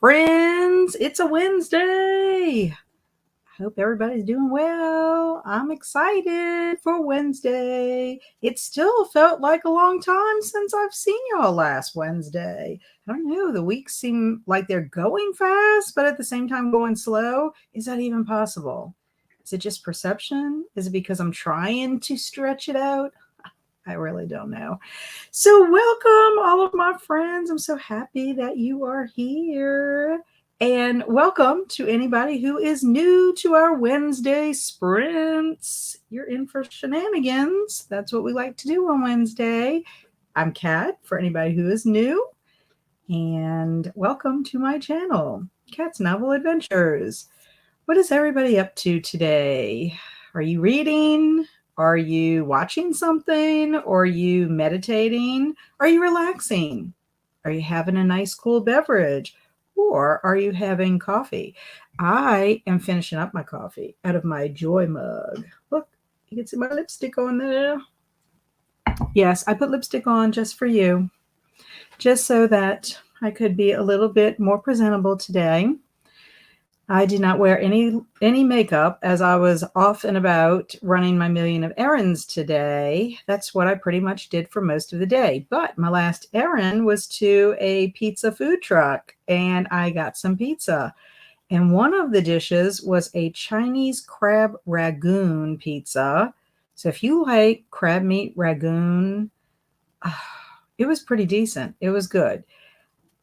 friends. It's a Wednesday. I hope everybody's doing well. I'm excited for Wednesday. It still felt like a long time since I've seen y'all last Wednesday. I don't know, the weeks seem like they're going fast, but at the same time going slow. Is that even possible? Is it just perception? Is it because I'm trying to stretch it out? I really don't know. So, welcome, all of my friends. I'm so happy that you are here. And welcome to anybody who is new to our Wednesday sprints. You're in for shenanigans. That's what we like to do on Wednesday. I'm Kat, for anybody who is new. And welcome to my channel, Kat's Novel Adventures. What is everybody up to today? Are you reading? Are you watching something? Or are you meditating? Are you relaxing? Are you having a nice cool beverage? Or are you having coffee? I am finishing up my coffee out of my Joy mug. Look, you can see my lipstick on there. Yes, I put lipstick on just for you, just so that I could be a little bit more presentable today. I did not wear any makeup as I was off and about running my million of errands today. That's what I pretty much did for most of the day. But my last errand was to a pizza food truck, and I got some pizza. And one of the dishes was a Chinese crab ragoon pizza. So if you like crab meat ragoon, it was pretty decent. It was good.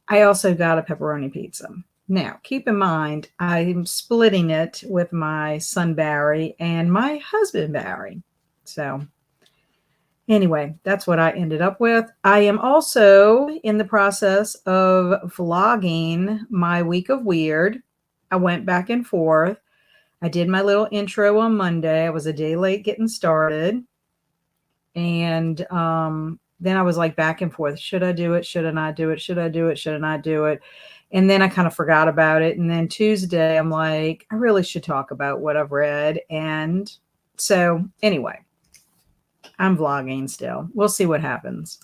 I also got a pepperoni pizza. Now, keep in mind, I'm splitting it with my son Barry and my husband Barry. So, anyway, that's what I ended up with. I am also in the process of vlogging my week of weird. I went back and forth. I did my little intro on Monday. I was a day late getting started. And then I was like back and forth. Should I do it? Should I not do it? Should I do it? Should I not do it? And then I kind of forgot about it. And then Tuesday, I'm like, I really should talk about what I've read. And so anyway, I'm vlogging still. We'll see what happens.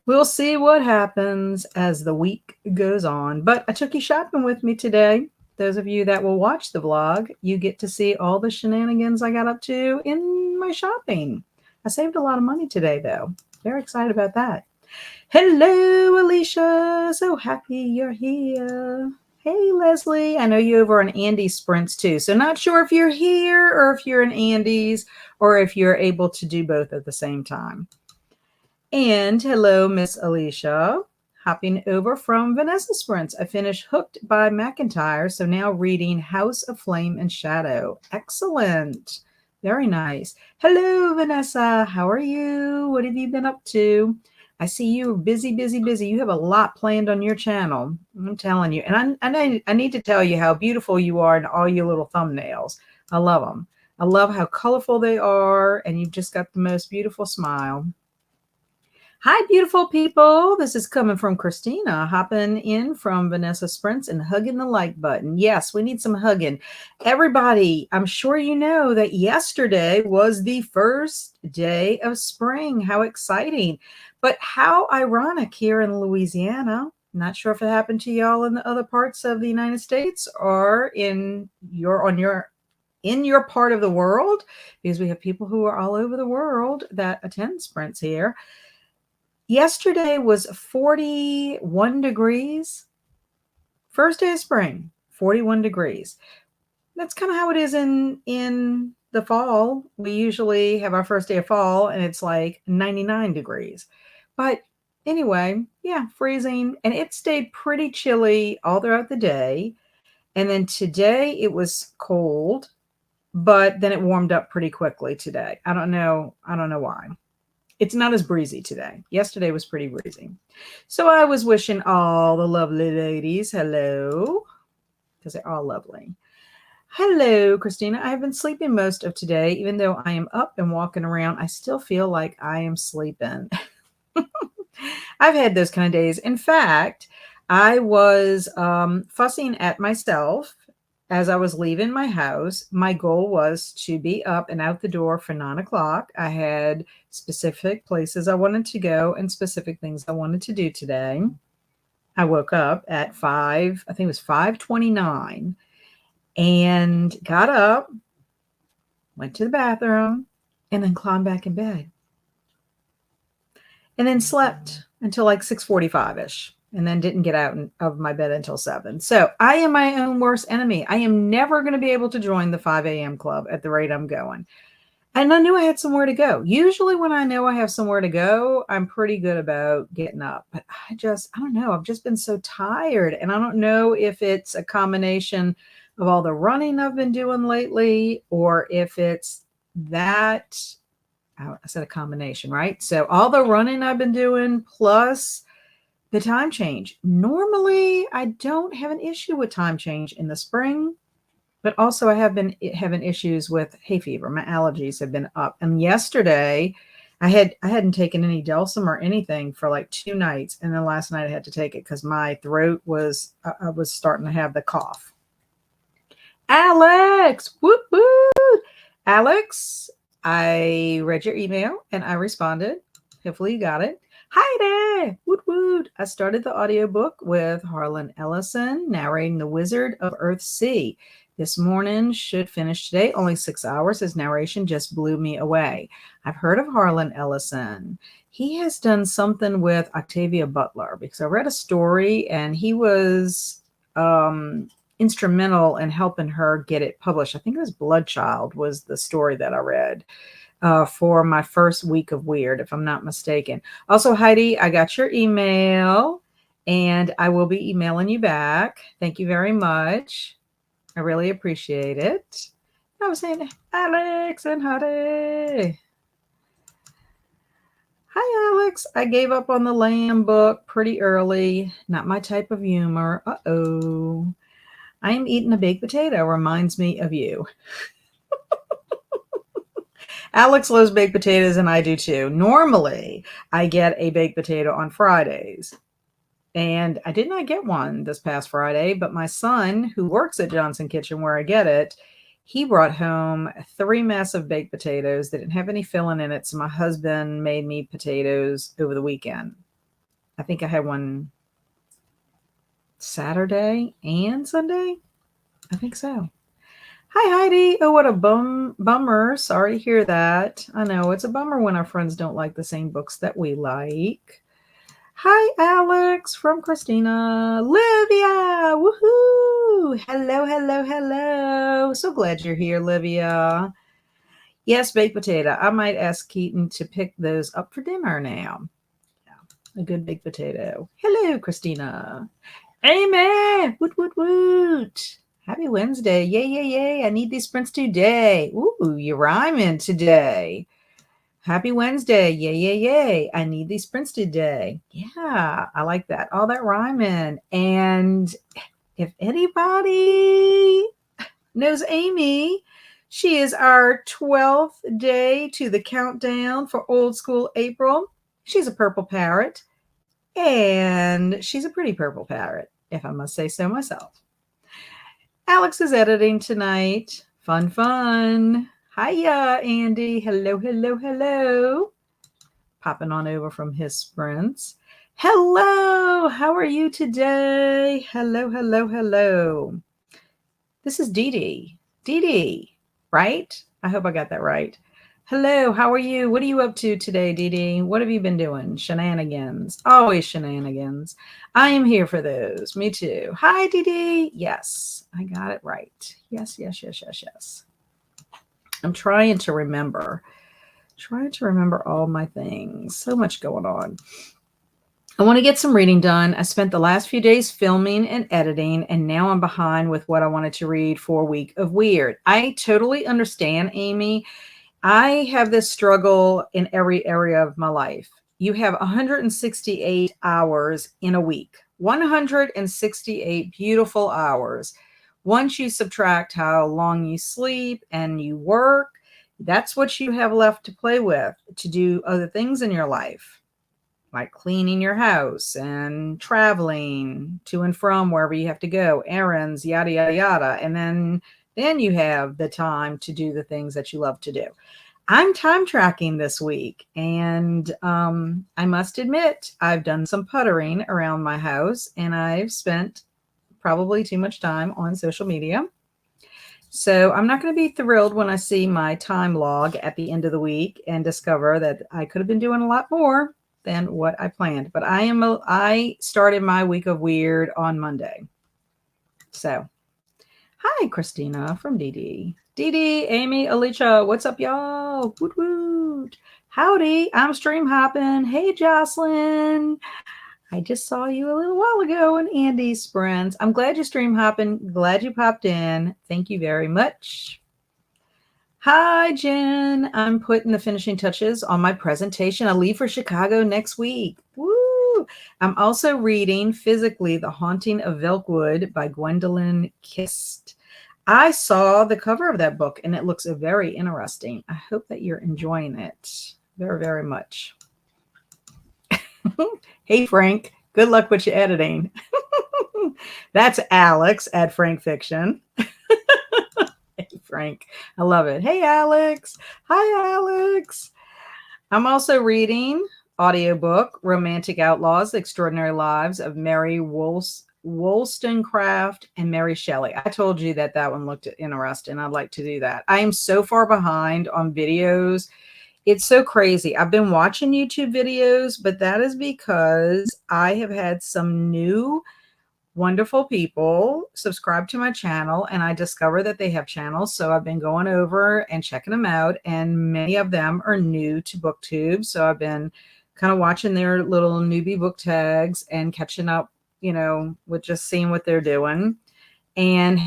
We'll see what happens as the week goes on. But I took you shopping with me today. Those of you that will watch the vlog, you get to see all the shenanigans I got up to in my shopping. I saved a lot of money today, though. Very excited about that. Hello, Alicia. So happy you're here. Hey, Leslie. I know you over on Andy's sprints too. So not sure if you're here or if you're in Andy's or if you're able to do both at the same time. And hello, Miss Alicia. Hopping over from Vanessa Sprints. I finished Hooked by McIntyre. So now reading House of Flame and Shadow. Excellent. Very nice. Hello, Vanessa. How are you? What have you been up to? I see you busy, busy, busy. You have a lot planned on your channel. I'm telling you. And I need to tell you how beautiful you are in all your little thumbnails. I love them. I love how colorful they are. And you've just got the most beautiful smile. Hi, beautiful people. This is coming from Christina, hopping in from Vanessa Sprints and hugging the like button. Yes, we need some hugging. Everybody, I'm sure you know that yesterday was the first day of spring. How exciting. But how ironic here in Louisiana. Not sure if it happened to y'all in the other parts of the United States or in your part of the world, because we have people who are all over the world that attend sprints here. Yesterday was 41 degrees. First day of spring, 41 degrees. That's kind of how it is in the fall. We usually have our first day of fall and it's like 99 degrees. But anyway, yeah, freezing. And it stayed pretty chilly all throughout the day. And then today it was cold, but then it warmed up pretty quickly today. I don't know why. It's not as breezy today. Yesterday was pretty breezy. So I was wishing all the lovely ladies hello, because they're all lovely. Hello, Christina. I have been sleeping most of today. Even though I am up and walking around, I still feel like I am sleeping. I've had those kind of days. In fact, I was fussing at myself as I was leaving my house. My goal was to be up and out the door for 9 o'clock. I had specific places I wanted to go and specific things I wanted to do today. I woke up at 5, I think it was 5:29, and got up, went to the bathroom, and then climbed back in bed. And then slept until like 6:45ish, and then didn't get out of my bed until 7. So I am my own worst enemy. I am never going to be able to join the 5 a.m. club at the rate I'm going. And I knew I had somewhere to go. Usually when I know I have somewhere to go, I'm pretty good about getting up. But I don't know. I've just been so tired. And I don't know if it's a combination of all the running I've been doing lately, or if it's that. I said a combination, right? So all the running I've been doing plus the time change. Normally, I don't have an issue with time change in the spring, but also I have been having issues with hay fever. My allergies have been up. And yesterday, I hadn't taken any Delsum or anything for like 2 nights, and then last night I had to take it because my throat was I was starting to have the cough. Alex, whoop whoop, Alex, I read your email and I responded. Hopefully you got it. Hi there, woot woot. I started the audiobook with Harlan Ellison narrating The Wizard of Earthsea. This morning should finish today. Only 6 hours. His narration just blew me away. I've heard of Harlan Ellison. He has done something with Octavia Butler because I read a story and he was instrumental in helping her get it published. I think it was Bloodchild was the story that I read for my first week of Weird, if I'm not mistaken. Also, Heidi, I got your email and I will be emailing you back. Thank you very much. I really appreciate it. I was saying Alex and Heidi. Hi, Alex. I gave up on the Lamb book pretty early. Not my type of humor. Uh-oh. I am eating a baked potato. Reminds me of you. Alex loves baked potatoes, and I do too. Normally, I get a baked potato on Fridays. And I did not get one this past Friday, but my son, who works at Johnson Kitchen where I get it, he brought home 3 massive baked potatoes that didn't have any filling in it. So my husband made me potatoes over the weekend. I think I had one Saturday and Sunday. I think so. Hi, Heidi. Oh, what a bummer. Sorry to hear that. I know it's a bummer when our friends don't like the same books that we like. Hi, Alex from Christina. Livia, woohoo. Hello, hello, hello. So glad you're here, Livia. Yes, baked potato. I might ask Keaton to pick those up for dinner now. Yeah, a good baked potato. Hello, Christina. Amen. Woot, woot, woot. Happy Wednesday. Yay, yay, yay. I need these sprints today. Ooh, you're rhyming today. Happy Wednesday. Yay, yay, yay. I need these sprints today. Yeah, I like that. All that rhyming. And if anybody knows Amy, she is our 12th day to the countdown for Old School April. She's a purple parrot. And she's a pretty purple parrot, if I must say so myself. Alex is editing tonight. Fun, fun. Hiya, Andy. Hello, hello, hello. Popping on over from his sprints. Hello. How are you today? Hello, hello, hello. This is Dee Dee. Dee Dee, right? I hope I got that right. Hello, how are you? What are you up to today, Dee Dee? What have you been doing? Shenanigans. Always shenanigans. I am here for those. Me too. Hi, Dee Dee. Yes, I got it right. Yes, yes, yes, yes, yes. I'm trying to remember all my things. So much going on. I want to get some reading done. I spent the last few days filming and editing, and now I'm behind with what I wanted to read for a week of Weird. I totally understand, Amy. I have this struggle in every area of my life. You have 168 hours in a week, 168 beautiful hours. Once you subtract how long you sleep and you work, that's what you have left to play with, to do other things in your life, like cleaning your house and traveling to and from wherever you have to go, errands, yada, yada, yada. And then you have the time to do the things that you love to do. I'm time tracking this week, and I must admit, I've done some puttering around my house, and I've spent probably too much time on social media. So I'm not going to be thrilled when I see my time log at the end of the week and discover that I could have been doing a lot more than what I planned. But I started my week of weird on Monday. So, hi, Christina from DD. DD, Amy, Alicia, what's up, y'all? Woot woot. Howdy, I'm stream hopping. Hey, Jocelyn. I just saw you a little while ago in Andy's Sprints. I'm glad you're stream hopping. Glad you popped in. Thank you very much. Hi, Jen. I'm putting the finishing touches on my presentation. I leave for Chicago next week. Woo! I'm also reading Physically The Haunting of Velkwood by Gwendolyn Kist. I saw the cover of that book and it looks very interesting. I hope that you're enjoying it very, very much. Hey, Frank. Good luck with your editing. That's Alex at Frank Fiction. Hey, Frank. I love it. Hey, Alex. Hi, Alex. I'm also reading audiobook Romantic Outlaws, The Extraordinary Lives of Mary Wollstonecraft and Mary Shelley. I told you that one looked interesting. I'd like to do that. I am so far behind on videos. It's so crazy. I've been watching YouTube videos, but that is because I have had some new wonderful people subscribe to my channel and I discovered that they have channels. So I've been going over and checking them out, and many of them are new to BookTube. So I've been kind of watching their little newbie book tags and catching up, with just seeing what they're doing and,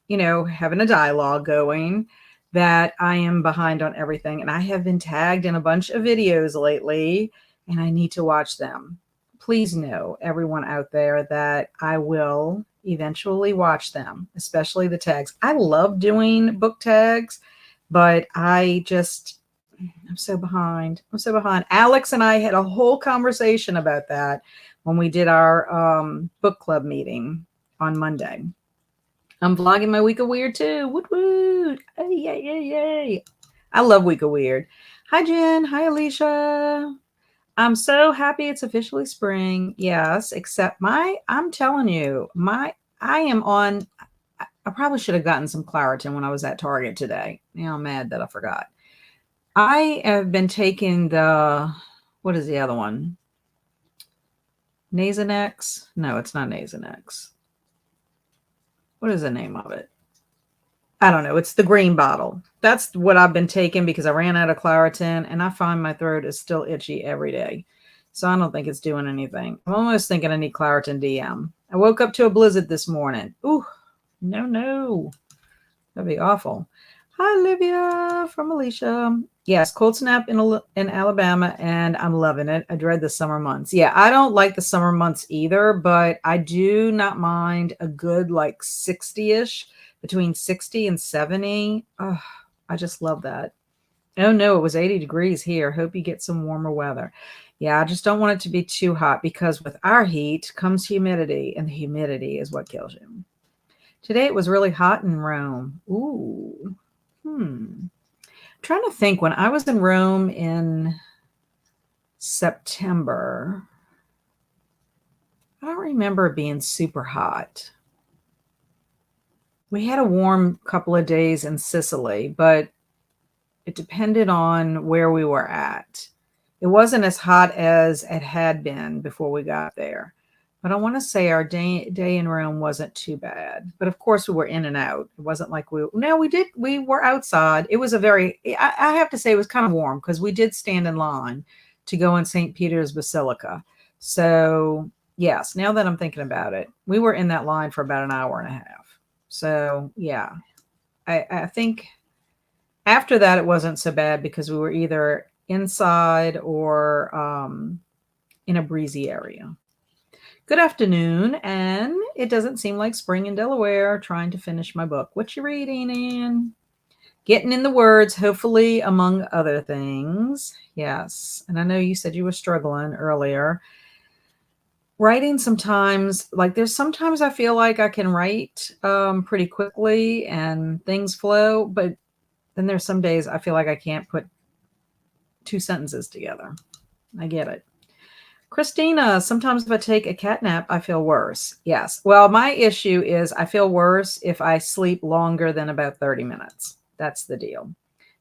having a dialogue going. That I am behind on everything. And I have been tagged in a bunch of videos lately and I need to watch them. Please know, everyone out there, that I will eventually watch them, especially the tags. I love doing book tags, but I'm so behind. Alex and I had a whole conversation about that when we did our book club meeting on Monday. I'm vlogging my week of weird too. Woot woot. Hey, yay, yay, yay. I love week of weird. Hi, Jen. Hi, Alicia. I'm so happy it's officially spring. Yes, except I'm telling you, I probably should have gotten some Claritin when I was at Target today. Now I'm mad that I forgot. I have been taking what is the other one? Nasonex? No, it's not Nasonex. What is the name of it? I don't know. It's the green bottle. That's what I've been taking because I ran out of Claritin and I find my throat is still itchy every day. So I don't think it's doing anything. I'm almost thinking I need Claritin DM. I woke up to a blizzard this morning. Ooh, no. That'd be awful. Hi, Olivia from Alicia. Yes, cold snap in Alabama, and I'm loving it. I dread the summer months. Yeah, I don't like the summer months either, but I do not mind a good 60-ish, between 60 and 70. Oh, I just love that. Oh, no, it was 80 degrees here. Hope you get some warmer weather. Yeah, I just don't want it to be too hot because with our heat comes humidity, and the humidity is what kills you. Today it was really hot in Rome. Ooh. I'm trying to think, when I was in Rome in September, I don't remember it being super hot. We had a warm couple of days in Sicily, but it depended on where we were at. It wasn't as hot as it had been before we got there. But I want to say our day in Rome wasn't too bad. But of course, we were in and out. It wasn't like we were outside. It was I have to say it was kind of warm because we did stand in line to go in St. Peter's Basilica. So yes, now that I'm thinking about it, we were in that line for about an hour and a half. So yeah, I think after that, it wasn't so bad because we were either inside or in a breezy area. Good afternoon, and it doesn't seem like spring in Delaware. Trying to finish my book. What you reading, Ann? Getting in the words, hopefully, among other things. Yes, and I know you said you were struggling earlier. Writing sometimes, there's sometimes I feel like I can write pretty quickly and things flow, but then there's some days I feel like I can't put two sentences together. I get it. Christina, sometimes if I take a cat nap, I feel worse. Yes. Well, my issue is I feel worse if I sleep longer than about 30 minutes. That's the deal.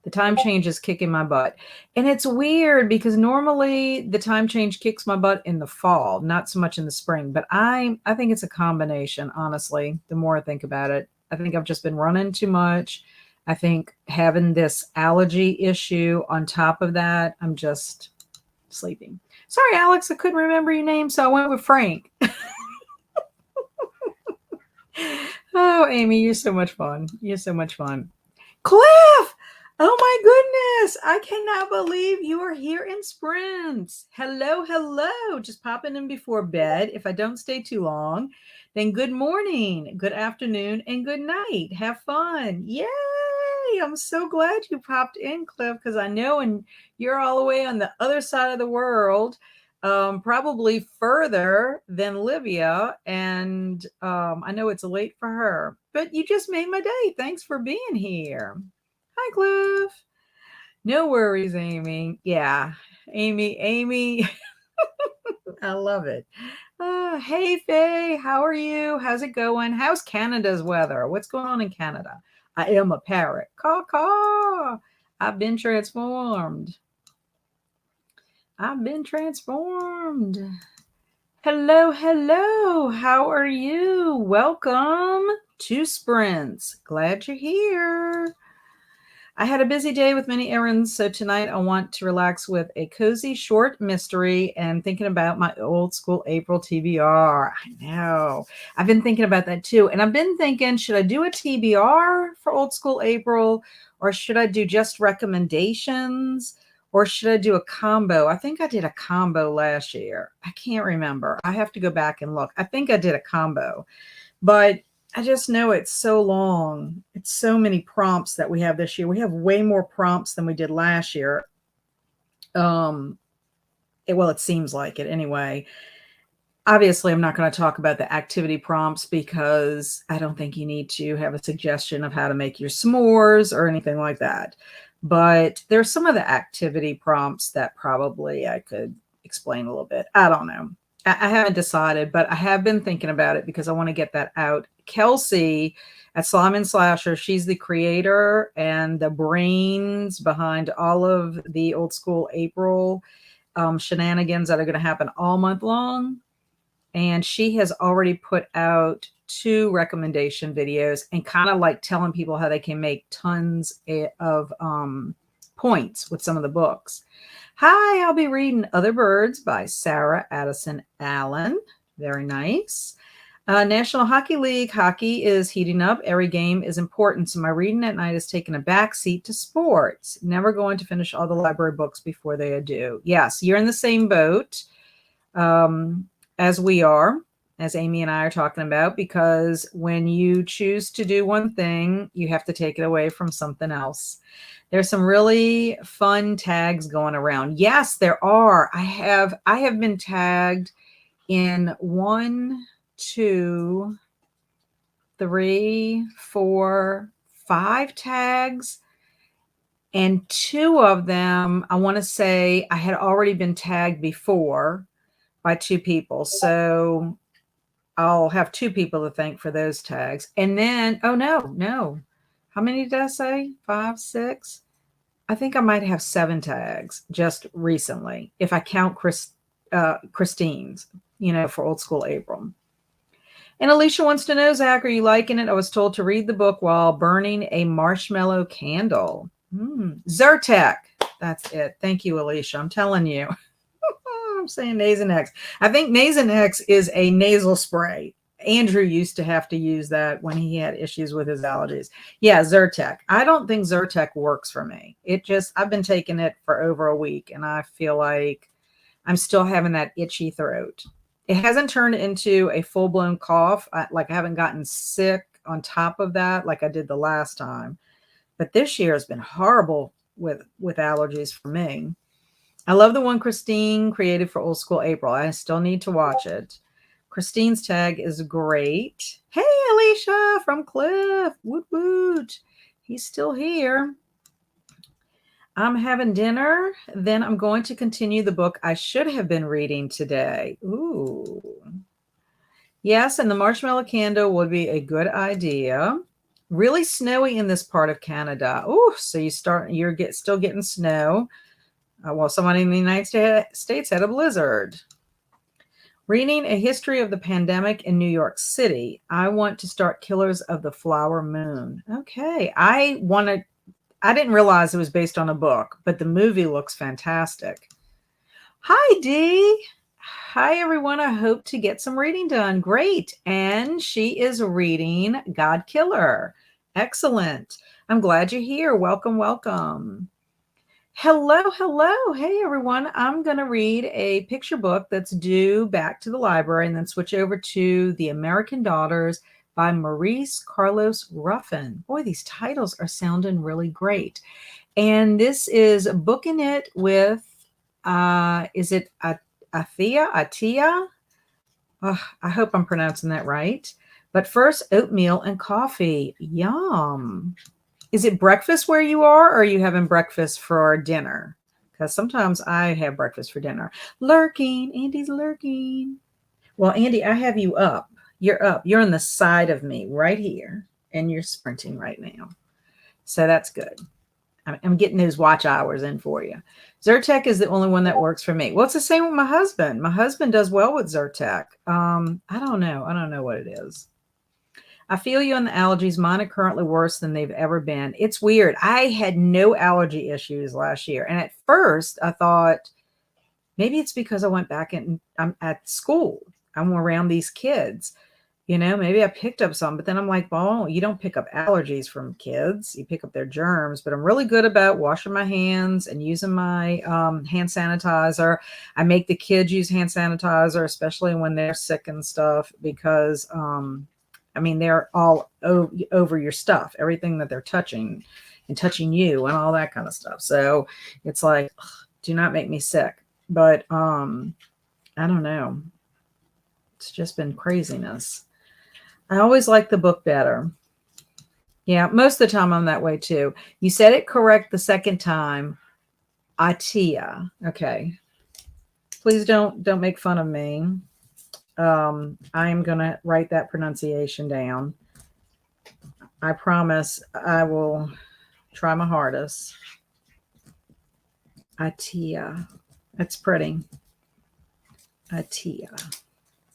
The time change is kicking my butt. And it's weird because normally the time change kicks my butt in the fall, not so much in the spring. But I think it's a combination, honestly, the more I think about it. I think I've just been running too much. I think having this allergy issue on top of that, I'm just sleeping. Sorry, Alex, I couldn't remember your name, so I went with Frank. Oh, Amy, you're so much fun. You're so much fun. Cliff! Oh my goodness! I cannot believe you are here in Sprints. Hello, hello. Just popping in before bed. If I don't stay too long, then good morning, good afternoon, and good night. Have fun. Yay! I'm so glad you popped in, Cliff, because I know and you're all the way on the other side of the world, probably further than Livia. And I know it's late for her, but you just made my day. Thanks for being here. Hi, Cliff. No worries, Amy. Yeah, Amy. I love it. Hey, Faye, how are you? How's it going? How's Canada's weather? What's going on in Canada? I am a parrot. Caw, caw. I've been transformed. I've been transformed. Hello, hello. How are you? Welcome to Sprints. Glad you're here. I had a busy day with many errands, so tonight I want to relax with a cozy short mystery and thinking about my old school April TBR. I know. I've been thinking about that too. And I've been thinking, should I do a TBR for old school April or should I do just recommendations or should I do a combo? I think I did a combo last year. I can't remember. I have to go back and look. I think I did a combo, but I just know it's so long. It's so many prompts that we have this year. We have way more prompts than we did last year. It seems like it anyway. Obviously, I'm not going to talk about the activity prompts because I don't think you need to have a suggestion of how to make your s'mores or anything like that. But there's some of the activity prompts that probably I could explain a little bit. I don't know. I haven't decided, but I have been thinking about it because I want to get that out. Kelsey at Slime and Slasher, she's the creator and the brains behind all of the old school April shenanigans that are going to happen all month long. And she has already put out 2 recommendation videos and kind of like telling people how they can make tons of points with some of the books. Hi, I'll be reading Other Birds by Sarah Addison Allen. Very nice. National Hockey League. Hockey is heating up. Every game is important. So my reading at night is taking a back seat to sports. Never going to finish all the library books before they are due. Yes, you're in the same boat as we are, as Amy and I are talking about, because when you choose to do one thing, you have to take it away from something else. There's some really fun tags going around. Yes, there are. I have been tagged in 1, 2, 3, 4, 5 tags. And 2 of them, I want to say I had already been tagged before by 2 people. So I'll have 2 people to thank for those tags. And then, oh no. How many did I say? 5, 6? I think I might have 7 tags just recently, if I count Christine's, for old school April. And Alicia wants to know, Zach, are you liking it? I was told to read the book while burning a marshmallow candle. Zyrtec. That's it. Thank you, Alicia. I'm telling you. I'm saying Nasonex. I think Nasonex is a nasal spray. Andrew used to have to use that when he had issues with his allergies. Yeah, Zyrtec. I don't think Zyrtec works for me. I've been taking it for over a week and I feel like I'm still having that itchy throat. It hasn't turned into a full-blown cough. I haven't gotten sick on top of that like I did the last time. But this year has been horrible with allergies for me. I love the one Christine created for Old School April. I still need to watch it. Christine's tag is great. Hey, Alicia from Cliff. Woot woot. He's still here. I'm having dinner. Then I'm going to continue the book I should have been reading today. Ooh. Yes, and the marshmallow candle would be a good idea. Really snowy in this part of Canada. Ooh, so you're still getting snow. Well, somebody in the United States had a blizzard. Reading A History of the Pandemic in New York City. I want to start Killers of the Flower Moon. Okay, I didn't realize it was based on a book, but the movie looks fantastic. Hi, Dee. Hi, everyone. I hope to get some reading done. Great. And she is reading God Killer. Excellent. I'm glad you're here. Welcome, welcome. Hello, hello. Hey, everyone. I'm going to read a picture book that's due back to the library and then switch over to The American Daughters by Maurice Carlos Ruffin. Boy, these titles are sounding really great. And this is Booking It with, is it Atia? Oh, I hope I'm pronouncing that right. But first, oatmeal and coffee. Yum. Is it breakfast where you are, or are you having breakfast for dinner? Because sometimes I have breakfast for dinner. Lurking. Andy's lurking. Well, Andy, I have you up. You're up. You're on the side of me right here, and you're sprinting right now. So that's good. I'm getting those watch hours in for you. Zyrtec is the only one that works for me. Well, it's the same with my husband. My husband does well with Zyrtec. I don't know. I don't know what it is. I feel you on the allergies. Mine are currently worse than they've ever been. It's weird. I had no allergy issues last year. And at first I thought maybe it's because I went back and I'm at school. I'm around these kids. Maybe I picked up some, but then I'm like, well, you don't pick up allergies from kids. You pick up their germs, but I'm really good about washing my hands and using my hand sanitizer. I make the kids use hand sanitizer, especially when they're sick and stuff, because, they're all over your stuff, everything that they're touching and touching you and all that kind of stuff. So it's like, ugh, do not make me sick. But I don't know. It's just been craziness. I always like the book better. Yeah, most of the time I'm that way too. You said it correct the second time. Atia. Okay. Please don't make fun of me. I am going to write that pronunciation down. I promise I will try my hardest. Atia. That's pretty. Atia.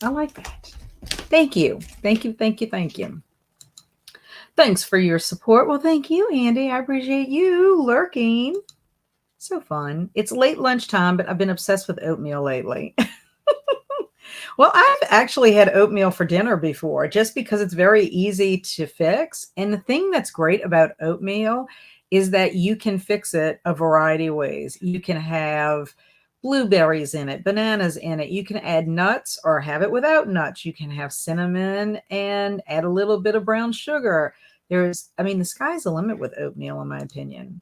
I like that. Thank you. Thank you. Thank you. Thank you. Thanks for your support. Well, thank you, Andy. I appreciate you lurking. So fun. It's late lunchtime, but I've been obsessed with oatmeal lately. Well, I've actually had oatmeal for dinner before just because it's very easy to fix. And the thing that's great about oatmeal is that you can fix it a variety of ways. You can have blueberries in it, bananas in it. You can add nuts or have it without nuts. You can have cinnamon and add a little bit of brown sugar. The sky's the limit with oatmeal, in my opinion.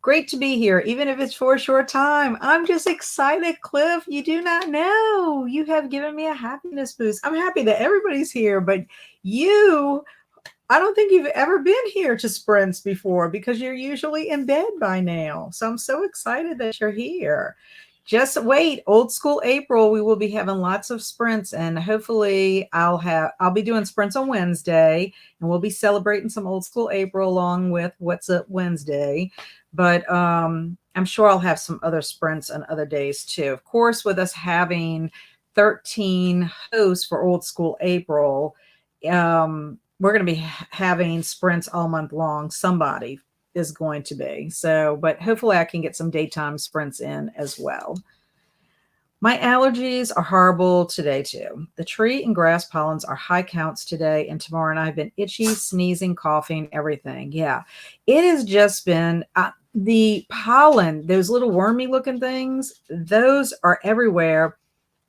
Great to be here, even if it's for a short time. I'm just excited, Cliff. You do not know. You have given me a happiness boost. I'm happy that everybody's here, but I don't think you've ever been here to sprints before because you're usually in bed by now. So I'm so excited that you're here. Just wait, old school April, we will be having lots of sprints, and hopefully I'll be doing sprints on Wednesday, and we'll be celebrating some old school April along with What's Up Wednesday. But I'm sure I'll have some other sprints on other days too. Of course, with us having 13 hosts for old school April, we're going to be having sprints all month long. Somebody is going to be. So, but hopefully I can get some daytime sprints in as well. My allergies are horrible today too. The tree and grass pollens are high counts today and tomorrow, and I've been itchy, sneezing, coughing, everything. Yeah, it has just been the pollen, those little wormy looking things, those are everywhere.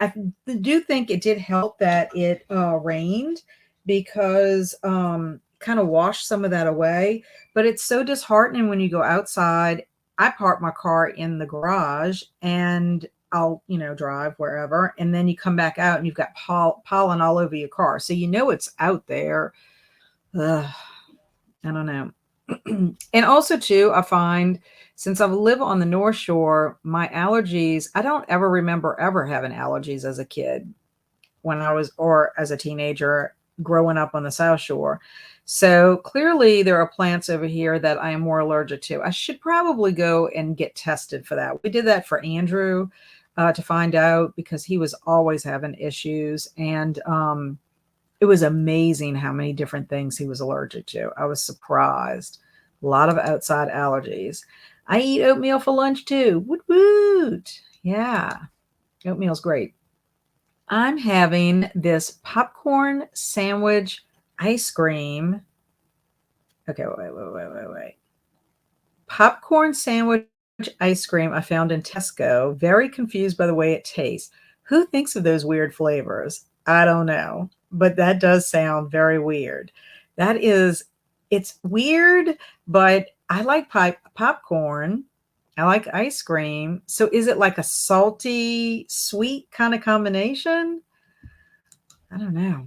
I do think it did help that it rained because kind of washed some of that away, but it's so disheartening when you go outside. I park my car in the garage and I'll, drive wherever. And then you come back out and you've got pollen all over your car. So it's out there. Ugh, I don't know. And also, too, I find since I live on the North Shore, my allergies, I don't ever remember ever having allergies as a kid when I was, or as a teenager growing up on the South Shore. So clearly, there are plants over here that I am more allergic to. I should probably go and get tested for that. We did that for Andrew to find out because he was always having issues. And it was amazing how many different things he was allergic to. I was surprised. A lot of outside allergies. I eat oatmeal for lunch too. Woot woot. Yeah, oatmeal's great. I'm having this popcorn sandwich ice cream. Okay, wait. Popcorn sandwich ice cream I found in Tesco. Very confused by the way it tastes. Who thinks of those weird flavors? I don't know, but that does sound very weird. That is, it's weird, but I like popcorn. I like ice cream. So is it like a salty, sweet kind of combination? I don't know.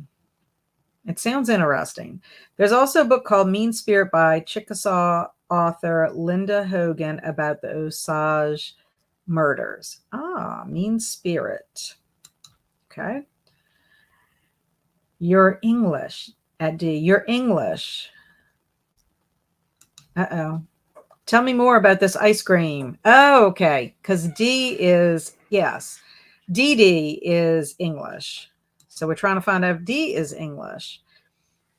It sounds interesting. There's also a book called Mean Spirit by Chickasaw author Linda Hogan about the Osage murders. Ah, Mean Spirit. Okay. You're English at D. You're English. Uh-oh. Tell me more about this ice cream. Oh, okay. Because D is, yes, DD is English. So we're trying to find out if D is English.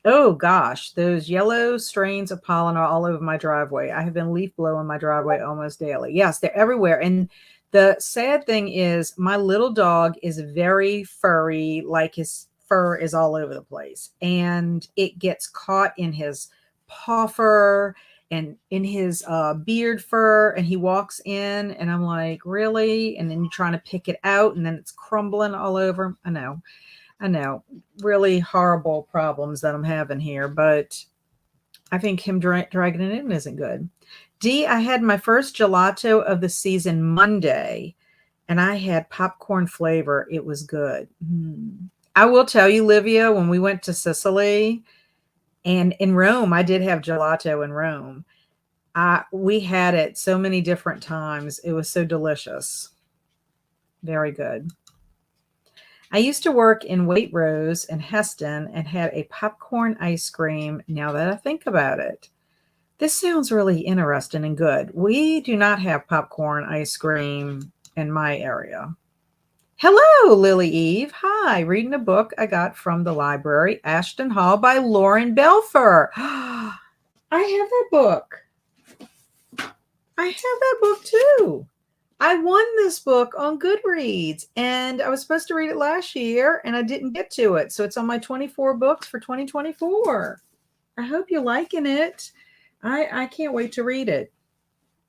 Oh gosh, those yellow strains of pollen are all over my driveway. I have been leaf blowing my driveway almost daily. Yes, they're everywhere. And the sad thing is my little dog is very furry, like his fur is all over the place. And it gets caught in his paw fur and in his beard fur. And he walks in and I'm like, really? And then you're trying to pick it out and then it's crumbling all over. I know, really horrible problems that I'm having here, but I think him dragging it in isn't good. D, I had my first gelato of the season Monday, and I had popcorn flavor. It was good. I will tell you, Livia, when we went to Sicily and in Rome, I did have gelato in Rome. We had it so many different times. It was so delicious. Very good. I used to work in Waitrose in Heston and had a popcorn ice cream now that I think about it. This sounds really interesting and good. We do not have popcorn ice cream in my area. Hello, Lily Eve. Hi, reading a book I got from the library, Ashton Hall by Lauren Belfer. I have that book. I have that book too. I won this book on Goodreads and I was supposed to read it last year and I didn't get to it. So it's on my 24 books for 2024. I hope you're liking it. I can't wait to read it.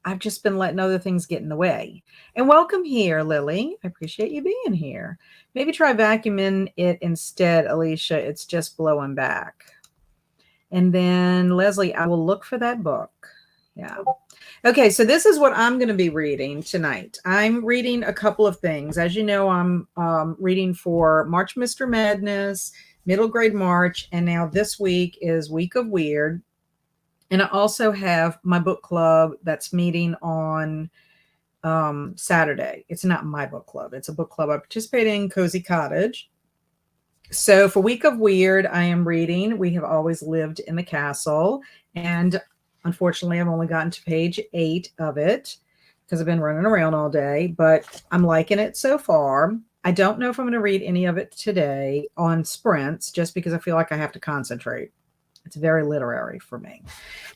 I've just been letting other things get in the way. And welcome here, Lily. I appreciate you being here. Maybe try vacuuming it instead, Alicia. It's just blowing back. And then Leslie, I will look for that book. Yeah. Okay, so this is what I'm going to be reading tonight. I'm reading a couple of things. As you know, I'm reading for March Mr. Madness, Middle Grade March, and now this week is Week of Weird. And I also have my book club that's meeting on Saturday. It's not my book club. It's a book club I participate in, Cozy Cottage. So for Week of Weird, I am reading We Have Always Lived in the Castle, and unfortunately, I've only gotten to page 8 of it because I've been running around all day, but I'm liking it so far. I don't know if I'm going to read any of it today on sprints just because I feel like I have to concentrate. It's very literary for me.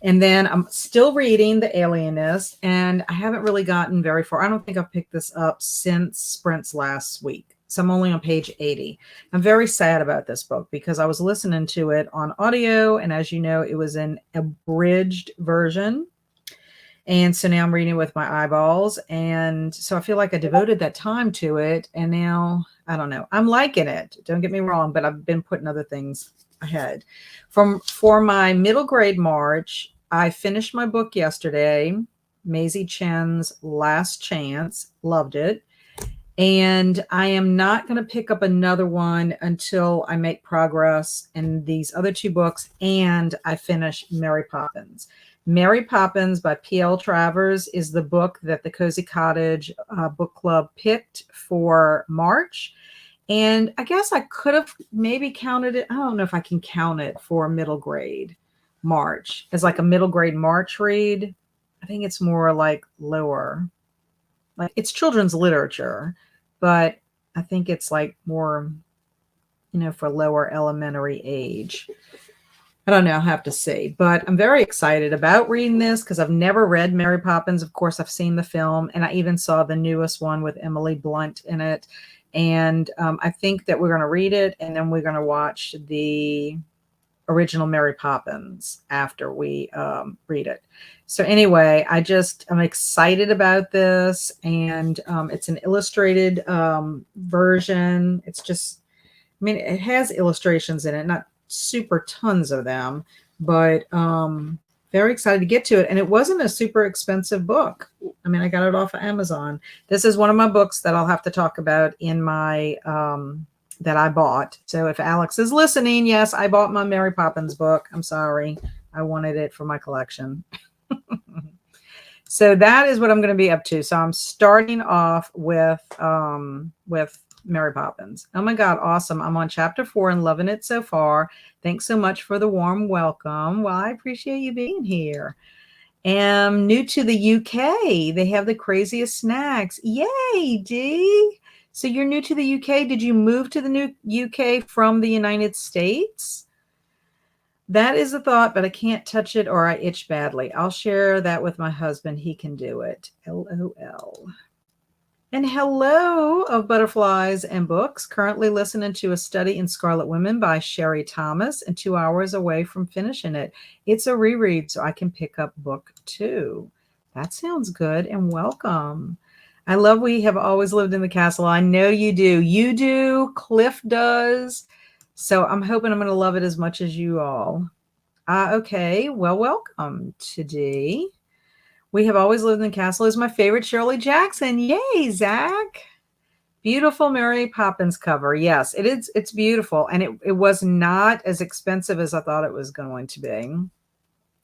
And then I'm still reading The Alienist, and I haven't really gotten very far. I don't think I've picked this up since sprints last week. So I'm only on page 80. I'm very sad about this book because I was listening to it on audio. And as you know, it was an abridged version. And so now I'm reading it with my eyeballs. And so I feel like I devoted that time to it. And now, I don't know, I'm liking it. Don't get me wrong, but I've been putting other things ahead. For my middle grade March, I finished my book yesterday, Maisie Chen's Last Chance. Loved it. And I am not going to pick up another one until I make progress in these other 2 books and I finish Mary Poppins. Mary Poppins by P.L. Travers is the book that the Cozy Cottage book club picked for March. And I guess I could have maybe counted it. I don't know if I can count it for middle grade March as like a middle grade March read. I think it's more like lower. Like it's children's literature, but I think it's like more, for lower elementary age. I don't know. I'll have to see. But I'm very excited about reading this because I've never read Mary Poppins. Of course, I've seen the film, and I even saw the newest one with Emily Blunt in it. And I think that we're going to read it, and then we're going to watch the original Mary Poppins after we read it. So anyway, I'm excited about this, and it's an illustrated version. It's just, I mean, it has illustrations in it, not super tons of them, but very excited to get to it. And it wasn't a super expensive book. I mean, I got it off of Amazon. This is one of my books that I'll have to talk about in my that I bought. So if Alex is listening, yes, I bought my Mary Poppins book. I'm sorry. I wanted it for my collection. So that is what I'm going to be up to. So I'm starting off with Mary Poppins. Oh my God, awesome. I'm on chapter 4 and loving it so far. Thanks so much for the warm welcome. Well, I appreciate you being here. Am new to the UK. They have the craziest snacks. Yay, Dee. So you're new to the UK. Did you move to the new UK from the United States? That is a thought, but I can't touch it or I itch badly. I'll share that with my husband. He can do it. LOL. And hello of butterflies and books. Currently listening to A Study in Scarlet Women by Sherry Thomas and 2 hours away from finishing it. It's a reread, so I can pick up book 2. That sounds good, and welcome. I love We Have Always Lived in the Castle. I know you do. You do. Cliff does. So I'm hoping I'm going to love it as much as you all. Okay. Well, welcome today. We Have Always Lived in the Castle is my favorite Shirley Jackson. Yay, Zach. Beautiful Mary Poppins cover. Yes, it is. It's beautiful. And it was not as expensive as I thought it was going to be.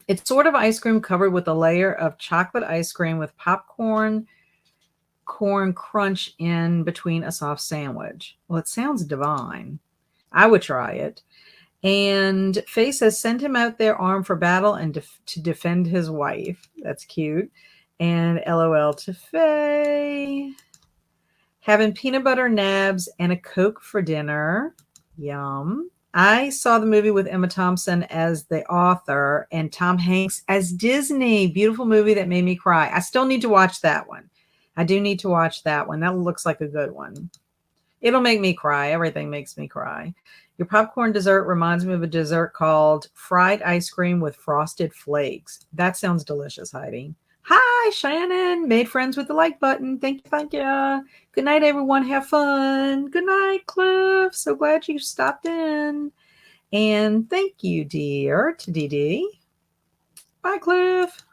It's sort of ice cream covered with a layer of chocolate ice cream with popcorn, corn crunch in between a soft sandwich. Well, it sounds divine. I would try it. And Faye says, send him out there armed for battle and to defend his wife. That's cute. And LOL to Faye. Having peanut butter nabs and a Coke for dinner. Yum. I saw the movie with Emma Thompson as the author and Tom Hanks as Disney. Beautiful movie that made me cry. I still need to watch that one. I do need to watch that one. That looks like a good one. It'll make me cry. Everything makes me cry. Your popcorn dessert reminds me of a dessert called fried ice cream with frosted flakes. That sounds delicious, Heidi. Hi, Shannon. Made friends with the like button. Thank you. Thank you. Good night, everyone. Have fun. Good night, Cliff. So glad you stopped in. And thank you, dear, to Dee Dee. Bye, Cliff.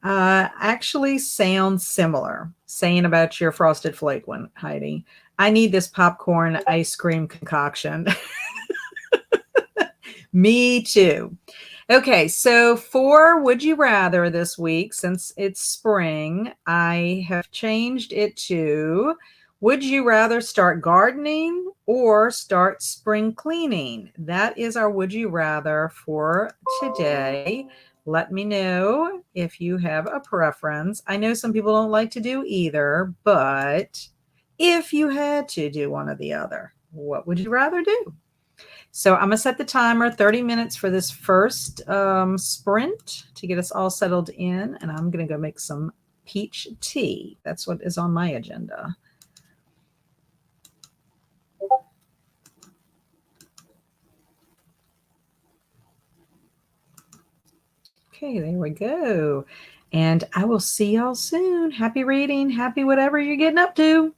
Actually sounds similar. Saying about your frosted flake one, Heidi. I need this popcorn ice cream concoction. Me too. Okay, so for Would You Rather this week, since it's spring, I have changed it to Would you rather start gardening or start spring cleaning? That is our Would You Rather for today. Let me know if you have a preference. I know some people don't like to do either, but if you had to do one or the other, what would you rather do? So I'm going to set the timer 30 minutes for this first sprint to get us all settled in. And I'm going to go make some peach tea. That's what is on my agenda. Okay, there we go. And I will see y'all soon. Happy reading. Happy whatever you're getting up to.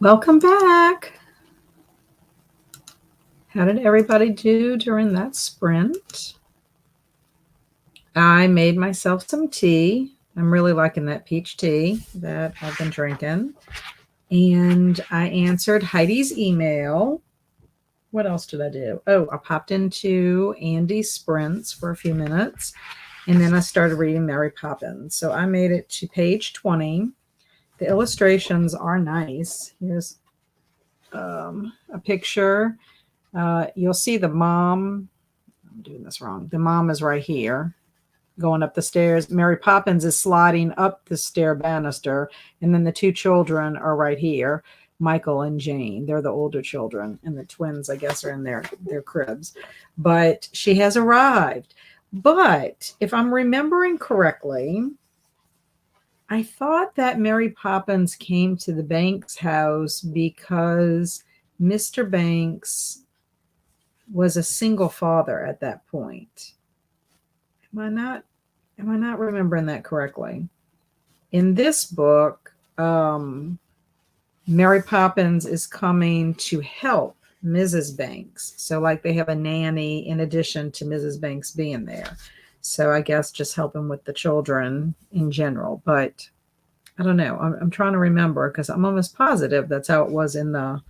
Welcome back. How did everybody do during that sprint? I made myself some tea. I'm really liking that peach tea that I've been drinking. And I answered Heidi's email. What else did I do? Oh, I popped into Andy's sprints for a few minutes. And then I started reading Mary Poppins. So I made it to page 20. The illustrations are nice. Here's a picture. You'll see the mom. I'm doing this wrong. The mom is right here going up the stairs. Mary Poppins is sliding up the stair banister. And then the two children are right here, Michael and Jane. They're the older children. And the twins, I guess, are in their cribs. But she has arrived. But if I'm remembering correctly, I thought that Mary Poppins came to the Banks house because Mr. Banks was a single father at that point. Am I not remembering that correctly? In this book, Mary Poppins is coming to help Mrs. Banks. So like they have a nanny in addition to Mrs. Banks being there. So I guess just helping with the children in general. But I don't know. I'm trying to remember because I'm almost positive that's how it was in the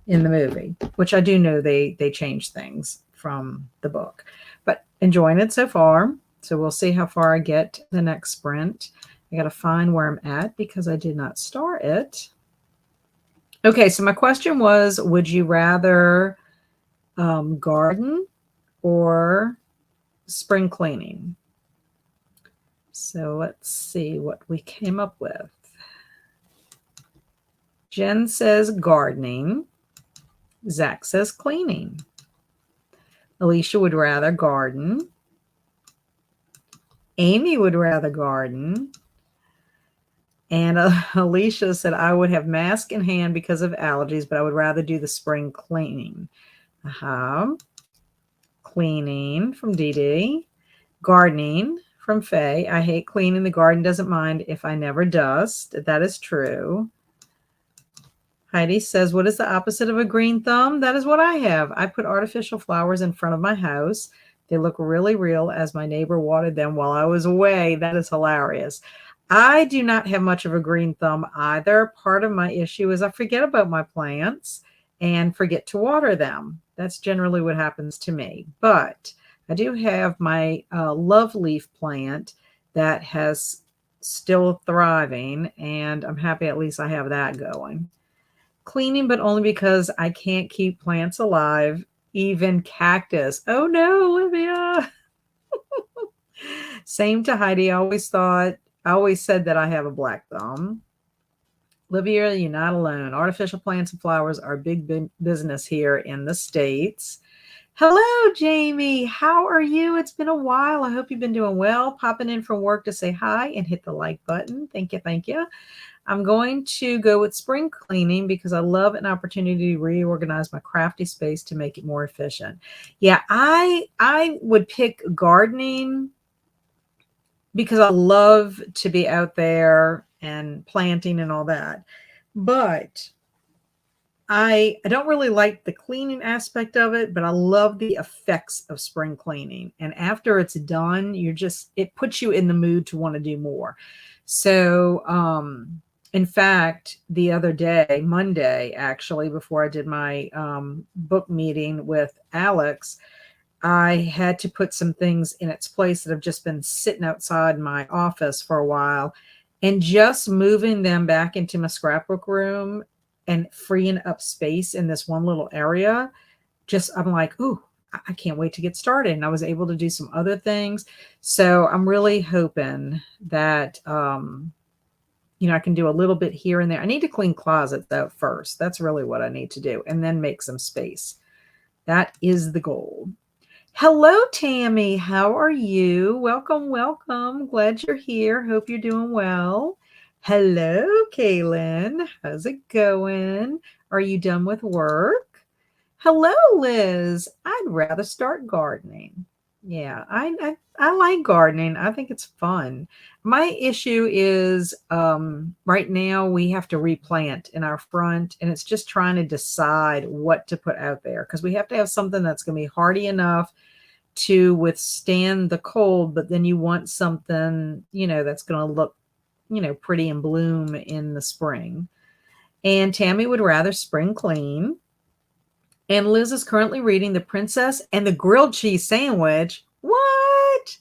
movie, which I do know they changed things from the book. But enjoying it so far. So we'll see how far I get the next sprint. I got to find where I'm at because I did not start it. Okay, so my question was, would you rather garden or spring cleaning? So let's see what we came up with. Jen says gardening. Zach says cleaning. Alicia would rather garden. Amy would rather garden. And Alicia said, I would have mask in hand because of allergies, but I would rather do the spring cleaning. Cleaning from Dee Dee. Gardening from Faye. I hate cleaning. The garden doesn't mind if I never dust. That is true. Heidi says, what is the opposite of a green thumb? That is what I have. I put artificial flowers in front of my house. They look really real as my neighbor watered them while I was away. That is hilarious. I do not have much of a green thumb either. Part of my issue is I forget about my plants and forget to water them. That's generally what happens to me. But I do have my love leaf plant that has still thriving, and I'm happy at least I have that going. Cleaning, but only because I can't keep plants alive, even cactus. Oh no, Olivia. Same to Heidi. I always said that I have a black thumb. Olivia, you're not alone. Artificial plants and flowers are big business here in the States. Hello, Jamie. How are you? It's been a while. I hope you've been doing well. Popping in from work to say hi and hit the like button. Thank you. Thank you. I'm going to go with spring cleaning because I love an opportunity to reorganize my crafty space to make it more efficient. Yeah, I would pick gardening because I love to be out there and planting and all that. But I don't really like the cleaning aspect of it, but I love the effects of spring cleaning. And after it's done, it puts you in the mood to want to do more. So, in fact, the other day, Monday, actually, before I did my book meeting with Alex, I had to put some things in its place that have just been sitting outside my office for a while, and just moving them back into my scrapbook room and freeing up space in this one little area. I'm like, ooh, I can't wait to get started. And I was able to do some other things. So I'm really hoping that, I can do a little bit here and there. I need to clean closets out first. That's really what I need to do. And then make some space. That is the goal. Hello, Tammy. How are you? Welcome, welcome. Glad you're here. Hope you're doing well. Hello, Kaylin. How's it going? Are you done with work? Hello, Liz. I'd rather start gardening. Yeah, I like gardening. I think it's fun. My issue is right now we have to replant in our front, and it's just trying to decide what to put out there because we have to have something that's going to be hardy enough to withstand the cold, but then you want something, that's going to look, pretty and bloom in the spring. And Tammy would rather spring clean. And Liz is currently reading The Princess and the Grilled Cheese Sandwich. What?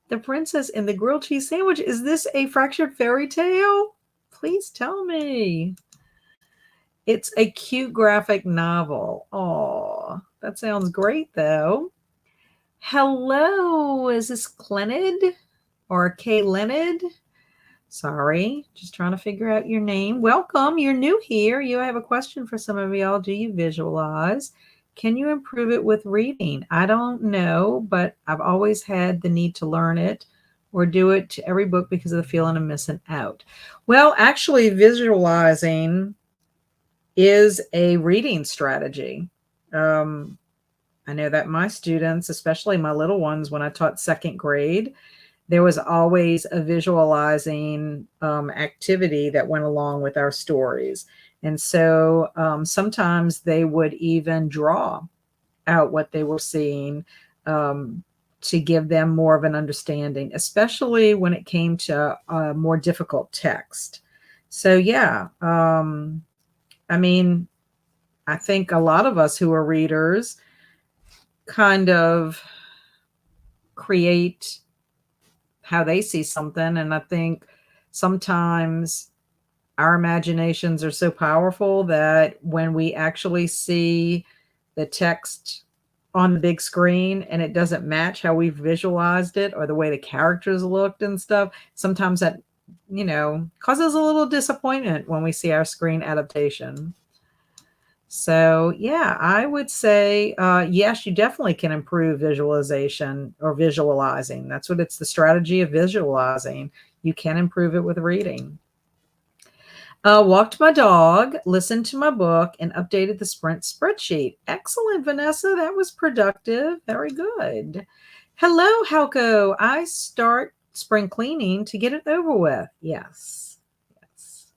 The Princess and the Grilled Cheese Sandwich. Is this a fractured fairy tale? Please tell me. It's a cute graphic novel. Oh, that sounds great though. Hello, is this Clenid or K Leonard? Sorry, just trying to figure out your name. Welcome, you're new here. You have a question for some of y'all. Do you visualize? Can you improve it with reading? I don't know, but I've always had the need to learn it or do it to every book because of the feeling of missing out. Well, actually, visualizing is a reading strategy. I know that my students, especially my little ones, when I taught second grade, there was always a visualizing activity that went along with our stories. And so sometimes they would even draw out what they were seeing to give them more of an understanding, especially when it came to more difficult text. So, yeah, I mean, I think a lot of us who are readers kind of create how they see something. And I think sometimes our imaginations are so powerful that when we actually see the text on the big screen and it doesn't match how we've visualized it or the way the characters looked and stuff, sometimes that, causes a little disappointment when we see our screen adaptation. So, yeah, I would say, yes, you definitely can improve visualization or visualizing. That's what it's the strategy of visualizing. You can improve it with reading. Walked my dog, listened to my book, and updated the Sprint spreadsheet. Excellent, Vanessa. That was productive. Very good. Hello, Halko. I start spring cleaning to get it over with. Yes. Yes.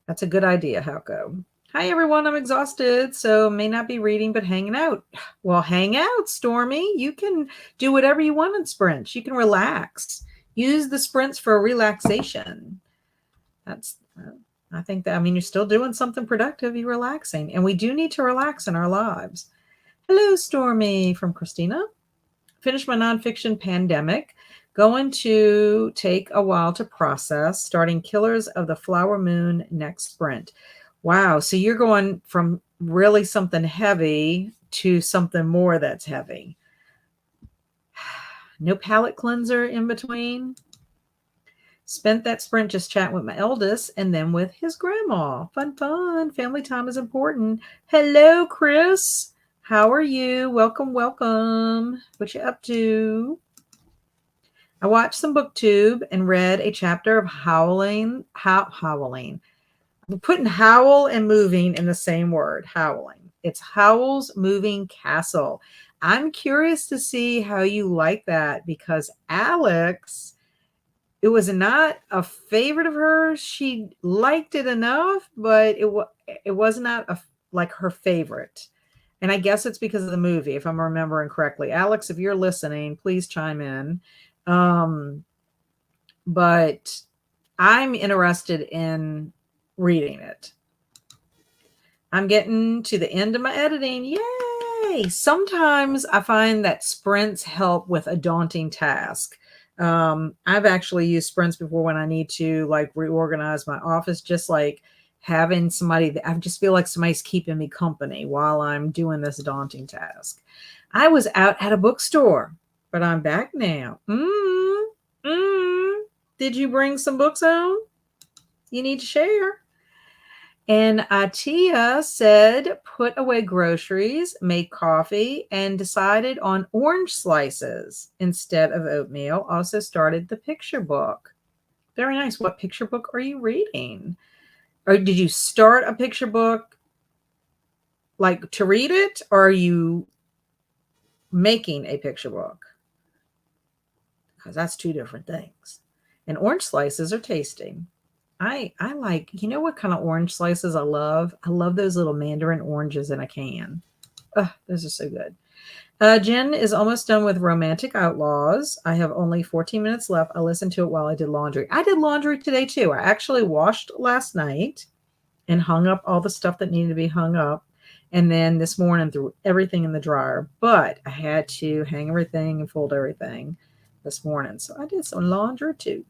That's a good idea, Halko. Hi, everyone. I'm exhausted, so may not be reading, but hanging out. Well, hang out, Stormy. You can do whatever you want in sprints. You can relax. Use the sprints for relaxation. I think that, you're still doing something productive. You're relaxing. And we do need to relax in our lives. Hello, Stormy from Christina. Finished my nonfiction Pandemic. Going to take a while to process, starting Killers of the Flower Moon next sprint. Wow. So you're going from really something heavy to something more that's heavy. No palate cleanser in between. Spent that sprint just chatting with my eldest and then with his grandma. Fun, fun. Family time is important. Hello, Chris. How are you? Welcome, welcome. What you up to? I watched some BookTube and read a chapter of Howling. We're putting howl and moving in the same word, howling. It's Howl's Moving Castle. I'm curious to see how you like that because Alex, it was not a favorite of hers. She liked it enough, but it was not like her favorite. And I guess it's because of the movie, if I'm remembering correctly. Alex, if you're listening, please chime in. But I'm interested in reading it. I'm getting to the end of my editing. Yay! Sometimes I find that sprints help with a daunting task. I've actually used sprints before when I need to like reorganize my office, just like having somebody that I just feel like somebody's keeping me company while I'm doing this daunting task. I was out at a bookstore, but I'm back now. Did you bring some books home? You need to share. And Atia said, put away groceries, made coffee, and decided on orange slices instead of oatmeal. Also started the picture book. Very nice. What picture book are you reading? Or did you start a picture book like to read it? Or are you making a picture book, because that's two different things. And orange slices are tasty. I like, you know what kind of orange slices I love? I love those little mandarin oranges in a can. Ugh, those are so good. Jen is almost done with Romantic Outlaws. I have only 14 minutes left. I listened to it while I did laundry. I did laundry today too. I actually washed last night and hung up all the stuff that needed to be hung up. And then this morning threw everything in the dryer. But I had to hang everything and fold everything this morning. So I did some laundry too.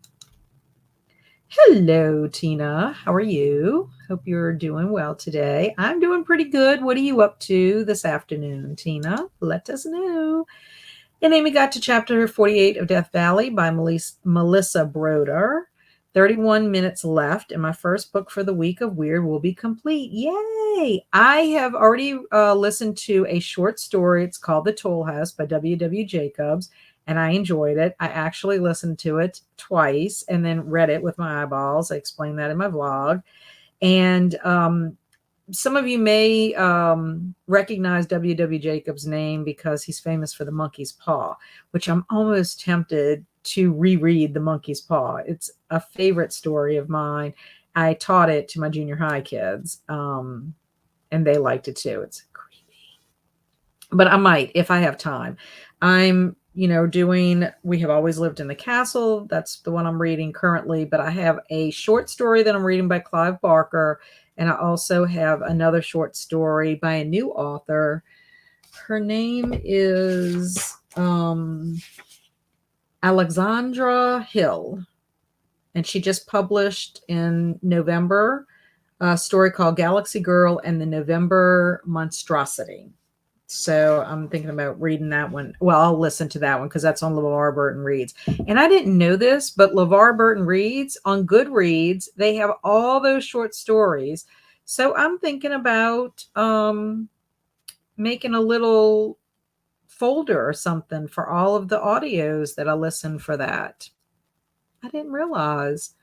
Hello, Tina. How are you? Hope you're doing well today. I'm doing pretty good. What are you up to this afternoon, Tina? Let us know. And Amy got to chapter 48 of Death Valley by Melissa Broder. 31 minutes left, and my first book for the week of Weird will be complete. Yay! I have already listened to a short story. It's called The Toll House by W.W. Jacobs, and I enjoyed it. I actually listened to it twice and then read it with my eyeballs. I explained that in my vlog. And some of you may recognize W.W. Jacobs' name because he's famous for The Monkey's Paw, which I'm almost tempted to reread The Monkey's Paw. It's a favorite story of mine. I taught it to my junior high kids, and they liked it too. It's creepy. But I might, if I have time. I'm, doing We Have Always Lived in the Castle. That's the one I'm reading currently. But I have a short story that I'm reading by Clive Barker. And I also have another short story by a new author. Her name is Alexandra Hill. And she just published in November a story called Galaxy Girl and the November Monstrosity. So I'm thinking about reading that one. Well, I'll listen to that one because that's on LeVar Burton Reads. And I didn't know this, but LeVar Burton Reads on Goodreads, they have all those short stories. So I'm thinking about making a little folder or something for all of the audios that I listen for that. I didn't realize.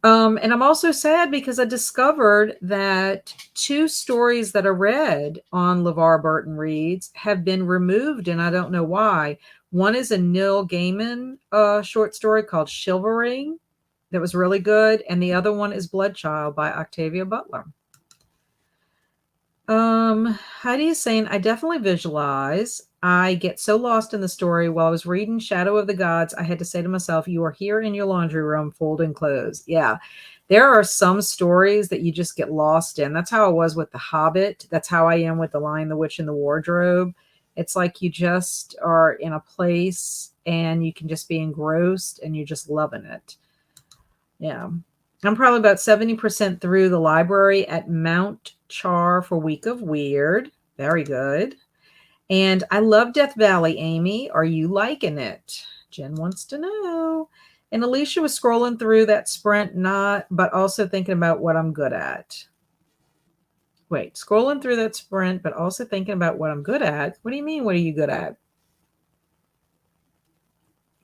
And I'm also sad because I discovered that 2 stories that I read on LeVar Burton Reads have been removed, and I don't know why. One is a Neil Gaiman short story called Chivalry that was really good, and the other one is Bloodchild by Octavia Butler. Heidi is saying, I definitely visualize. I get so lost in the story. While I was reading Shadow of the Gods, I had to say to myself, you are here in your laundry room folding clothes. Yeah, there are some stories that you just get lost in. That's how I was with The Hobbit. That's how I am with The Lion, the Witch, and the Wardrobe. It's like you just are in a place and you can just be engrossed and you're just loving it. Yeah. I'm probably about 70% through the library at Mount Char for Week of Weird. Very good. And I love Death Valley, Amy. Are you liking it? Jen wants to know. And Alicia was scrolling through that sprint, but also thinking about what I'm good at. Wait, scrolling through that sprint, but also thinking about what I'm good at? What do you mean, what are you good at?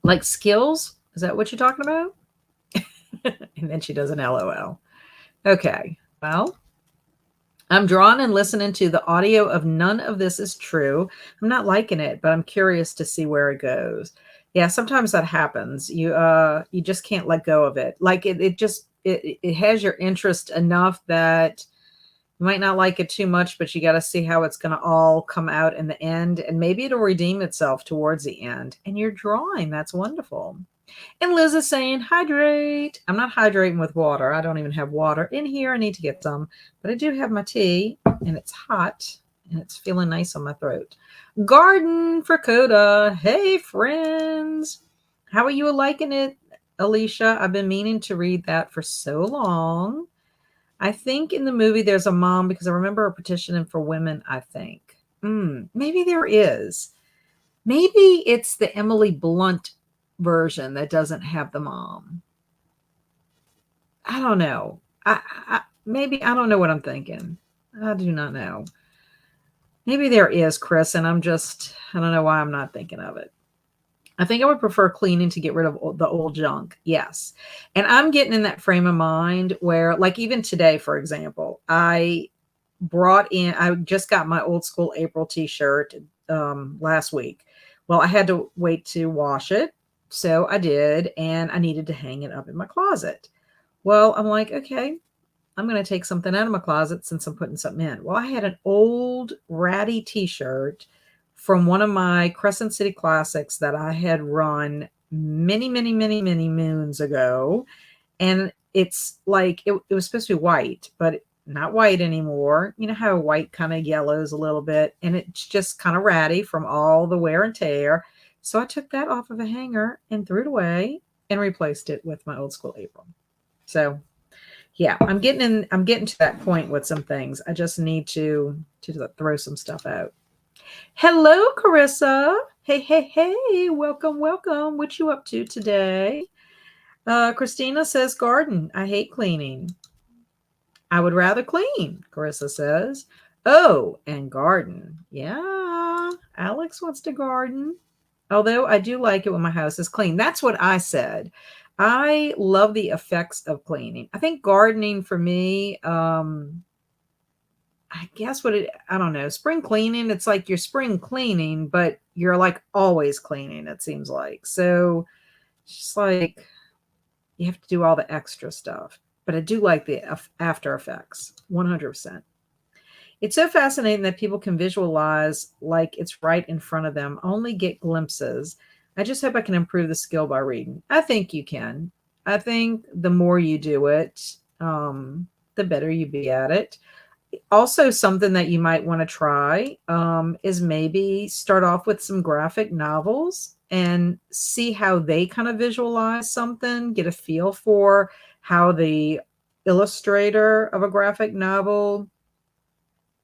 Like skills? Is that what you're talking about? And then she does an LOL. Okay, well, I'm drawn and listening to the audio of None of This Is True. I'm not liking it, but I'm curious to see where it goes. Yeah, sometimes that happens. You just can't let go of it. Like it has your interest enough that you might not like it too much, but you got to see how it's going to all come out in the end. And maybe it'll redeem itself towards the end. And you're drawing. That's wonderful. And Liz is saying, hydrate. I'm not hydrating with water. I don't even have water in here. I need to get some. But I do have my tea, and it's hot, and it's feeling nice on my throat. Garden for Coda. Hey, friends. How are you liking it, Alicia? I've been meaning to read that for so long. I think in the movie there's a mom, because I remember a petition for women, I think. Maybe there is. Maybe it's the Emily Blunt version that doesn't have the mom. I don't know. Maybe I don't know what I'm thinking. I do not know. Maybe there is, Chris, and I don't know why I'm not thinking of it. I think I would prefer cleaning to get rid of the old junk. Yes. And I'm getting in that frame of mind where, like, even today, for example, I just got my old school April t-shirt. last week. Well, I had to wait to wash it. So I did, and I needed to hang it up in my closet. Well, I'm like, okay, I'm going to take something out of my closet since I'm putting something in. Well, I had an old ratty t-shirt from one of my Crescent City Classics that I had run many, many, many, many moons ago. And it's like, it was supposed to be white, but not white anymore. You know how white kind of yellows a little bit, and it's just kind of ratty from all the wear and tear. So I took that off of a hanger and threw it away and replaced it with my old school apron. So yeah, I'm getting to that point with some things. I just need to throw some stuff out. Hello, Carissa. Hey, hey, hey. Welcome, welcome. What you up to today? Christina says garden. I hate cleaning. I would rather clean, Carissa says. Oh, and garden. Yeah, Alex wants to garden. Although I do like it when my house is clean. That's what I said. I love the effects of cleaning. I think gardening for me, I guess I don't know, spring cleaning, it's like you're spring cleaning, but you're like always cleaning, it seems like. So it's just like you have to do all the extra stuff. But I do like the after effects, 100%. It's so fascinating that people can visualize like it's right in front of them, only get glimpses. I just hope I can improve the skill by reading. I think you can. I think the more you do it, the better you be at it. Also, something that you might want to try is maybe start off with some graphic novels and see how they kind of visualize something, get a feel for how the illustrator of a graphic novel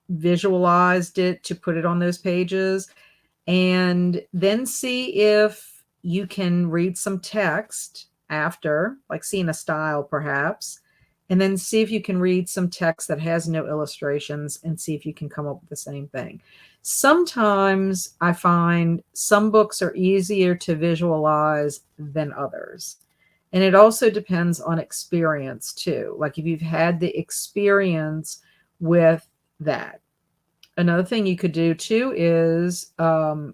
visualized it to put it on those pages, and then see if you can read some text after, like seeing a style perhaps, and then see if you can read some text that has no illustrations and see if you can come up with the same thing. Sometimes I find some books are easier to visualize than others. And it also depends on experience too. Like if you've had the experience with that. Another thing you could do too is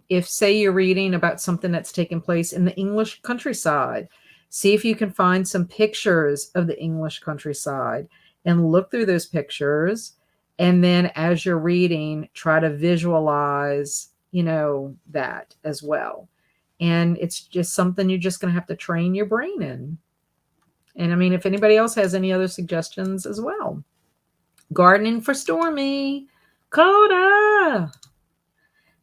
if, say, you're reading about something that's taken place in the English countryside, see if you can find some pictures of the English countryside and look through those pictures. And then as you're reading, try to visualize, that as well. And it's just something you're just going to have to train your brain in. And I mean, if anybody else has any other suggestions as well. Gardening for Stormy. Coda.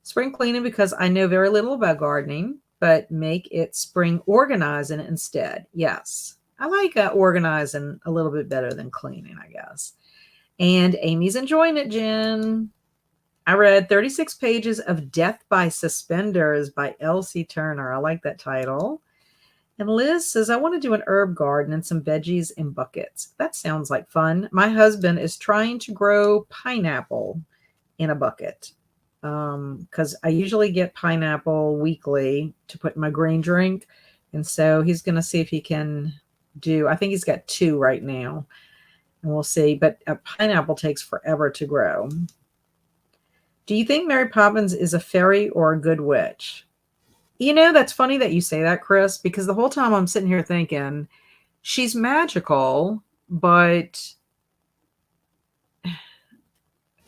Spring cleaning because I know very little about gardening, but make it spring organizing instead. Yes. I like organizing a little bit better than cleaning, I guess. And Amy's enjoying it, Jen. I read 36 pages of Death by Suspenders by Elsie Turner. I like that title. And Liz says, I want to do an herb garden and some veggies in buckets. That sounds like fun. My husband is trying to grow pineapple in a bucket because I usually get pineapple weekly to put in my green drink. And so he's going to see if he can I think he's got 2 right now. And we'll see. But a pineapple takes forever to grow. Do you think Mary Poppins is a fairy or a good witch? That's funny that you say that, Chris, because the whole time I'm sitting here thinking she's magical, but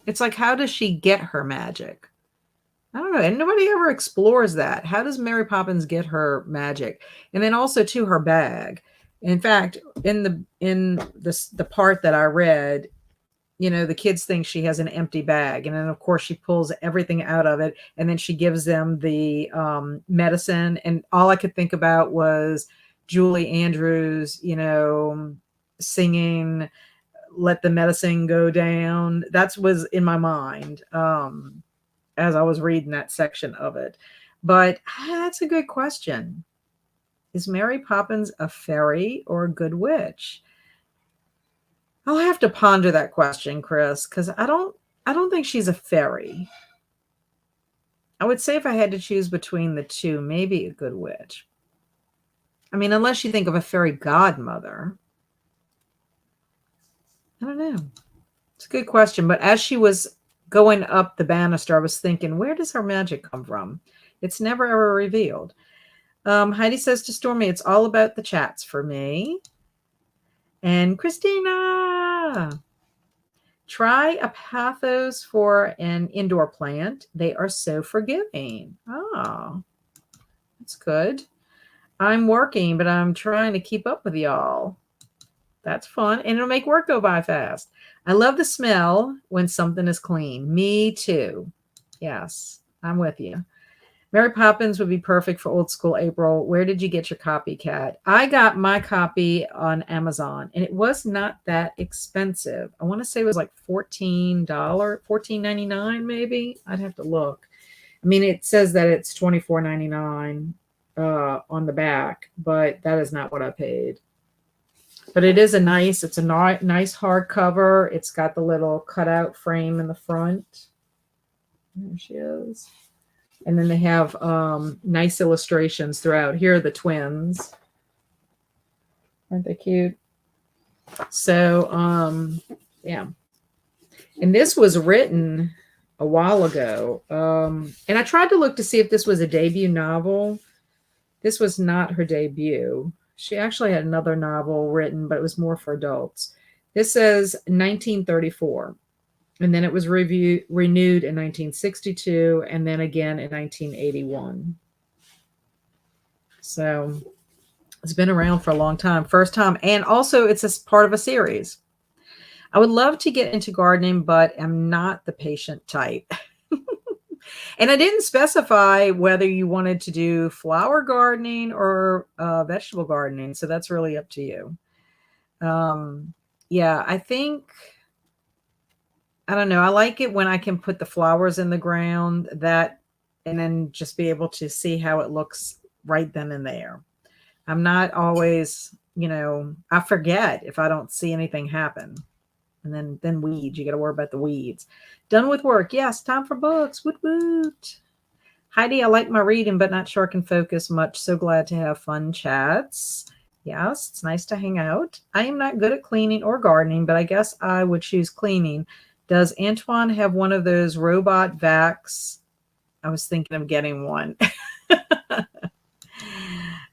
it's like, how does she get her magic? I don't know. And nobody ever explores that. How does Mary Poppins get her magic? And then also to her bag. In fact, in the part that I read, the kids think she has an empty bag. And then, of course, she pulls everything out of it. And then she gives them the medicine. And all I could think about was Julie Andrews, singing, Let the Medicine Go Down. That was in my mind as I was reading that section of it. But that's a good question. Is Mary Poppins a fairy or a good witch? I'll have to ponder that question, Chris, because I don't think she's a fairy. I would say if I had to choose between the two, maybe a good witch. I mean, unless you think of a fairy godmother. I don't know. It's a good question. But as she was going up the banister, I was thinking, where does her magic come from? It's never ever revealed. Heidi says to Stormy, it's all about the chats for me. And Christina, try a pathos for an indoor plant. They are so forgiving. Oh, that's good. I'm working, but I'm trying to keep up with y'all. That's fun. And it'll make work go by fast. I love the smell when something is clean. Me too. Yes, I'm with you. Mary Poppins would be perfect for old school April. Where did you get your copy, Kat? I got my copy on Amazon, and it was not that expensive. I want to say it was like $14, $14.99 maybe. I'd have to look. I mean, it says that it's $24.99 on the back, but that is not what I paid. But it is it's a nice hardcover. It's got the little cutout frame in the front. There she is. And then they have nice illustrations throughout. Here are the twins. Aren't they cute? So, yeah. And this was written a while ago. And I tried to look to see if this was a debut novel. This was not her debut. She actually had another novel written, but it was more for adults. This says 1934. And then it was renewed in 1962 and then again in 1981. So it's been around for a long time. First time. And also it's a part of a series. I would love to get into gardening, but I'm not the patient type. And I didn't specify whether you wanted to do flower gardening or vegetable gardening. So that's really up to you. Yeah, I think... I don't know. I like it when I can put the flowers in the ground and then just be able to see how it looks right then and there. I'm not always, I forget if I don't see anything happen. And then weeds, you got to worry about the weeds. Done with work. Yes. Time for books. Woot woot. Heidi, I like my reading, but not sure I can focus much. So glad to have fun chats. Yes. It's nice to hang out. I am not good at cleaning or gardening, but I guess I would choose cleaning. Does Antoine have one of those robot vacs? I was thinking of getting one.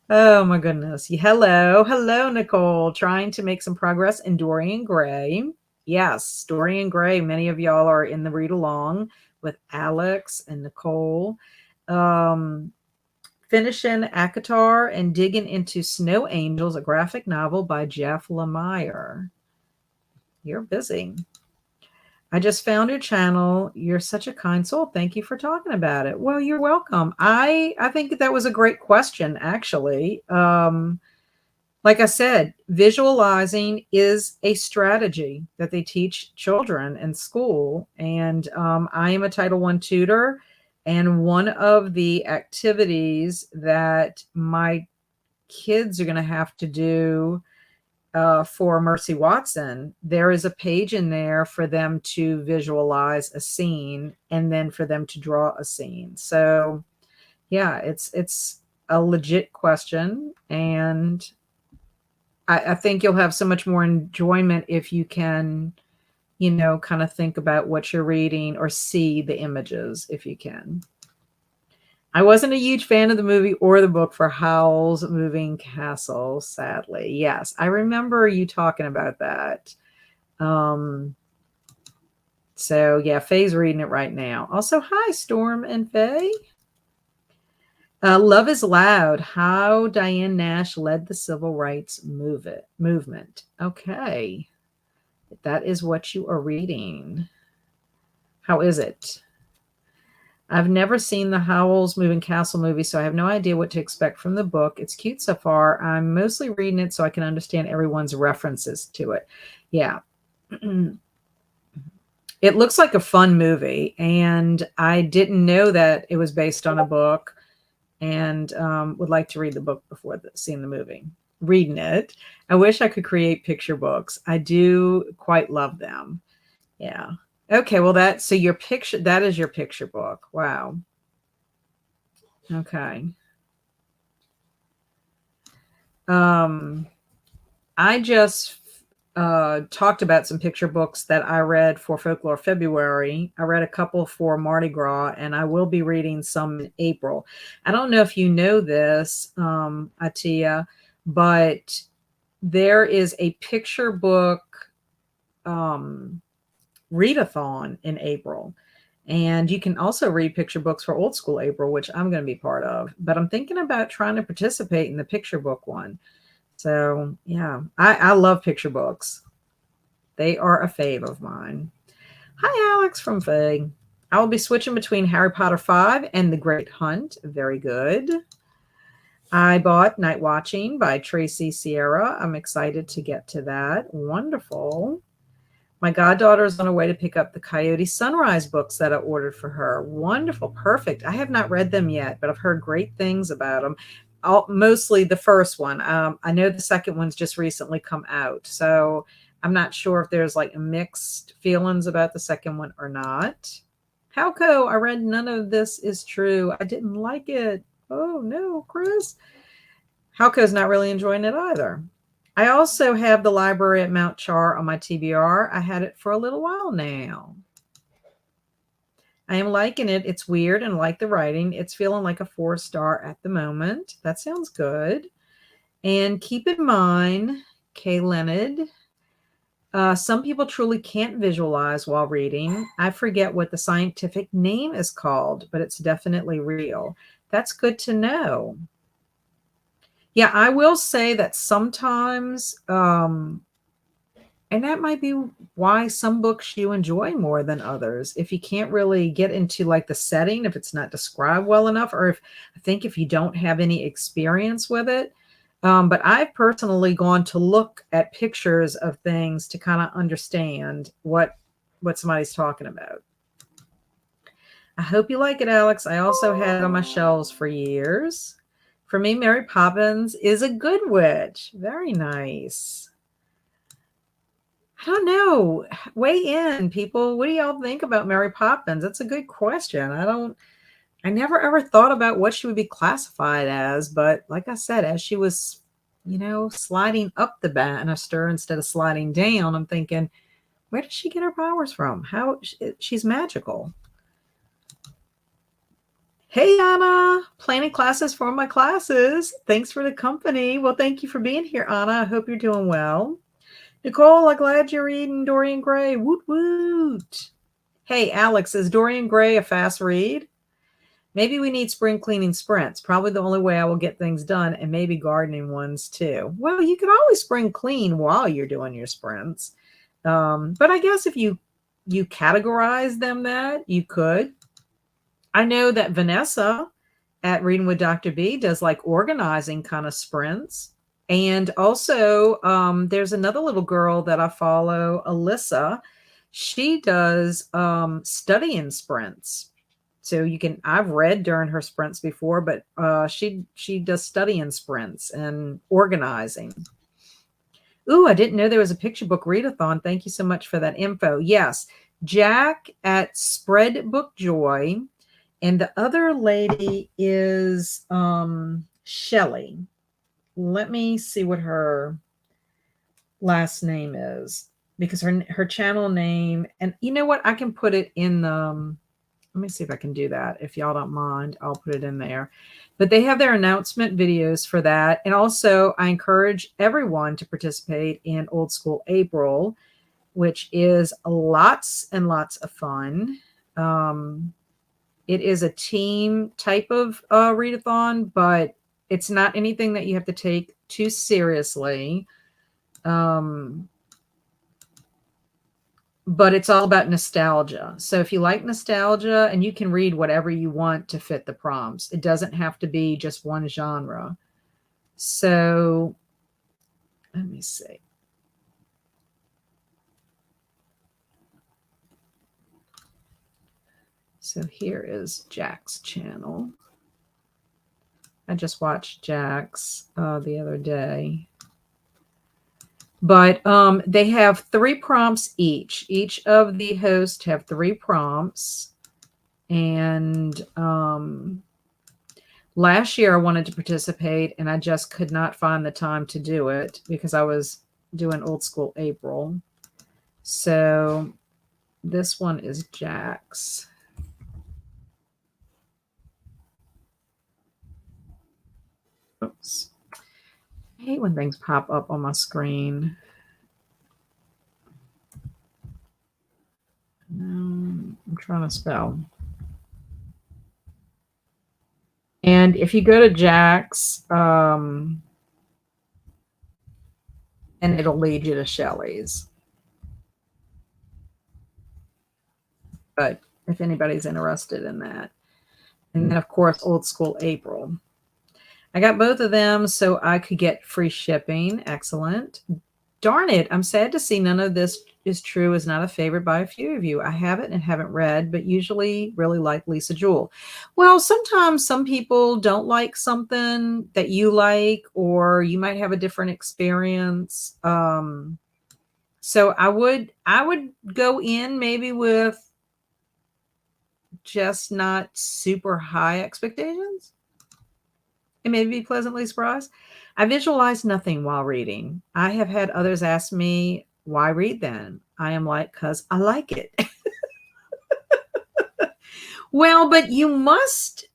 Oh my goodness. Hello, Nicole. Trying to make some progress in Dorian Gray. Yes, Dorian Gray. Many of y'all are in the read along with Alex and Nicole. Finishing ACOTAR and digging into Snow Angels, a graphic novel by Jeff Lemire. You're busy. I just found your channel. You're such a kind soul. Thank you for talking about it. Well, you're welcome. I think that was a great question, actually. Like I said, visualizing is a strategy that they teach children in school. And I am a Title I tutor. And one of the activities that my kids are going to have to do for Mercy Watson, there is a page in there for them to visualize a scene and then for them to draw a scene. So yeah, it's a legit question. And I think you'll have so much more enjoyment if you can, kind of think about what you're reading or see the images if you can. I wasn't a huge fan of the movie or the book for Howl's Moving Castle, sadly. Yes, I remember you talking about that. So, yeah, Faye's reading it right now. Also, hi, Storm and Faye. Love is Loud, How Diane Nash Led the Civil Rights Movement. Okay. That is what you are reading. How is it? I've never seen the Howl's Moving Castle movie, so I have no idea what to expect from the book. It's cute so far. I'm mostly reading it so I can understand everyone's references to it. Yeah. It looks like a fun movie, and I didn't know that it was based on a book, and would like to read the book before seeing the movie. Reading it. I wish I could create picture books. I do quite love them. Yeah. Okay, well that is your picture book. Wow. Okay. I just talked about some picture books that I read for Folklore February. I read a couple for Mardi Gras, and I will be reading some in April. I don't know if you know this, Atia, but there is a picture book readathon in April. And you can also read picture books for Old School April, which I'm going to be part of. But I'm thinking about trying to participate in the picture book one. So, yeah, I love picture books. They are a fave of mine. Hi, Alex from Faye. I will be switching between Harry Potter 5 and The Great Hunt. Very good. I bought Night Watching by Tracy Sierra. I'm excited to get to that. Wonderful. My goddaughter is on her way to pick up the Coyote Sunrise books that I ordered for her. Wonderful. Perfect. I have not read them yet, but I've heard great things about them. Mostly the first one. I know the second one's just recently come out. So I'm not sure if there's like mixed feelings about the second one or not. Halco, I read None of This Is True. I didn't like it. Oh, no, Chris. Halco's not really enjoying it either. I also have the library at Mount Char on my TBR. I had it for a little while now. I am liking it. It's weird and like the writing. It's feeling like a 4-star at the moment. That sounds good. And keep in mind, Kay Leonard, some people truly can't visualize while reading. I forget what the scientific name is called, but it's definitely real. That's good to know. Yeah, I will say that sometimes, and that might be why some books you enjoy more than others. If you can't really get into like the setting, if it's not described well enough, or if you don't have any experience with it. But I've personally gone to look at pictures of things to kind of understand what somebody's talking about. I hope you like it, Alex. I also had it on my shelves for years. For me, Mary Poppins is a good witch. Very nice. I don't know. Weigh in, people. What do y'all think about Mary Poppins? That's a good question. I never ever thought about what she would be classified as, but like I said, as she was, sliding up the banister instead of sliding down, I'm thinking, where does she get her powers from? She's magical. Hey, Anna, planning classes for my classes. Thanks for the company. Well, thank you for being here, Anna. I hope you're doing well. Nicole, I'm glad you're reading Dorian Gray. Woot woot. Hey, Alex, is Dorian Gray a fast read? Maybe we need spring cleaning sprints. Probably the only way I will get things done, and maybe gardening ones too. Well, you can always spring clean while you're doing your sprints. But I guess if you categorize them that, you could. I know that Vanessa at Reading with Dr. B does like organizing kind of sprints. And also there's another little girl that I follow, Alyssa. She does studying sprints. So I've read during her sprints before, but she does studying sprints and organizing. Ooh, I didn't know there was a picture book readathon. Thank you so much for that info. Yes, Jack at Spread Book Joy. And the other lady is Shelly. Let me see what her last name is, because her channel name, and you know what? I can put it in the, let me see if I can do that. If y'all don't mind, I'll put it in there. But they have their announcement videos for that. And also I encourage everyone to participate in Old School April, which is lots and lots of fun. It is a team type of readathon, but it's not anything that you have to take too seriously. But it's all about nostalgia. So if you like nostalgia, and you can read whatever you want to fit the prompts, it doesn't have to be just one genre. So let me see. So here is Jack's channel. I just watched Jack's the other day. But they have 3 prompts each. Each of the hosts have 3 prompts. And last year I wanted to participate, and I just could not find the time to do it because I was doing Old School April. So this one is Jack's. Oops. I hate when things pop up on my screen. I'm trying to spell. And if you go to Jack's, and it'll lead you to Shelley's. But if anybody's interested in that. And then, of course, Old School April. I got both of them so I could get free shipping. Excellent. Darn it. I'm sad to see none of this is true is not a favorite by a few of you. I have it and haven't read, but usually really like Lisa Jewell. Well, sometimes some people don't like something that you like, or you might have a different experience. So I would go in maybe with just not super high expectations and maybe be pleasantly surprised. I visualize nothing while reading. I have had others ask me, why read then? I am like, because I like it. Well, but you must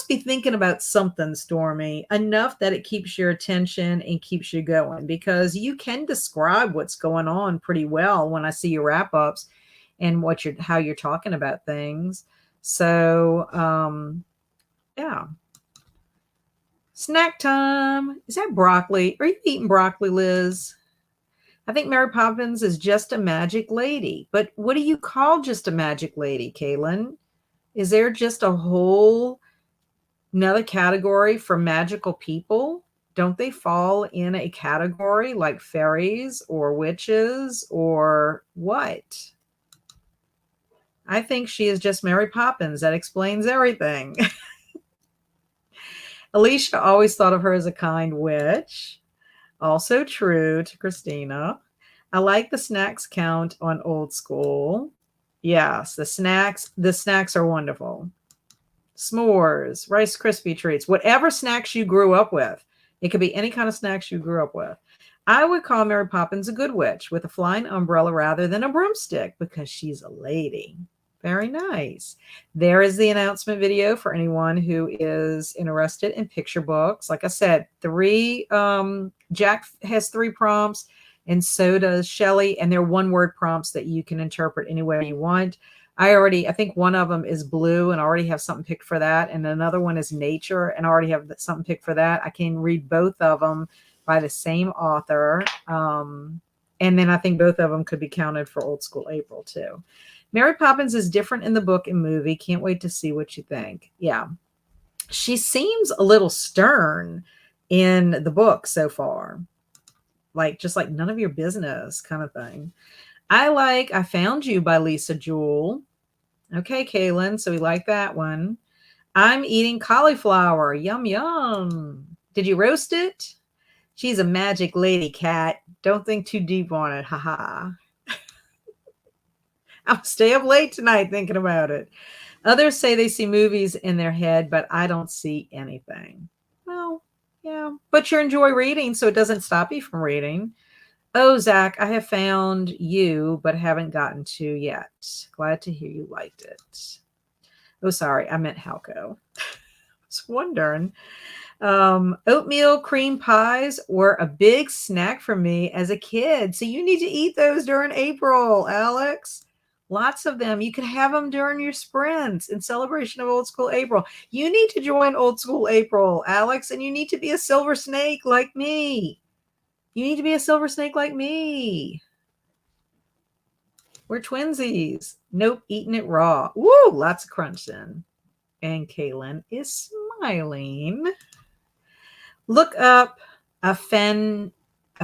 be thinking about something, Stormy, enough that it keeps your attention and keeps you going, because you can describe what's going on pretty well when I see your wrap ups and how you're talking about things. So yeah. Snack time. Is that broccoli? Are you eating broccoli, Liz? I think Mary Poppins is just a magic lady. But what do you call just a magic lady, Kaylin? Is there just a whole another category for magical people? Don't they fall in a category like fairies or witches or what? I think she is just Mary Poppins. That explains everything. Alicia always thought of her as a kind witch. Also true to Christina. I like the snacks count on Old School. Yes, the snacks are wonderful. S'mores, Rice Krispie treats, whatever snacks you grew up with. It could be any kind of snacks you grew up with. I would call Mary Poppins a good witch with a flying umbrella rather than a broomstick because she's a lady. Very nice. There is the announcement video for anyone who is interested in picture books. Like I said, Jack has 3 prompts, and so does Shelley, and they're one-word prompts that you can interpret any way you want. I think one of them is blue, and I already have something picked for that, and another one is nature, and I already have something picked for that. I can read both of them by the same author, and then I think both of them could be counted for Old School April too. Mary Poppins is different in the book and movie. Can't wait to see what you think. Yeah. She seems a little stern in the book so far. Just like none of your business kind of thing. I Found You by Lisa Jewell. Okay, Kaylin. So we like that one. I'm eating cauliflower. Yum, yum. Did you roast it? She's a magic lady, cat. Don't think too deep on it. Haha. I'll stay up late tonight thinking about it. Others say they see movies in their head, but I don't see anything. Well, yeah, but you enjoy reading, so it doesn't stop you from reading. Oh, Zach, I have found you, but haven't gotten to yet. Glad to hear you liked it. Oh, sorry, I meant Halco. I was wondering. Oatmeal cream pies were a big snack for me as a kid. So you need to eat those during April, Alex. Lots of them. You can have them during your sprints in celebration of Old School April. You need to join Old School April, Alex, and you need to be a silver snake like me. You need to be a silver snake like me. We're twinsies. Nope, eating it raw. Woo, lots of crunch in. And Kaylin is smiling. Look up a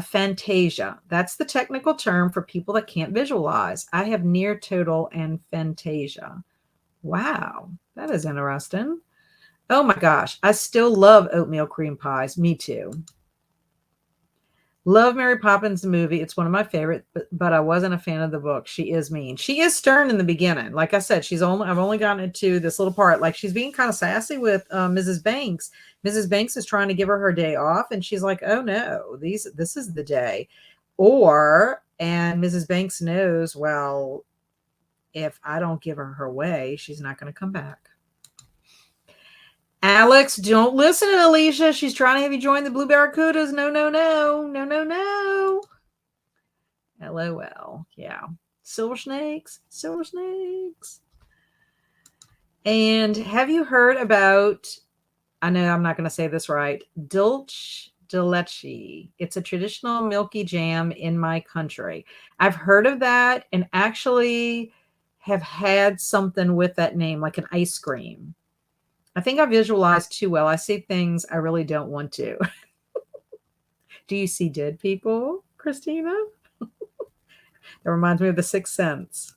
fantasia. That's the technical term for people that can't visualize. I have near total and fantasia. Wow, that is interesting. Oh my gosh, I still love oatmeal cream pies. Me too. Love Mary Poppins the movie. It's one of my favorite, but I wasn't a fan of the book. She is mean. She is stern in the beginning. Like I said, I've only gotten into this little part. Like she's being kind of sassy with Mrs. Banks. Mrs. Banks is trying to give her day off, and she's like, "Oh no, this is the day." And Mrs. Banks knows, well, if I don't give her way, she's not going to come back. Alex, don't listen to Alicia. She's trying to have you join the Blue Barracudas. No, no, no. No, no, no. LOL. Yeah. Silver snakes. Silver snakes. And have you heard about, I know I'm not going to say this right, dulce de leche. It's a traditional milky jam in my country. I've heard of that and actually have had something with that name, like an ice cream. I think I visualize too well. I see things I really don't want to. Do you see dead people, Christina? That reminds me of The Sixth Sense.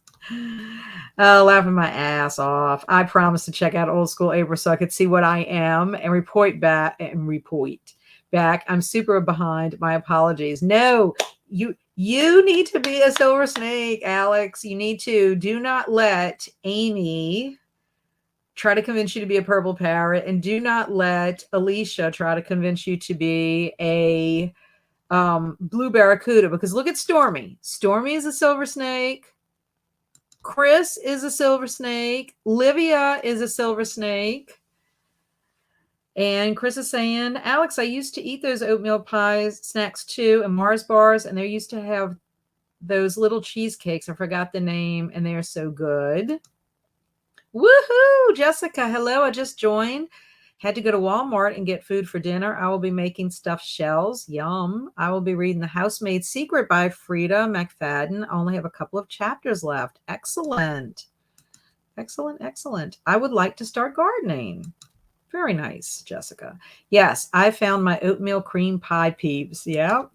Laughing my ass off. I promised to check out Old School April so I could see what I am and report back. I'm super behind. My apologies. No, you need to be a silver snake, Alex. You need to. Do not let Amy try to convince you to be a purple parrot, and do not let Alicia try to convince you to be a blue barracuda, because look at Stormy. Stormy is a silver snake. Chris is a silver snake. Livia is a silver snake. And Chris is saying, Alex, I used to eat those oatmeal pies snacks too, and Mars bars, and they used to have those little cheesecakes. I forgot the name, and they are so good. Woohoo! Jessica, hello. I just joined. Had to go to Walmart and get food for dinner. I will be making stuffed shells. Yum. I will be reading The Housemaid's Secret by Frida McFadden. I only have a couple of chapters left. Excellent. Excellent, excellent. I would like to start gardening. Very nice, Jessica. Yes, I found my oatmeal cream pie peeps. Yep.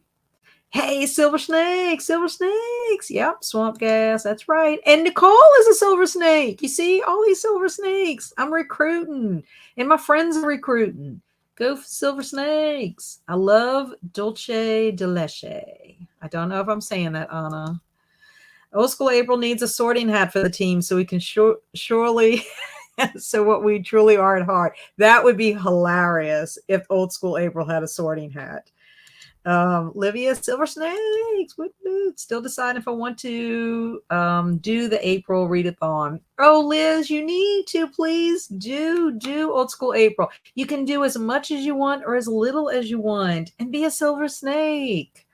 Hey, silver snakes, silver snakes. Yep, swamp gas. That's right. And Nicole is a silver snake. You see, all these silver snakes. I'm recruiting, and my friends are recruiting. Go for silver snakes. I love dulce de leche. I don't know if I'm saying that, Anna. Old School April needs a sorting hat for the team so we can surely so what we truly are at heart. That would be hilarious if Old School April had a sorting hat. Livia, silver snakes. Still deciding if I want to do the April readathon. Oh, Liz, you need to please do Old School April. You can do as much as you want or as little as you want and be a silver snake.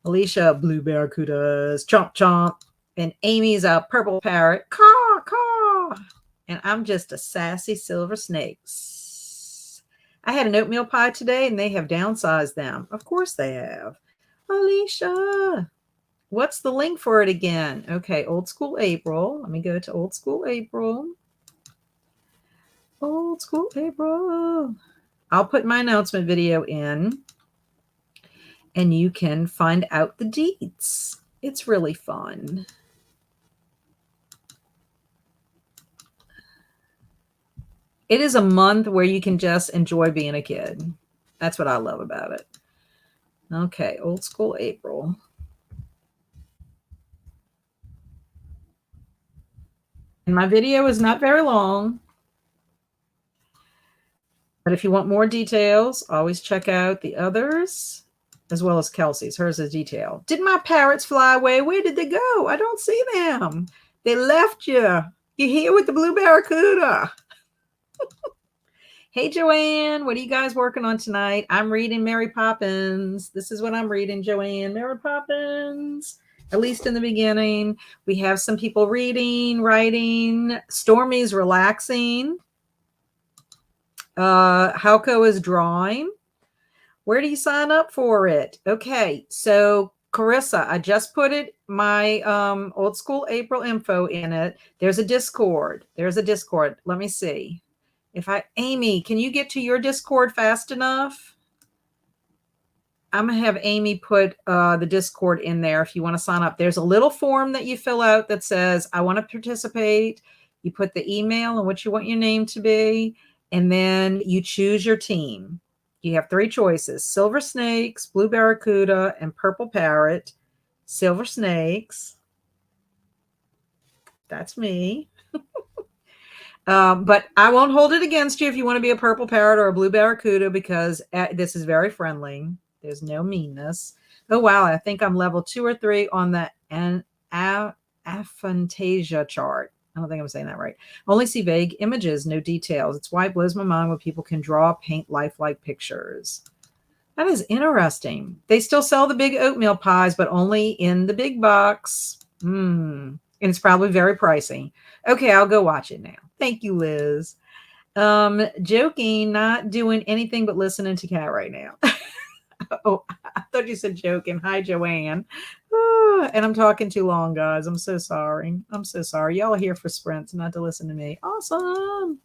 Alicia, blue barracudas, chomp chomp. And Amy's a purple parrot, caw caw. And I'm just a sassy silver snake. I had an oatmeal pie today, and they have downsized them. Of course they have. Alicia, what's the link for it again? Okay, Old School April. Let me go to Old School April. Old School April. I'll put my announcement video in, and you can find out the deets. It's really fun. It is a month where you can just enjoy being a kid. That's what I love about it. Okay, Old School April. And my video is not very long. But if you want more details, always check out the others, as well as Kelsey's. Hers is detailed. Did my parrots fly away? Where did they go? I don't see them. They left you. You're here with the blue barracuda. Hey, Joanne, what are you guys working on tonight? I'm reading Mary Poppins. This is what I'm reading, Joanne. Mary Poppins, at least in the beginning. We have some people reading, writing. Stormy's relaxing. Hauko is drawing. Where do you sign up for it? Okay, so Carissa, I just put my Old School April info in it. There's a Discord. Let me see. Amy, can you get to your Discord fast enough? I'm going to have Amy put the Discord in there if you want to sign up. There's a little form that you fill out that says, I want to participate. You put the email and what you want your name to be, and then you choose your team. You have 3 choices: silver snakes, blue barracuda, and purple parrot. Silver snakes. That's me. But I won't hold it against you if you want to be a purple parrot or a blue barracuda, because this is very friendly. There's no meanness. Oh, wow. I think I'm level 2 or 3 on the aphantasia chart. I don't think I'm saying that right. Only see vague images, no details. It's why it blows my mind when people can draw, paint lifelike pictures. That is interesting. They still sell the big oatmeal pies, but only in the big box. And it's probably very pricey. Okay, I'll go watch it now. Thank you, Liz. Joking, not doing anything but listening to Kat right now. Oh, I thought you said joking. Hi, Joanne. And I'm talking too long, guys. I'm so sorry. I'm so sorry. Y'all are here for sprints, not to listen to me. Awesome.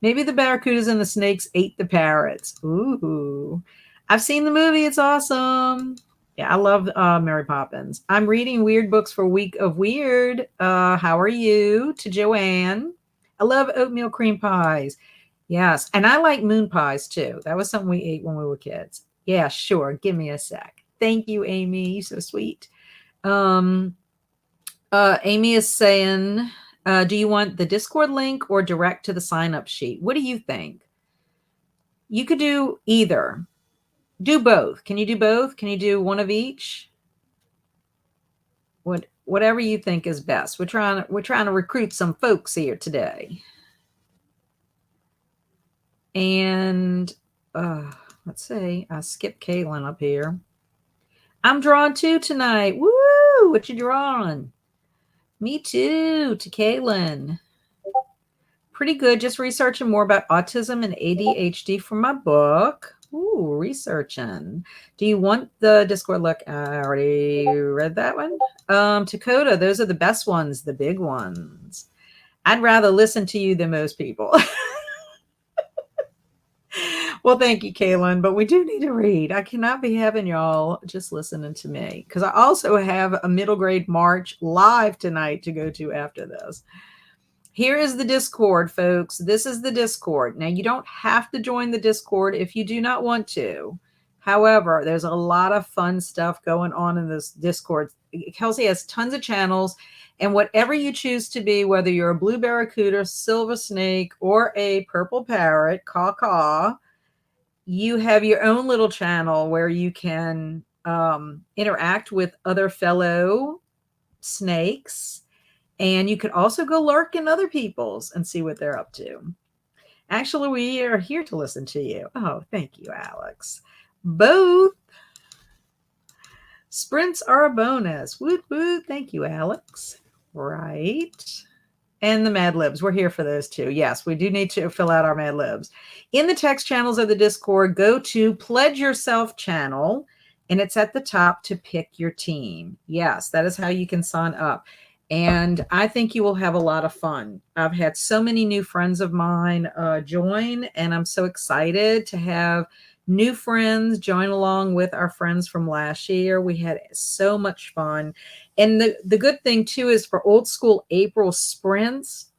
Maybe the barracudas and the snakes ate the parrots. Ooh. I've seen the movie. It's awesome. Yeah, I love Mary Poppins. I'm reading weird books for Week of Weird. How are you? To Joanne. I love oatmeal cream pies. Yes. And I like moon pies too. That was something we ate when we were kids. Yeah, sure. Give me a sec. Thank you, Amy. You're so sweet. Amy is saying, do you want the Discord link or direct to the sign-up sheet? What do you think? You could do either. Do both. Can you do both? Can you do one of each? Whatever you think is best. We're trying to recruit some folks here today. And let's see. I skipped Caitlin up here. I'm drawing 2 tonight. Woo! What you drawing? Me too, to Caitlin. Pretty good. Just researching more about autism and ADHD for my book. Ooh, researching. Do you want the Discord look? I already read that one. Dakota, those are the best ones, the big ones. I'd rather listen to you than most people. Well, thank you, Kaylin, but we do need to read. I cannot be having y'all just listening to me because I also have a middle grade March live tonight to go to after this. Here is the Discord, folks. This is the Discord. Now, you don't have to join the Discord if you do not want to. However, there's a lot of fun stuff going on in this Discord. Kelsey has tons of channels, and whatever you choose to be, whether you're a blue barracuda, silver snake, or a purple parrot, caw-caw, you have your own little channel where you can interact with other fellow snakes. And you could also go lurk in other people's and see what they're up to. Actually, we are here to listen to you. Oh, thank you, Alex. Both sprints are a bonus. Woot, woot. Thank you, Alex. Right. And the Mad Libs. We're here for those too. Yes, we do need to fill out our Mad Libs. In the text channels of the Discord, go to Pledge Yourself channel, and it's at the top to pick your team. Yes, that is how you can sign up. And I think you will have a lot of fun. I've had so many new friends of mine join, and I'm so excited to have new friends join along with our friends from last year. We had so much fun. And the good thing, too, is for old school April sprints,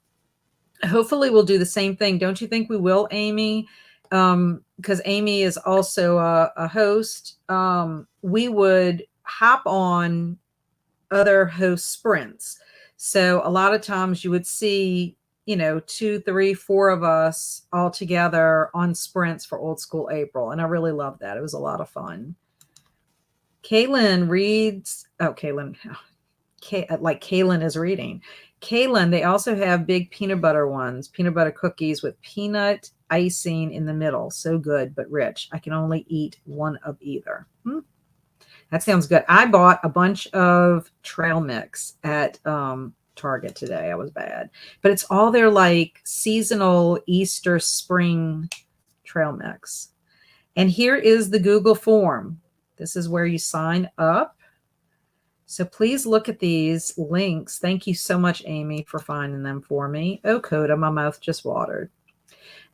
hopefully we'll do the same thing. Don't you think we will, Amy? Because Amy is also a host. We would hop on other host sprints. So a lot of times you would see, 2, 3, 4 of us all together on sprints for old school April. And I really loved that. It was a lot of fun. Kaylin reads. Oh, Kaylin. Like Kaylin is reading. Kaylin, they also have big peanut butter ones, peanut butter cookies with peanut icing in the middle. So good, but rich. I can only eat one of either. That sounds good. I bought a bunch of trail mix at Target today. I was bad. But it's all their like seasonal Easter spring trail mix. And here is the Google form. This is where you sign up. So please look at these links. Thank you so much, Amy, for finding them for me. Oh, Coda, my mouth just watered.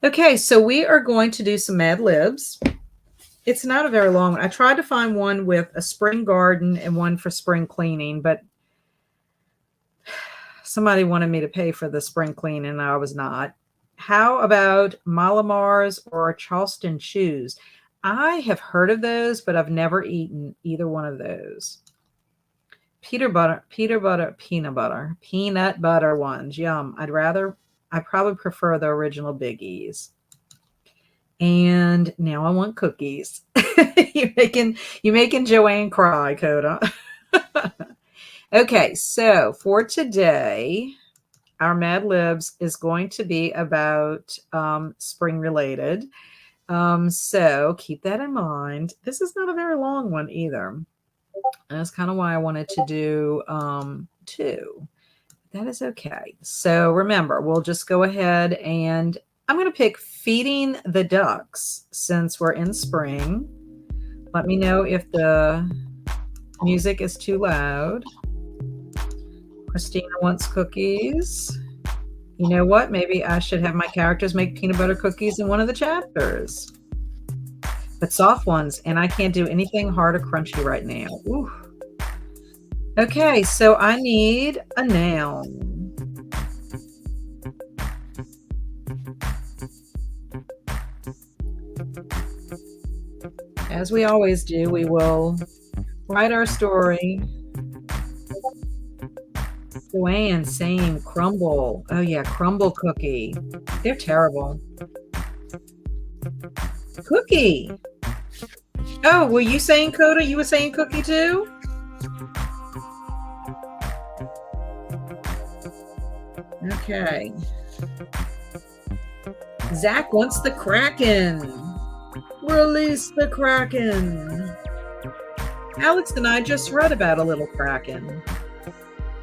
Okay, so we are going to do some Mad Libs. It's not a very long one. I tried to find one with a spring garden and one for spring cleaning, but somebody wanted me to pay for the spring cleaning and I was not. How about Malamars or Charleston Chews? I have heard of those, but I've never eaten either one of those. Peanut butter ones. Yum. I probably prefer the original Biggies. And now I want cookies. You're making Joanne cry, Coda. Okay, so for today, our Mad Libs is going to be about spring related. So keep that in mind. This is not a very long one either. And that's kind of why I wanted to do two. That is okay. So remember, we'll just go ahead and I'm going to pick Feeding the Ducks since we're in spring. Let me know if the music is too loud. Christina wants cookies. You know what? Maybe I should have my characters make peanut butter cookies in one of the chapters. But soft ones, and I can't do anything hard or crunchy right now. Ooh. Okay, so I need a noun. As we always do, we will write our story. Joanne, same. Crumble. Oh yeah, crumble cookie. They're terrible. Cookie. Oh, were you saying Coda? You were saying cookie too? Okay. Zach wants the Kraken. Release the Kraken. Alex and I just read about a little Kraken.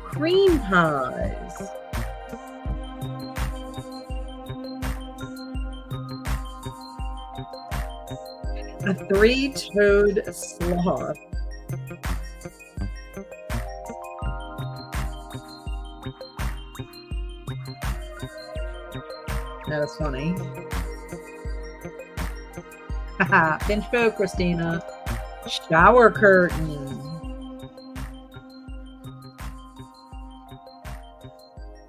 Cream pies. A three-toed sloth. That is funny. Haha, pinch bow, Christina. Shower curtain.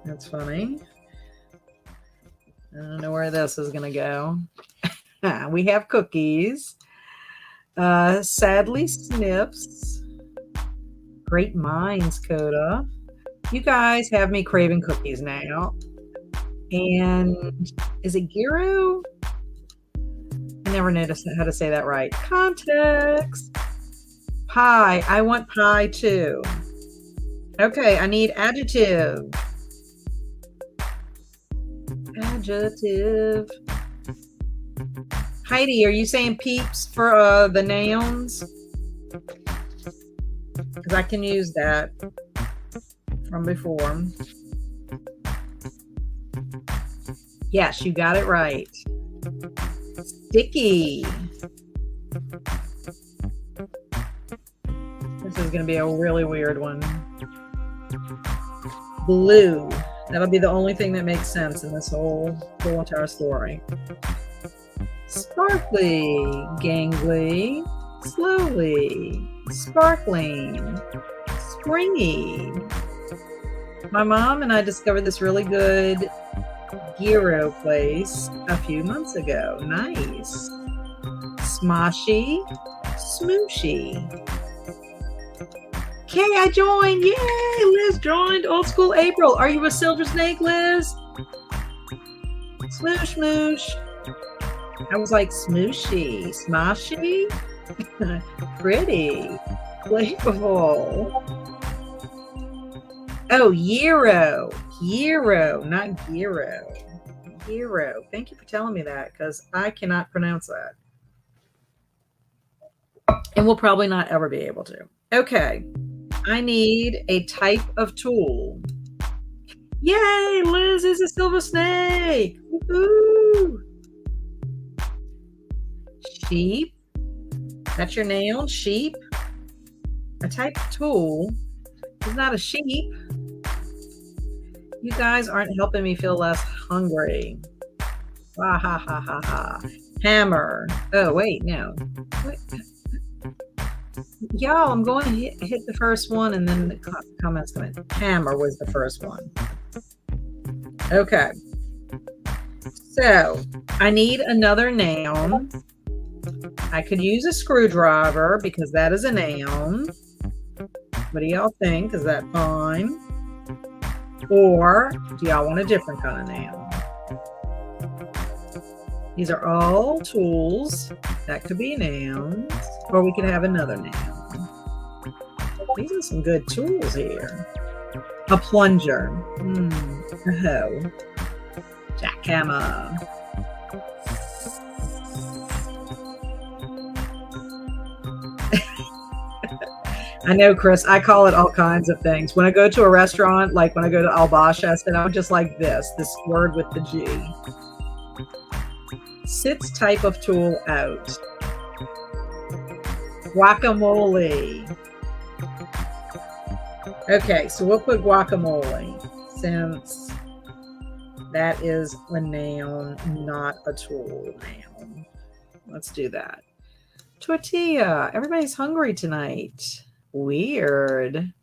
That's funny. I don't know where this is going to go. We have cookies. Sadly sniffs. Great minds, Coda. You guys have me craving cookies now. And is it gyro? I never noticed how to say that right. Context. Pie. I want pie too. Okay, I need adjective. Adjective. Heidi, are you saying peeps for the nouns? Because I can use that from before. Yes, you got it right. Sticky. This is going to be a really weird one. Blue. That'll be the only thing that makes sense in this whole entire story. Sparkly, gangly, slowly, sparkling, springy. My mom and I discovered this really good gyro place a few months ago. Nice. Smoshy, smooshy. Okay, I joined. Yay! Liz joined. Old school April. Are you a silver snake, Liz? Smoosh, smoosh. I was like smooshy, smoshy, pretty, playful. Oh, gyro, not gyro. Gyro. Thank you for telling me that because I cannot pronounce that. And we'll probably not ever be able to. Okay. I need a type of tool. Yay, Liz is a silver snake. Woohoo! Sheep. That's your noun, sheep. A type of tool is not a sheep. You guys aren't helping me feel less hungry. Ha ha ha ha ha. Hammer. Oh, wait, no. Wait. Y'all, I'm going to hit the first one and then the comments come in. Hammer was the first one. Okay. So, I need another noun. I could use a screwdriver because that is a noun. What do y'all think? Is that fine? Or do y'all want a different kind of noun? These are all tools. That could be nouns, or we could have another noun. These are some good tools here. A plunger. A hoe. Jackhammer. I know, Chris. I call it all kinds of things. When I go to a restaurant, like when I go to Al Basha, I said I'm just like this word with the G. Sits type of tool out. Guacamole. Okay, so we'll put guacamole since that is a noun, not a tool noun. Let's do that. Tortilla. Everybody's hungry tonight. Weird.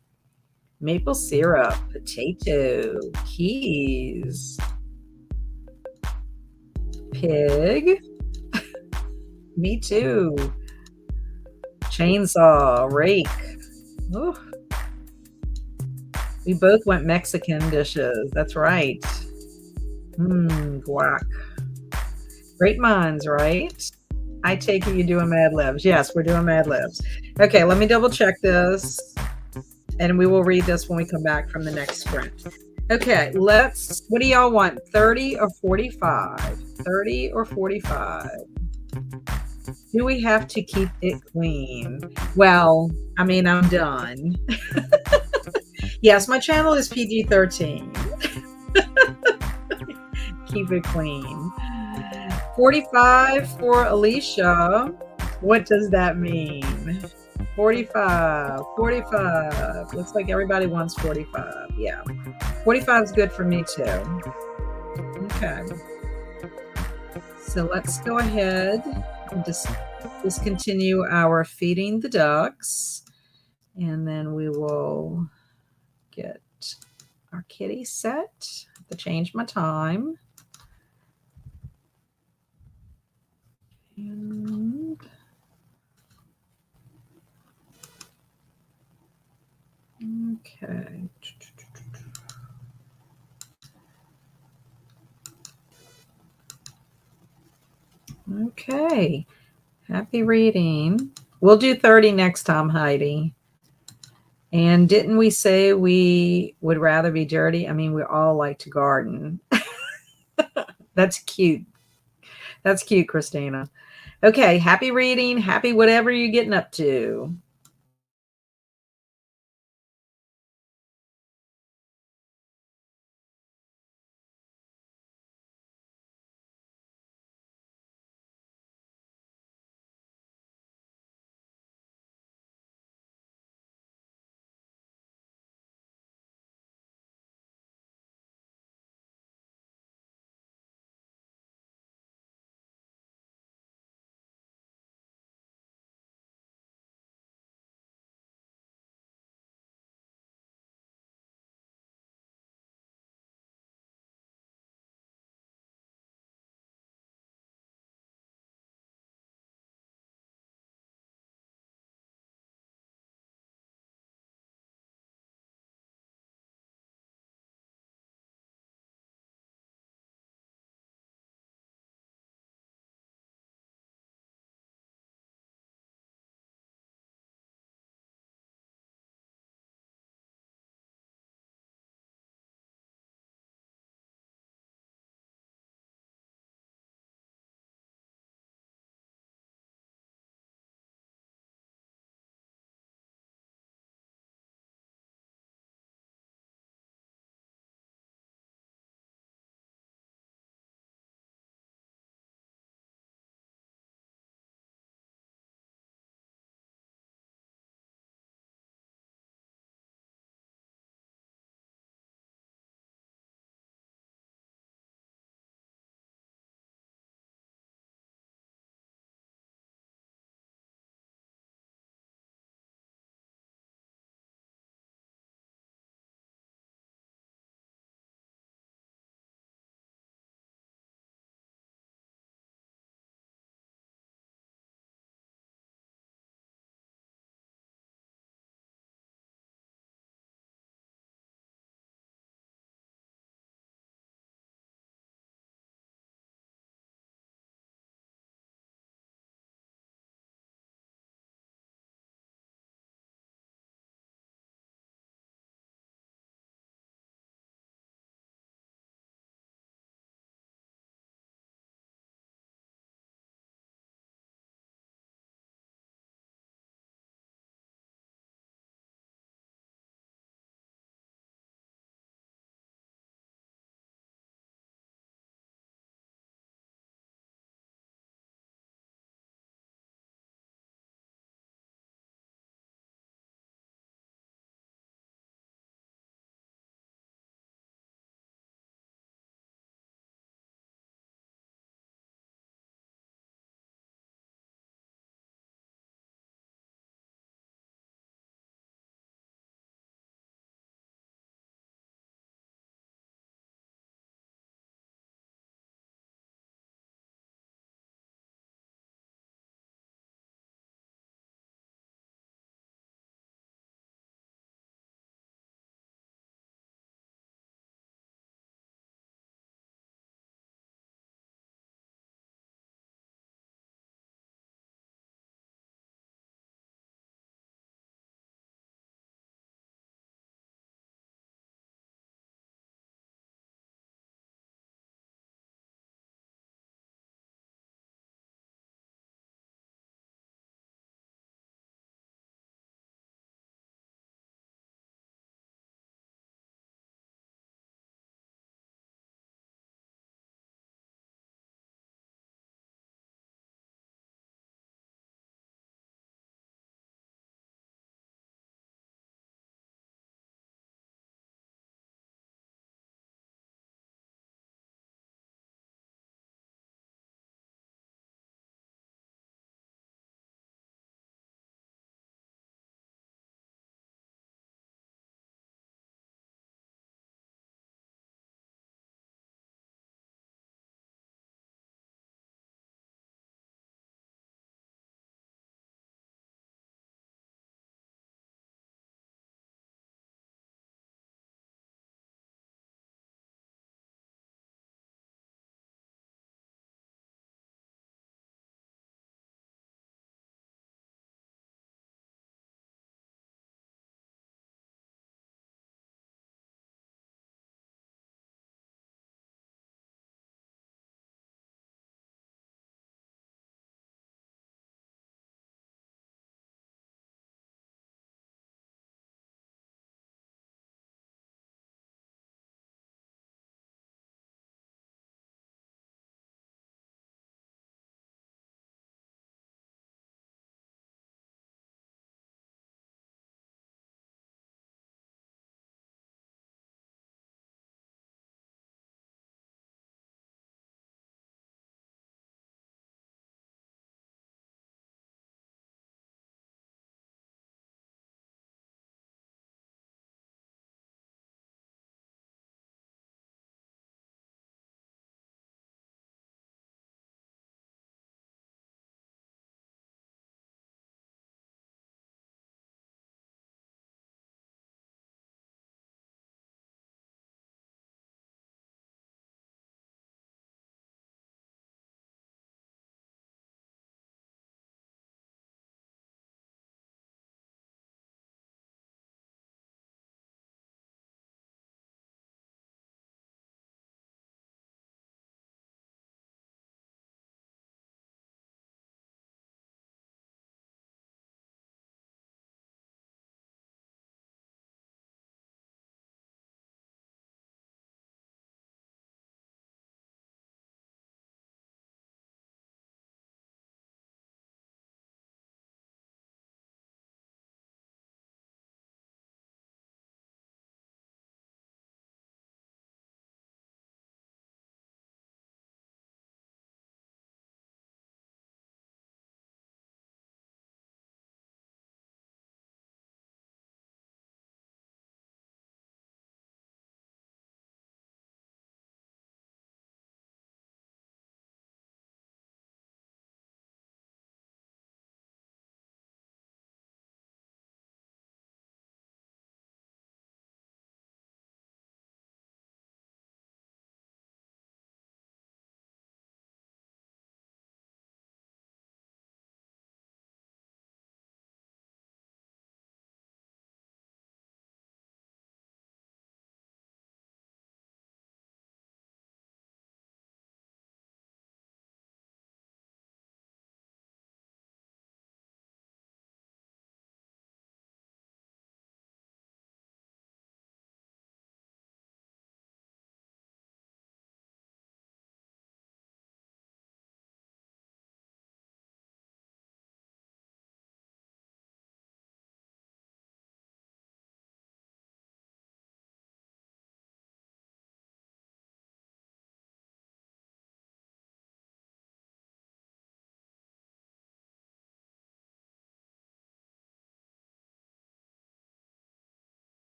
Maple syrup. Potato. Keys. Pig. Me too. Chainsaw. Rake. Ooh. We both went Mexican dishes. That's right. Guac. Great minds, right? I take it you're doing Mad Libs. Yes, we're doing Mad Libs. Okay, let me double check this. And we will read this when we come back from the next sprint. Okay, what do y'all want? 30 or 45? 30 or 45? Do we have to keep it clean? Well, I mean, I'm done. Yes, my channel is PG-13. Keep it clean. 45 for Alicia. What does that mean? 45. Looks like everybody wants 45. Yeah. 45 is good for me too. Okay. So let's go ahead and discontinue our feeding the ducks. And then we will get our kitty set. I have to change my time. And okay. Okay. Happy reading. We'll do 30 next time, Heidi. And didn't we say we would rather be dirty? I mean, we all like to garden. That's cute. That's cute, Christina. Okay. Happy reading. Happy whatever you're getting up to.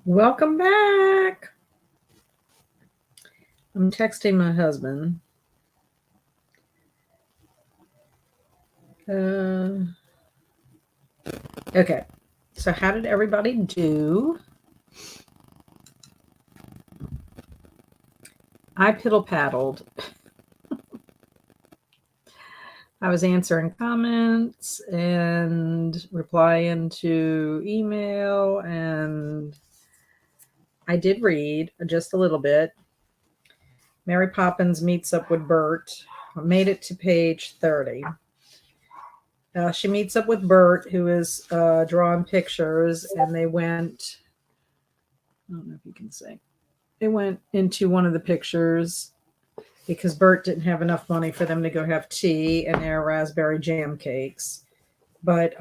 Welcome back. I'm texting my husband. Okay. So how did everybody do? I piddle paddled. I was answering comments and replying to email, and I did read just a little bit. Mary Poppins meets up with Bert. I made it to page 30. She meets up with Bert, who is drawing pictures, and they went, I don't know if you can see, they went into one of the pictures because Bert didn't have enough money for them to go have tea and their raspberry jam cakes. But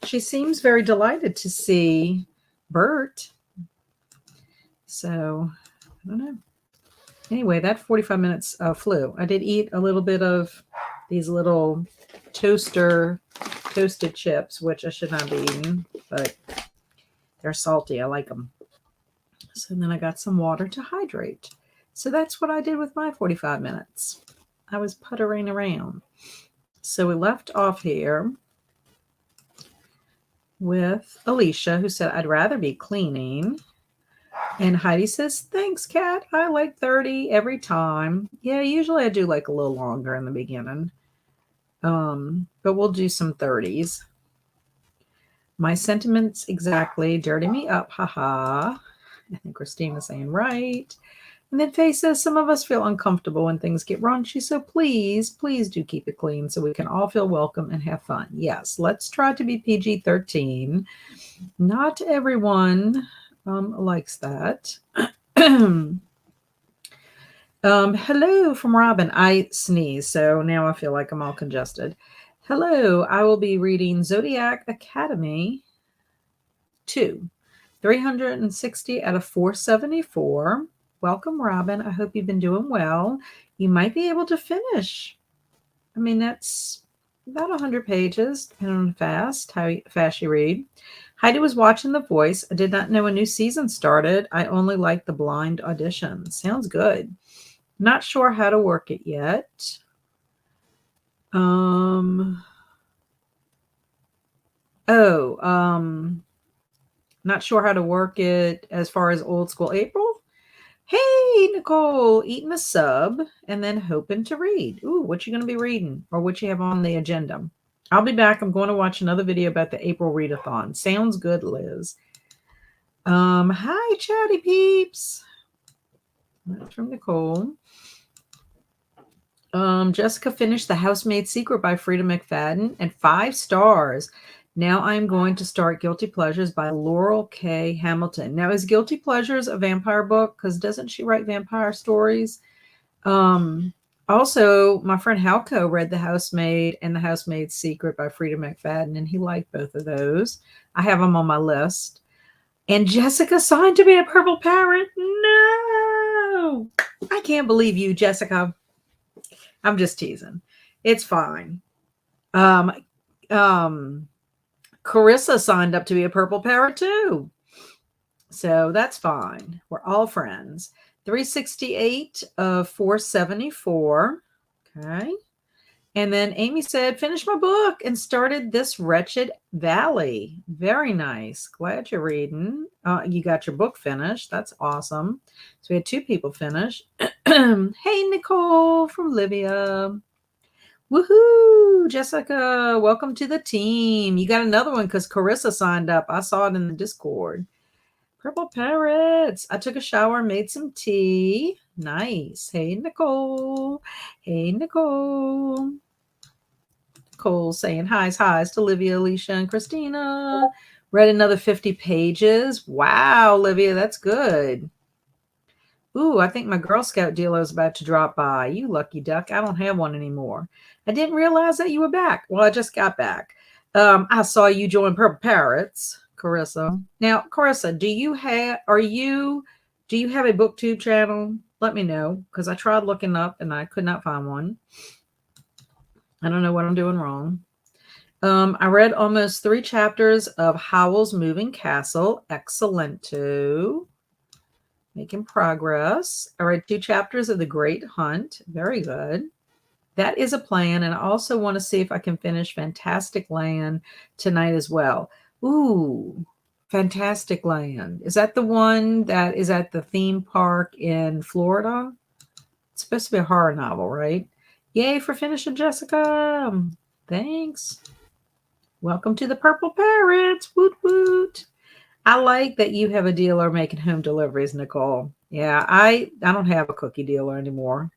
she seems very delighted to see Bert. So, I don't know. Anyway, that 45 minutes flew. I did eat a little bit of these little toasted chips, which I should not be eating, but they're salty. I like them. So then I got some water to hydrate. So that's what I did with my 45 minutes. I was puttering around. So we left off here with Alicia, who said, I'd rather be cleaning. And Heidi says, thanks, Kat. I like 30 every time. Yeah, usually I do like a little longer in the beginning. But we'll do some 30s. My sentiments exactly. Dirty me up. Haha. I think Christina's saying right. And then Faye says, some of us feel uncomfortable when things get raunchy. So please do keep it clean so we can all feel welcome and have fun. Yes, let's try to be PG-13. Not everyone likes that. Hello from Robin. I sneeze, so now I feel like I'm all congested. Hello, I will be reading Zodiac Academy 2, 360 out of 474. Welcome, Robin. I hope you've been doing well. You might be able to finish. I mean, that's about 100 pages, depending on how fast you read. Heidi was watching The Voice. I did not know a new season started. I only like the blind audition. Sounds good. Not sure how to work it yet. Not sure how to work it as far as old school April. Hey, Nicole, eating a sub and then hoping to read. Ooh, what you going to be reading or what you have on the agenda? I'll be back. I'm going to watch another video about the April readathon. Sounds good, Liz. Hi, chatty peeps. That's from Nicole. Jessica finished The Housemaid's Secret by Frida McFadden and 5 stars. Now I'm going to start Guilty Pleasures by Laurel K. Hamilton. Now, is Guilty Pleasures a vampire book? Because doesn't she write vampire stories? Also, my friend Halco read The Housemaid and The Housemaid's Secret by Frida McFadden, and he liked both of those. I have them on my list. And Jessica signed to be a Purple Parrot. No! I can't believe you, Jessica. I'm just teasing. It's fine. Carissa signed up to be a Purple Parrot too. So that's fine. We're all friends. 368 of 474. Okay. And then Amy said, finish my book and started This Wretched Valley. Very nice. Glad you're reading. You got your book finished. That's awesome. So we had 2 people finish. Hey, Nicole from Libya. Woohoo, Jessica, welcome to the team. You got another one because Carissa signed up. I saw it in the Discord. Purple Parrots. I took a shower, made some tea. Nice. Hey, Nicole. Hey, Nicole. Nicole saying highs to Olivia, Alicia, and Christina. Read another 50 pages. Wow, Olivia, that's good. Ooh, I think my Girl Scout dealer is about to drop by. You lucky duck. I don't have one anymore. I didn't realize that you were back. Well, I just got back. I saw you join Purple Parrots, Carissa. Now, Carissa, do you have a BookTube channel? Let me know, because I tried looking up and I could not find one. I don't know what I'm doing wrong. I read almost 3 chapters of Howl's Moving Castle. Excellento. Making progress. I read 2 chapters of The Great Hunt. Very good. That is a plan, and I also want to see if I can finish Fantastic Land tonight as well. Ooh, Fantastic Land. Is that the one that is at the theme park in Florida? It's supposed to be a horror novel, right? Yay for finishing, Jessica. Thanks. Welcome to the Purple Parrots. Woot woot. I like that you have a dealer making home deliveries, Nicole. Yeah, I don't have a cookie dealer anymore.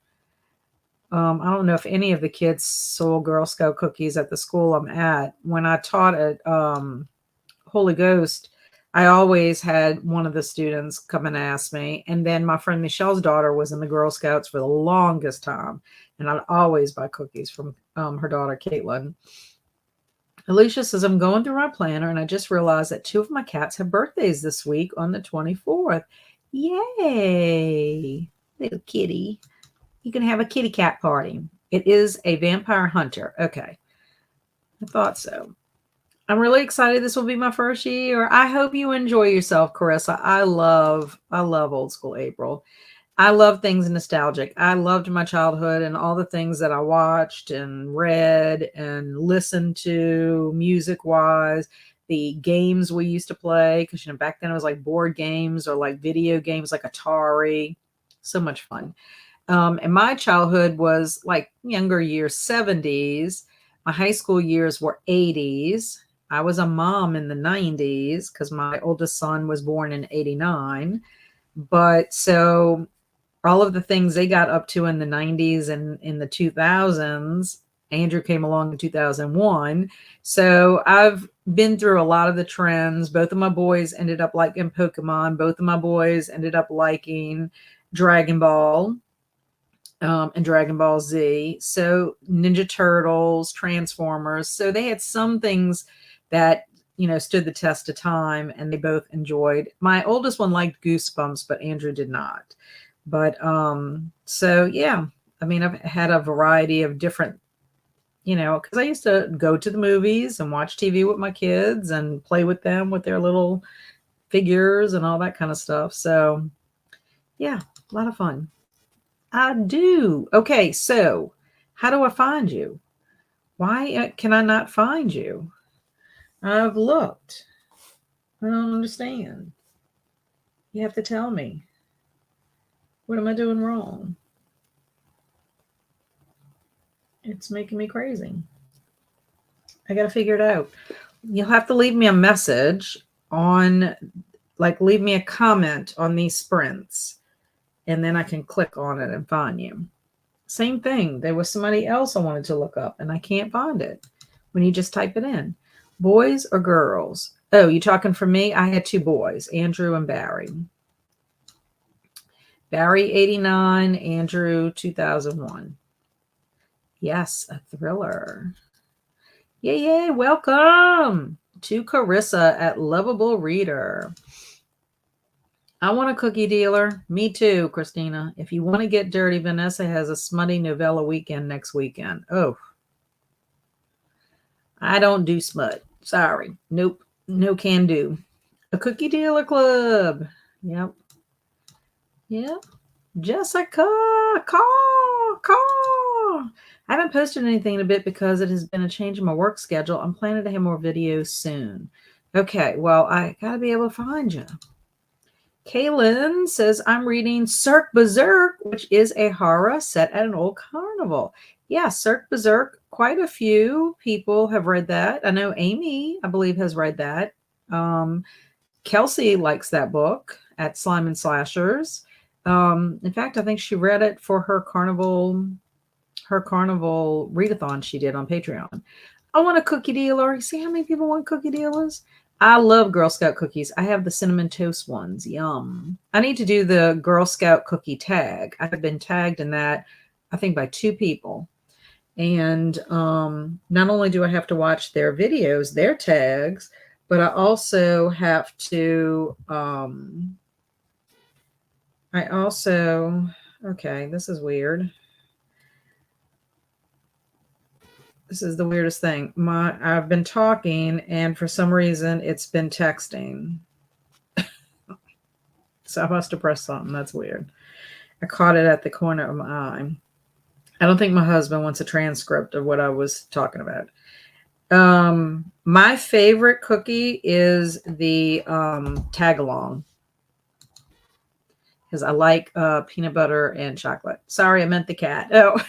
I don't know if any of the kids sold Girl Scout cookies at the school I'm at. When I taught at Holy Ghost, I always had one of the students come and ask me. And then my friend Michelle's daughter was in the Girl Scouts for the longest time. And I'd always buy cookies from her daughter, Caitlin. Alicia says, I'm going through my planner and I just realized that 2 of my cats have birthdays this week on the 24th. Yay, little kitty. You can have a kitty cat party. It is a vampire hunter. Okay. I thought so. I'm really excited. This will be my first year. I hope you enjoy yourself, Carissa. I love old school April. I love things nostalgic. I loved my childhood and all the things that I watched and read and listened to music wise, the games we used to play. Cause back then it was like board games or like video games like Atari. So much fun. And my childhood was like younger years, 70s. My high school years were 80s. I was a mom in the 90s because my oldest son was born in 89. But so all of the things they got up to in the 90s and in the 2000s, Andrew came along in 2001. So I've been through a lot of the trends. Both of my boys ended up liking Pokemon. Both of my boys ended up liking Dragon Ball. And Dragon Ball Z. So Ninja Turtles, Transformers. So they had some things that, stood the test of time and they both enjoyed. My oldest one liked Goosebumps, but Andrew did not. But so yeah, I mean, I've had a variety of different, because I used to go to the movies and watch TV with my kids and play with them with their little figures and all that kind of stuff. So yeah, a lot of fun. I do. Okay, so how do I find you? Why can I not find you? I've looked. I don't understand. You have to tell me. What am I doing wrong? It's making me crazy. I got to figure it out. You'll have to leave me a message on, leave me a comment on these sprints, and then I can click on it and find you. Same thing. There was somebody else I wanted to look up, and I can't find it when you just type it in. Boys or girls? Oh, you talking for me? I had 2 boys, Andrew and Barry. Barry, 89, Andrew, 2001. Yes, a thriller. Yay, welcome to Carissa at Lovable Reader. I want a cookie dealer. Me too, Christina. If you want to get dirty, Vanessa has a smutty novella weekend next weekend. Oh, I don't do smut. Sorry. Nope. No can do. A cookie dealer club. Yep. Yep. Jessica, call. I haven't posted anything in a bit because it has been a change in my work schedule. I'm planning to have more videos soon. Okay, well, I got to be able to find you. Kaylin says, I'm reading Cirque Berserk, which is a horror set at an old carnival. Yeah, Cirque Berserk, quite a few people have read that. I know Amy, I believe, has read that. Kelsey likes that book at Slime and Slashers. In fact, I think she read it for her carnival readathon she did on Patreon. I want a cookie dealer. You see how many people want cookie dealers? I love Girl Scout cookies. I have the cinnamon toast ones. Yum. I need to do the Girl Scout cookie tag. I have been tagged in that, I think, by 2 people. And not only do I have to watch their videos, their tags, but I also have to, okay, this is weird. This is the weirdest thing. I've been talking, and for some reason, it's been texting. So I must have pressed something. That's weird. I caught it at the corner of my eye. I don't think my husband wants a transcript of what I was talking about. My favorite cookie is the tag along, because I like peanut butter and chocolate. Sorry, I meant the cat. Oh.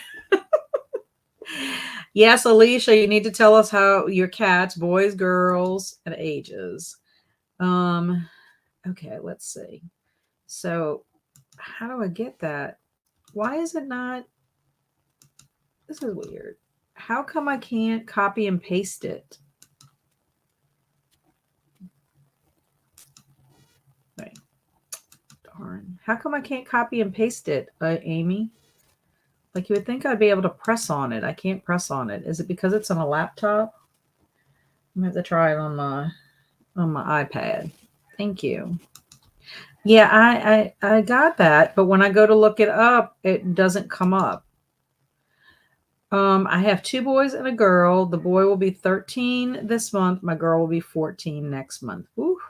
Yes, Alicia, you need to tell us how your cats, boys, girls, and ages. Okay, let's see. So how do I get that? Why is it not? This is weird. How come I can't copy and paste it? Wait. Darn. How come I can't copy and paste it, Amy? Like, you would think I'd be able to press on it. I can't press on it. Is it because it's on a laptop? I'm going to have to try it on my iPad. Thank you. Yeah, I got that, but when I go to look it up, it doesn't come up. I have 2 boys and a girl. The boy will be 13 this month. My girl will be 14 next month. Ooh,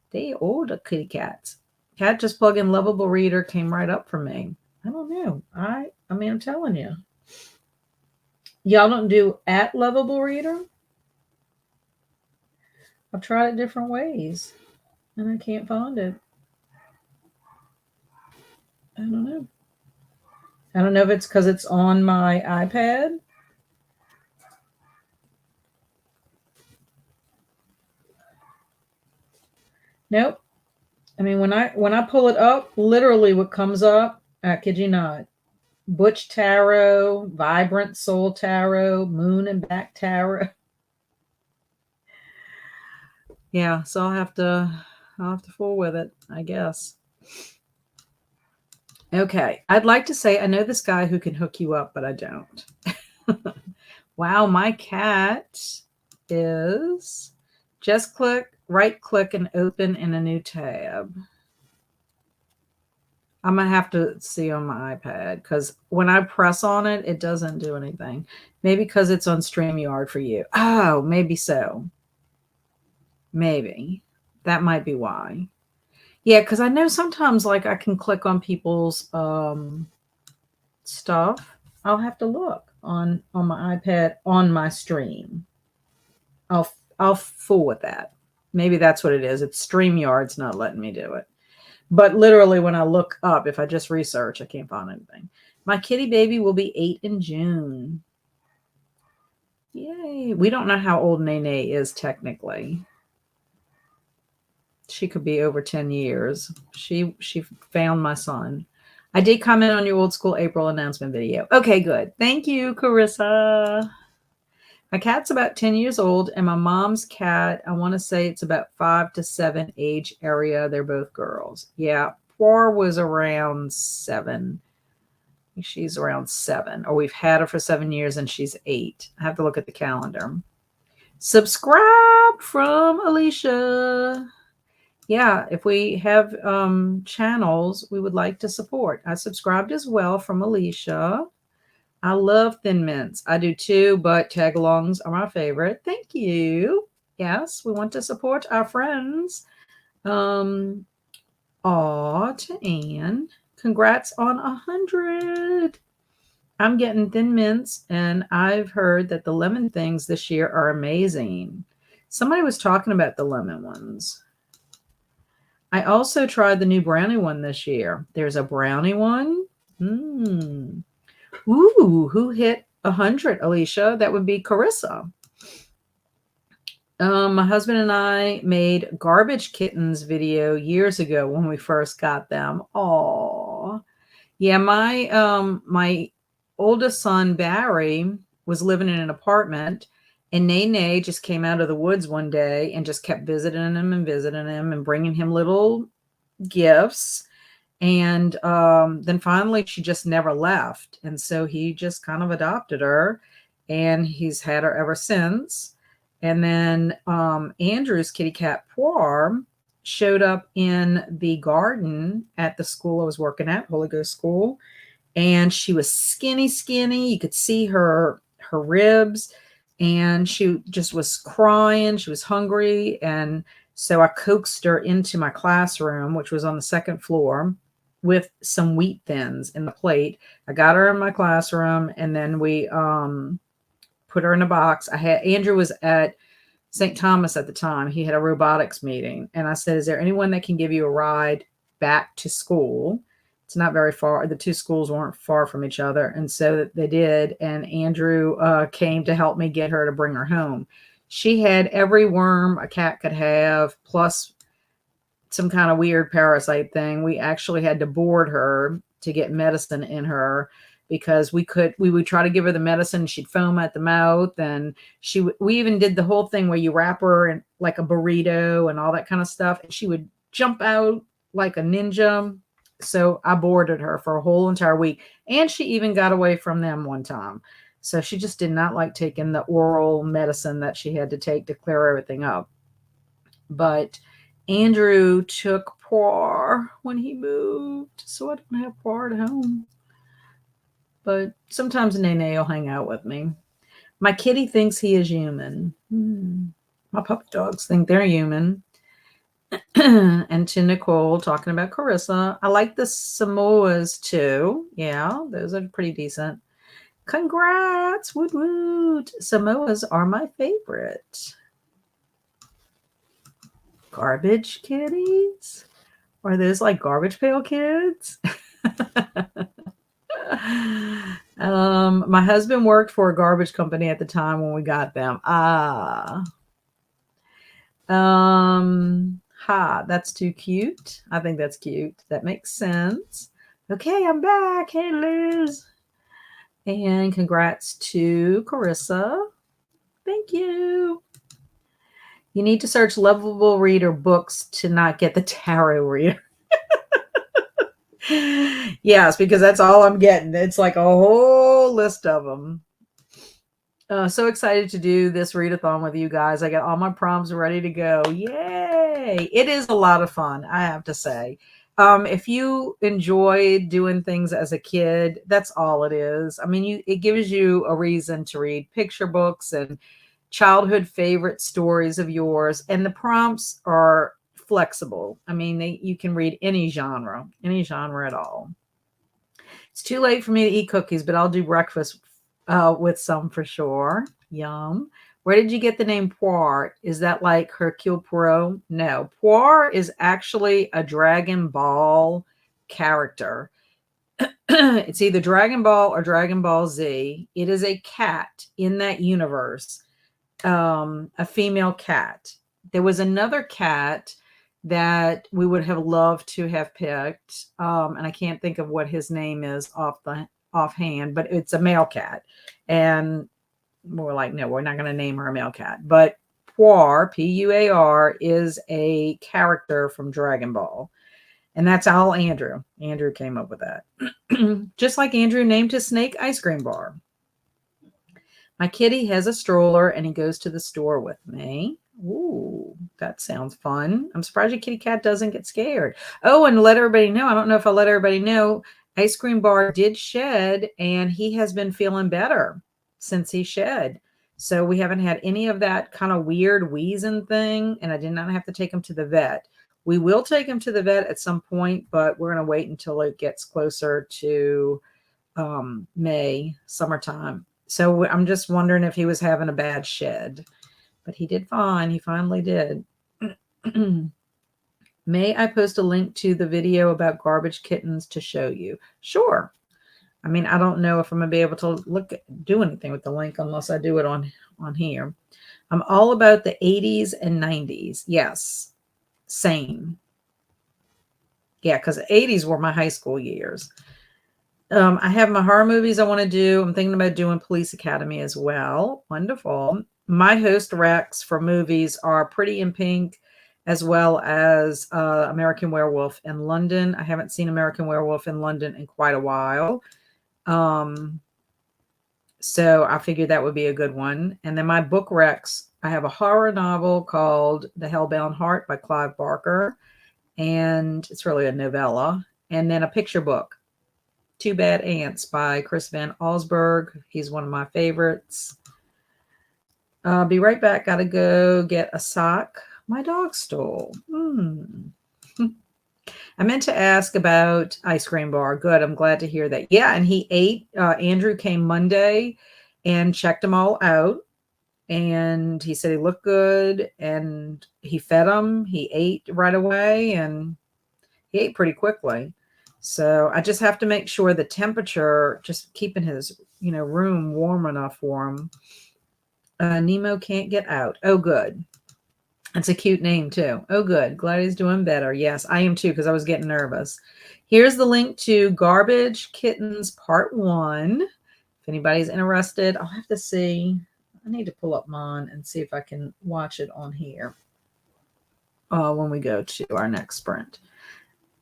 they older kitty cats. Cat just plug in Lovable Reader came right up for me. I don't know. I mean, I'm telling you. Y'all don't do at Lovable Reader? I've tried it different ways, and I can't find it. I don't know. I don't know if it's because it's on my iPad. Nope. I mean, when I pull it up, literally what comes up, I kid you not, Butch Tarot, Vibrant Soul Tarot, Moon and Back Tarot. Yeah, so I'll have to fool with it, I guess. Okay, I'd like to say I know this guy who can hook you up, but I don't. Wow, my cat is just right click and open in a new tab. I'm going to have to see on my iPad, because when I press on it, it doesn't do anything. Maybe because it's on StreamYard for you. Oh, maybe so. Maybe. That might be why. Yeah, because I know sometimes, like, I can click on people's stuff. I'll have to look on my iPad on my stream. I'll fool with that. Maybe that's what it is. It's StreamYard's not letting me do it. But literally, when I look up, if I just research, I can't find anything. My kitty baby will be 8 in June. Yay. We don't know how old Nene is technically. She could be over 10 years. She found my son. I did comment on your old school April announcement video. Okay, good. Thank you, Carissa. My cat's about 10 years old, and my mom's cat, I want to say it's about 5 to 7 age area. They're both girls. Yeah, Poir was around 7. She's around 7, or we've had her for 7 years, and she's 8. I have to look at the calendar. Subscribe from Alicia. Yeah, if we have channels we would like to support. I subscribed as well from Alicia. I love Thin Mints. I do too, but tag-alongs are my favorite. Thank you. Yes, we want to support our friends. To Anne. Congrats on 100. I'm getting Thin Mints, and I've heard that the lemon things this year are amazing. Somebody was talking about the lemon ones. I also tried the new brownie one this year. There's a brownie one. Ooh, who hit 100, Alicia? That would be Carissa. My husband and I made Garbage Kittens video years ago when we first got them. Aw. Yeah, my oldest son, Barry, was living in an apartment, and Nene just came out of the woods one day and just kept visiting him and bringing him little gifts. And then finally she just never left. And so he just kind of adopted her, and he's had her ever since. And then Andrew's kitty cat Poir showed up in the garden at the school I was working at, Holy Ghost School. And she was skinny. You could see her her ribs, and she just was crying. She was hungry. And so I coaxed her into my classroom, which was on the second floor, with some wheat thins in the plate. I got her in my classroom, and then we put her in a box. Andrew was at St. Thomas at the time. He had a robotics meeting. And I said, is there anyone that can give you a ride back to school? It's not very far. The two schools weren't far from each other. And so they did. And Andrew came to help me get her to bring her home. She had every worm a cat could have, plus some kind of weird parasite thing. We actually had to board her to get medicine in her, because we would try to give her the medicine. She'd foam at the mouth, and we even did the whole thing where you wrap her in like a burrito and all that kind of stuff. And she would jump out like a ninja. So I boarded her for a whole entire week. And she even got away from them one time. So she just did not like taking the oral medicine that she had to take to clear everything up. But Andrew took Poir when he moved, so I don't have Poir at home. But sometimes Nene will hang out with me. My kitty thinks he is human. My puppy dogs think they're human. And to Nicole, talking about Carissa, I like the Samoas too. Yeah, those are pretty decent. Congrats, woot woot. Samoas are my favorite. Garbage kitties? Are those like Garbage Pail Kids? My husband worked for a garbage company at the time when we got them. That's too cute. I think that's cute. That makes sense. Okay, I'm back. Hey, Liz. And congrats to Carissa. Thank you. You need to search Lovable Reader books to not get the tarot reader. Yes, because that's all I'm getting. It's like a whole list of them. So excited to do this readathon with you guys. I got all my prompts ready to go. Yay! It is a lot of fun, I have to say. If you enjoyed doing things as a kid, that's all it is. I mean, it gives you a reason to read picture books and childhood favorite stories of yours. And the prompts are flexible. I mean, you can read any genre at all. It's too late for me to eat cookies, but I'll do breakfast with some for sure. Yum. Where did you get the name Poir? Is that like Hercule Poirot? No. Poir is actually a Dragon Ball character. It's either Dragon Ball or Dragon Ball Z. It is a cat in that universe, a female cat. There was another cat that we would have loved to have picked, and I can't think of what his name is offhand, but it's a male cat. And we're like, no, we're not going to name her a male cat. But Poir, Puar, is a character from Dragon Ball. And that's all Andrew. Andrew came up with that. Just like Andrew named his snake Ice Cream Bar. My kitty has a stroller and he goes to the store with me. Ooh, that sounds fun. I'm surprised your kitty cat doesn't get scared. Oh, and let everybody know, I don't know if I'll let everybody know, Ice Cream Bar did shed and he has been feeling better since he shed. So we haven't had any of that kind of weird wheezing thing, and I did not have to take him to the vet. We will take him to the vet at some point, but we're going to wait until it gets closer to May, summertime. So I'm just wondering if he was having a bad shed. But he did fine. He finally did. May I post a link to the video about garbage kittens to show you? Sure. I mean, I don't know if I'm going to be able to do anything with the link unless I do it on here. I'm all about the 80s and 90s. Yes. Same. Yeah, because the 80s were my high school years. I have my horror movies I want to do. I'm thinking about doing Police Academy as well. Wonderful. My host recs for movies are Pretty in Pink, as well as American Werewolf in London. I haven't seen American Werewolf in London in quite a while. So I figured that would be a good one. And then my book recs, I have a horror novel called The Hellbound Heart by Clive Barker. And it's really a novella. And then a picture book. Two Bad Ants by Chris Van Allsburg. He's one of my favorites. Be right back. Gotta go get a sock my dog stole. I meant to ask about Ice Cream Bar. Good. I'm glad to hear that. Yeah, and he ate. Andrew came Monday and checked them all out. And he said he looked good, and he fed him. He ate right away, and he ate pretty quickly. So I just have to make sure the temperature, just keeping his, room warm enough for him. Nemo can't get out. Oh, good. That's a cute name too. Oh, good. Glad he's doing better. Yes, I am too, because I was getting nervous. Here's the link to Garbage Kittens Part 1. If anybody's interested, I'll have to see. I need to pull up mine and see if I can watch it on here when we go to our next sprint.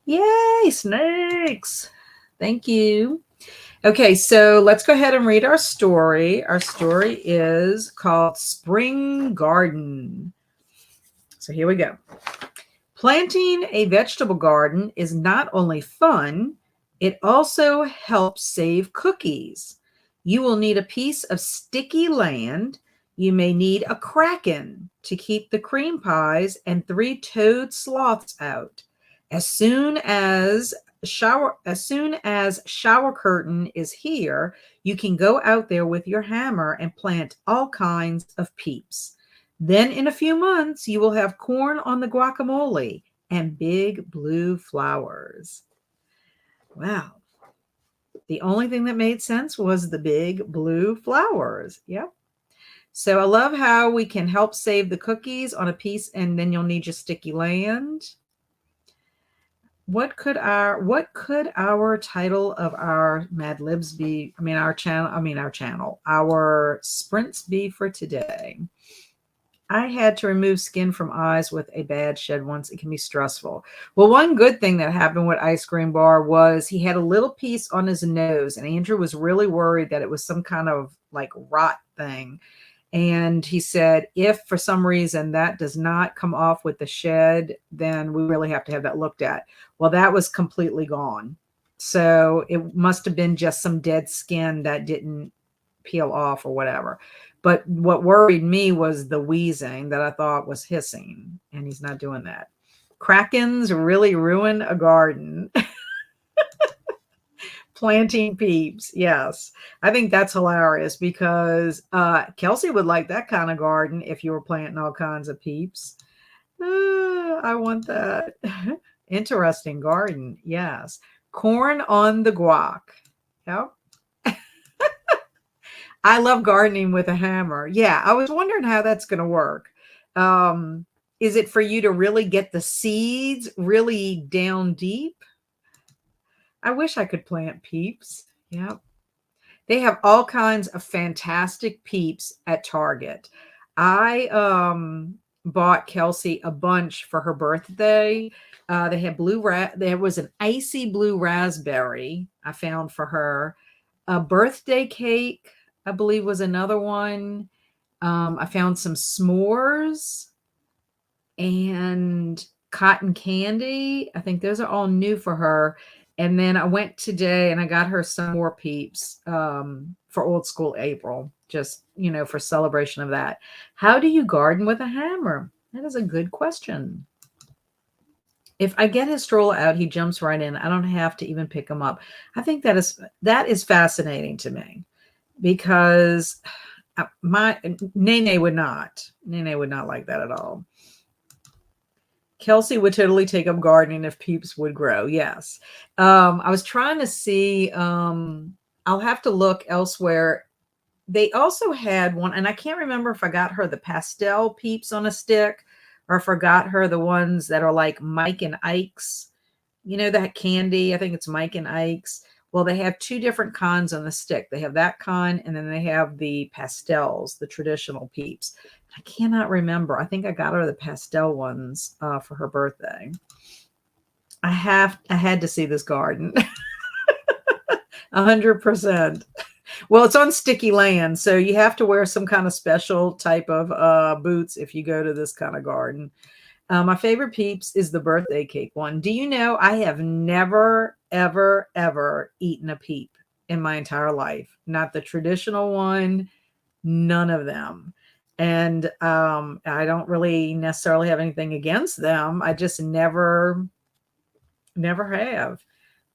Yay, snakes. Thank you. Okay, so let's go ahead and read our story. Our story is called Spring Garden. So here we go. Planting a vegetable garden is not only fun, it also helps save cookies. You will need a piece of sticky land. You may need a kraken to keep the cream pies and 3-toed sloths out. As soon as shower curtain is here, you can go out there with your hammer and plant all kinds of peeps. Then in a few months, you will have corn on the guacamole and big blue flowers. Wow. The only thing that made sense was the big blue flowers. Yep. So I love how we can help save the cookies on a piece, and then you'll need your sticky land. What could our title of our Mad Libs be? Our sprints be for today. I had to remove skin from eyes with a bad shed once. It can be stressful. Well, one good thing that happened with Ice Cream Bar was he had a little piece on his nose, and Andrew was really worried that it was some kind of like rot thing. And he said, if for some reason that does not come off with the shed, then we really have to have that looked at. Well, that was completely gone. So it must have been just some dead skin that didn't peel off or whatever. But what worried me was the wheezing that I thought was hissing, and he's not doing that. Krakens really ruin a garden. Planting peeps. Yes. I think that's hilarious because Kelsey would like that kind of garden if you were planting all kinds of peeps. I want that. Interesting garden. Yes. Corn on the guac. Yep. I love gardening with a hammer. Yeah, I was wondering how that's going to work. Is it for you to really get the seeds really down deep? I wish I could plant peeps. Yep. They have all kinds of fantastic peeps at Target. I bought Kelsey a bunch for her birthday. They had there was an icy blue raspberry I found for her. A birthday cake, I believe, was another one. I found some s'mores and cotton candy. I think those are all new for her. And then I went today and I got her some more peeps for Old School April, just, for celebration of that. How do you garden with a hammer? That is a good question. If I get his stroller out, he jumps right in. I don't have to even pick him up. I think that is fascinating to me because Nene would not like that at all. Kelsey would totally take up gardening if peeps would grow. Yes. I was trying to see, I'll have to look elsewhere. They also had one, and I can't remember if I got her the pastel peeps on a stick or if I got her the ones that are like Mike and Ike's, that candy. I think it's Mike and Ike's. Well, they have two different kinds on the stick. They have that kind, and then they have the pastels, the traditional peeps. I cannot remember. I think I got her the pastel ones for her birthday. I had to see this garden. 100%. Well, it's on sticky land, so you have to wear some kind of special type of boots if you go to this kind of garden. My favorite Peeps is the birthday cake one. Do you know I have never, ever, ever eaten a Peep in my entire life? Not the traditional one, none of them. And I don't really necessarily have anything against them. I just never have.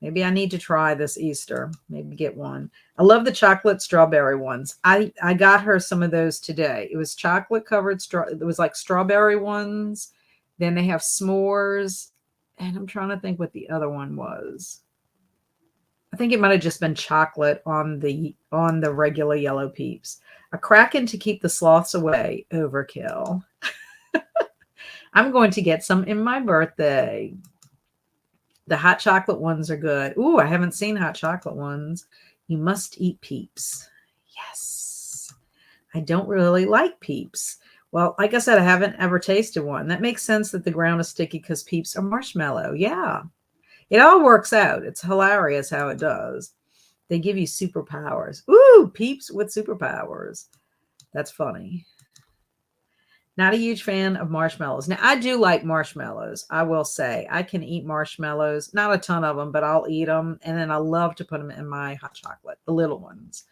Maybe I need to try this Easter. Maybe get one. I love the chocolate strawberry ones. I got her some of those today. It was chocolate covered straw. It was like strawberry ones. Then they have s'mores, and I'm trying to think what the other one was. I think it might have just been chocolate on the regular yellow Peeps. A kraken to keep the sloths away. Overkill. I'm going to get some in my birthday. The hot chocolate ones are good. Ooh, I haven't seen hot chocolate ones. You must eat Peeps. Yes. I don't really like Peeps. Well, like I said, I haven't ever tasted one. That makes sense that the ground is sticky because Peeps are marshmallow. Yeah. It all works out. It's hilarious how it does. They give you superpowers. Ooh, Peeps with superpowers. That's funny. Not a huge fan of marshmallows. Now, I do like marshmallows. I will say I can eat marshmallows, not a ton of them, but I'll eat them. And then I love to put them in my hot chocolate, the little ones.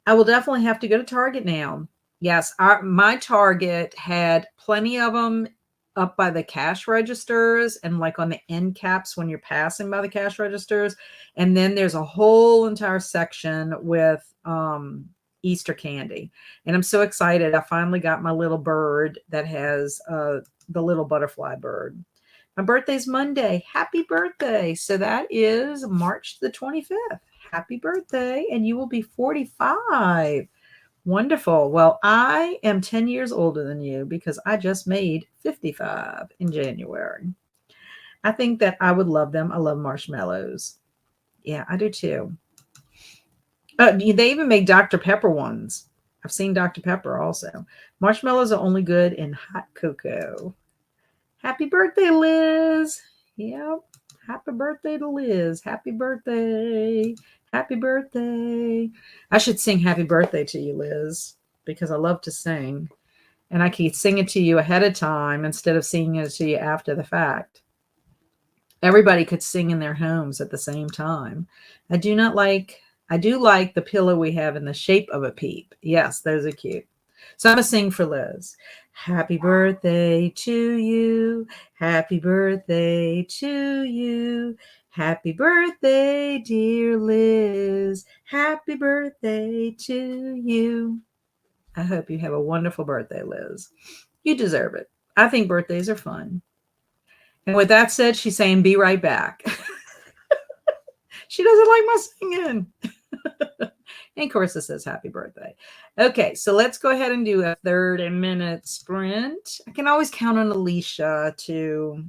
I will definitely have to go to Target now. Yes, my Target had plenty of them up by the cash registers and like on the end caps when you're passing by the cash registers. And then there's a whole entire section with Easter candy. And I'm so excited. I finally got my little bird that has the little butterfly bird. My birthday's Monday. Happy birthday. So that is March the 25th. Happy birthday. And you will be 45. Wonderful. Well, I am 10 years older than you because I just made 55 in January. I think that I would love them. I love marshmallows. Yeah, I do too. They even make Dr. Pepper ones. I've seen Dr. Pepper also. Marshmallows are only good in hot cocoa. Happy birthday, Liz. Yep. Happy birthday to Liz. Happy birthday. Happy birthday. I should sing happy birthday to you, Liz, because I love to sing. And I can sing it to you ahead of time instead of singing it to you after the fact. Everybody could sing in their homes at the same time. I do not like, I do like the pillow we have in the shape of a peep. Yes, those are cute. So I'm going to sing for Liz. Happy birthday to you. Happy birthday to you. Happy birthday, dear Liz. Happy birthday to you. I hope you have a wonderful birthday, Liz. You deserve it. I think birthdays are fun. And with that said, she's saying, be right back. She doesn't like my singing. And of course, it says happy birthday. Okay, so let's go ahead and do a 30-minute sprint. I can always count on Alicia to,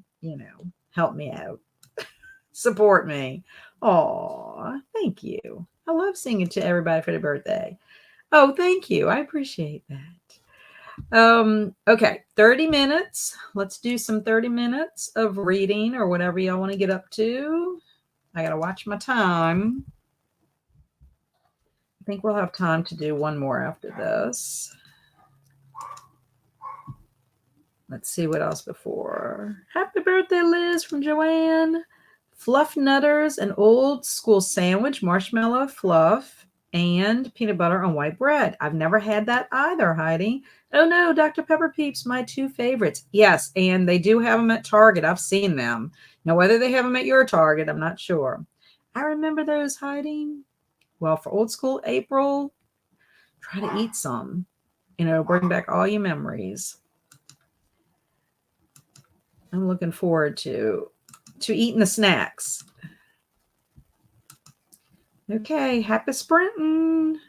help me out, support me. Aw, thank you. I love singing to everybody for their birthday. Oh, thank you. I appreciate that. Okay, 30 minutes. Let's do some 30 minutes of reading or whatever y'all want to get up to. I got to watch my time. I think we'll have time to do one more after this. Let's see what else before. Happy birthday, Liz, from Joanne. Fluff Nutters, an old school sandwich, marshmallow fluff, and peanut butter on white bread. I've never had that either, Heidi. Oh no, Dr. Pepper Peeps, my two favorites. Yes, and they do have them at Target. I've seen them. Now, whether they have them at your Target, I'm not sure. I remember those, Heidi. Well, for old school April, try to eat some. Bring back all your memories. I'm looking forward to eating the snacks. Okay, happy sprinting.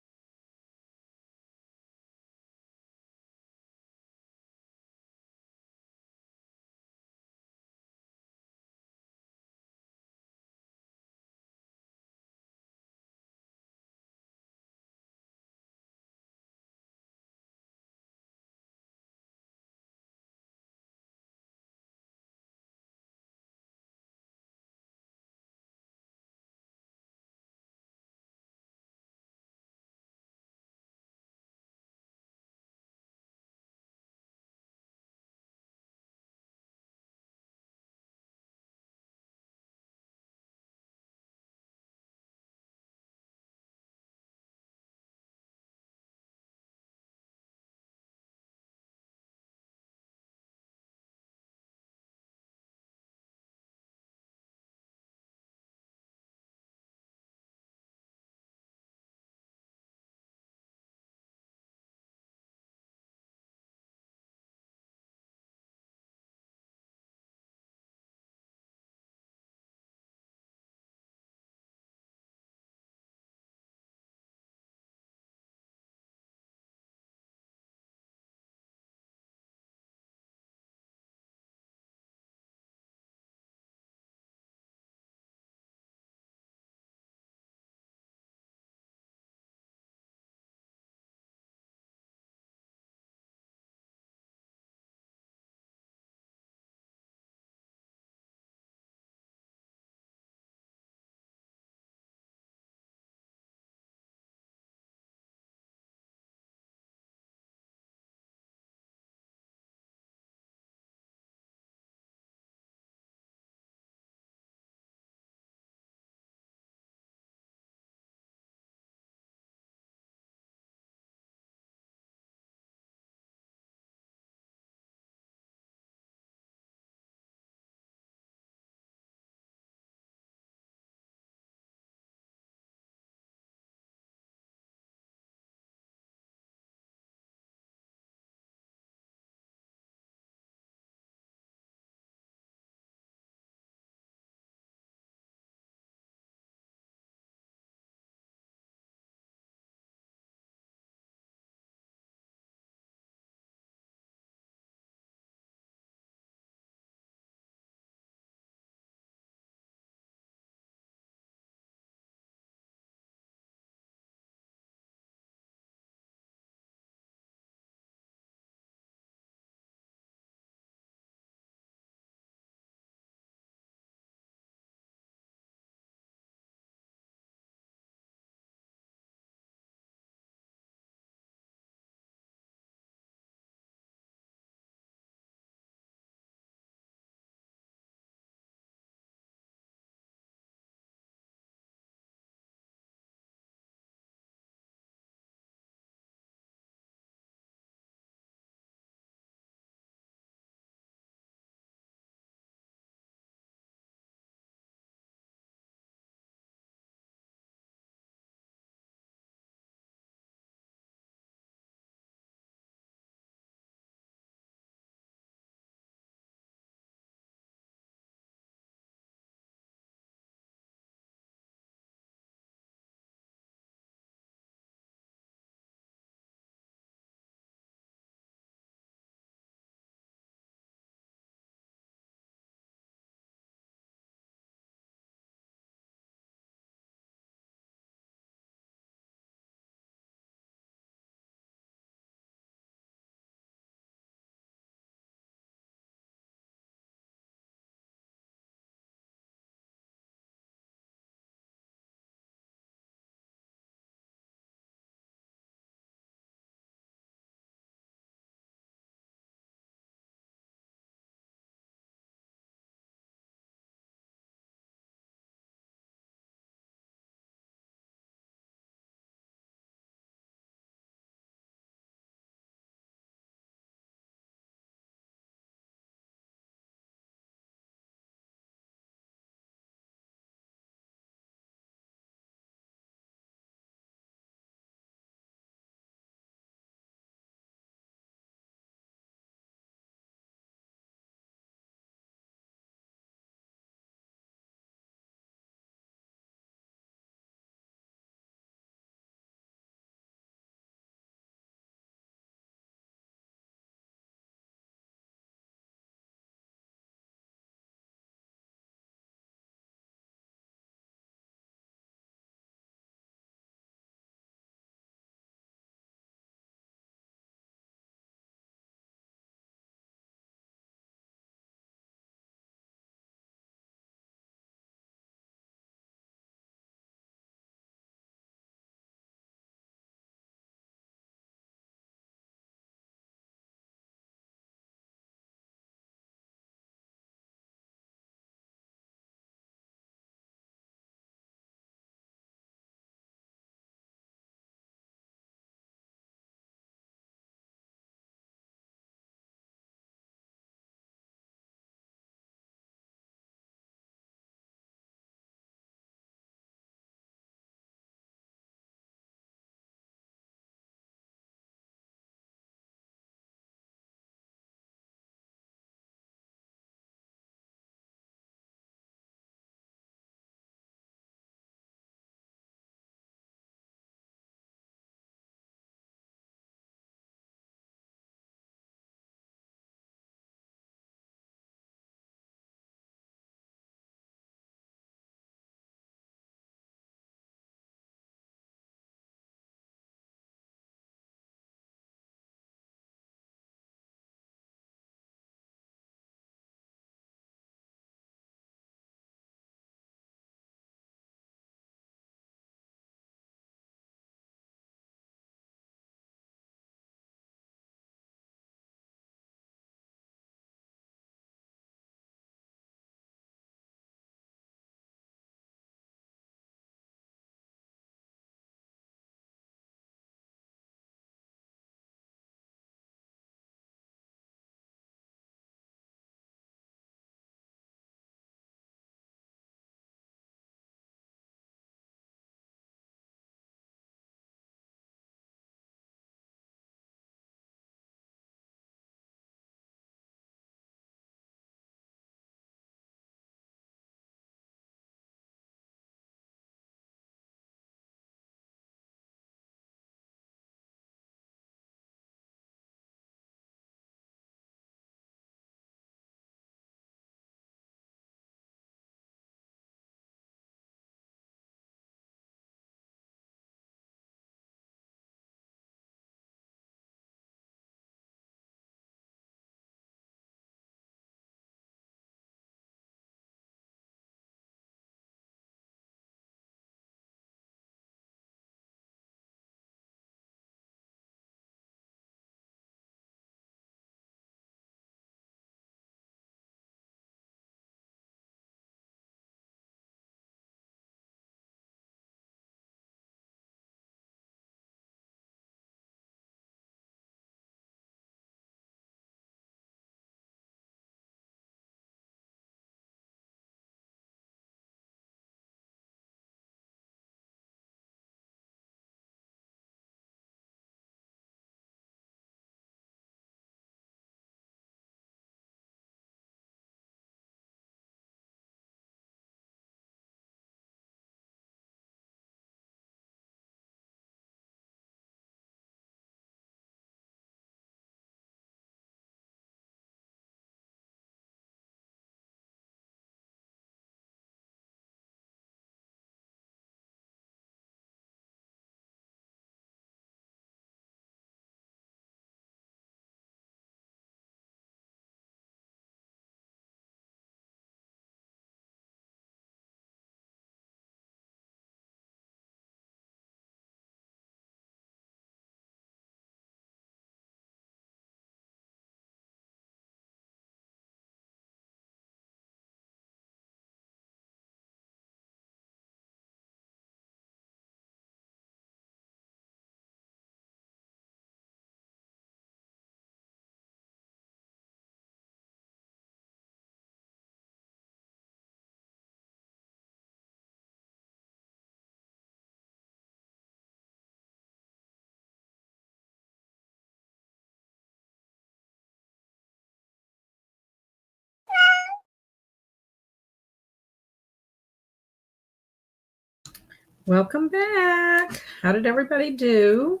Welcome back. How did everybody do?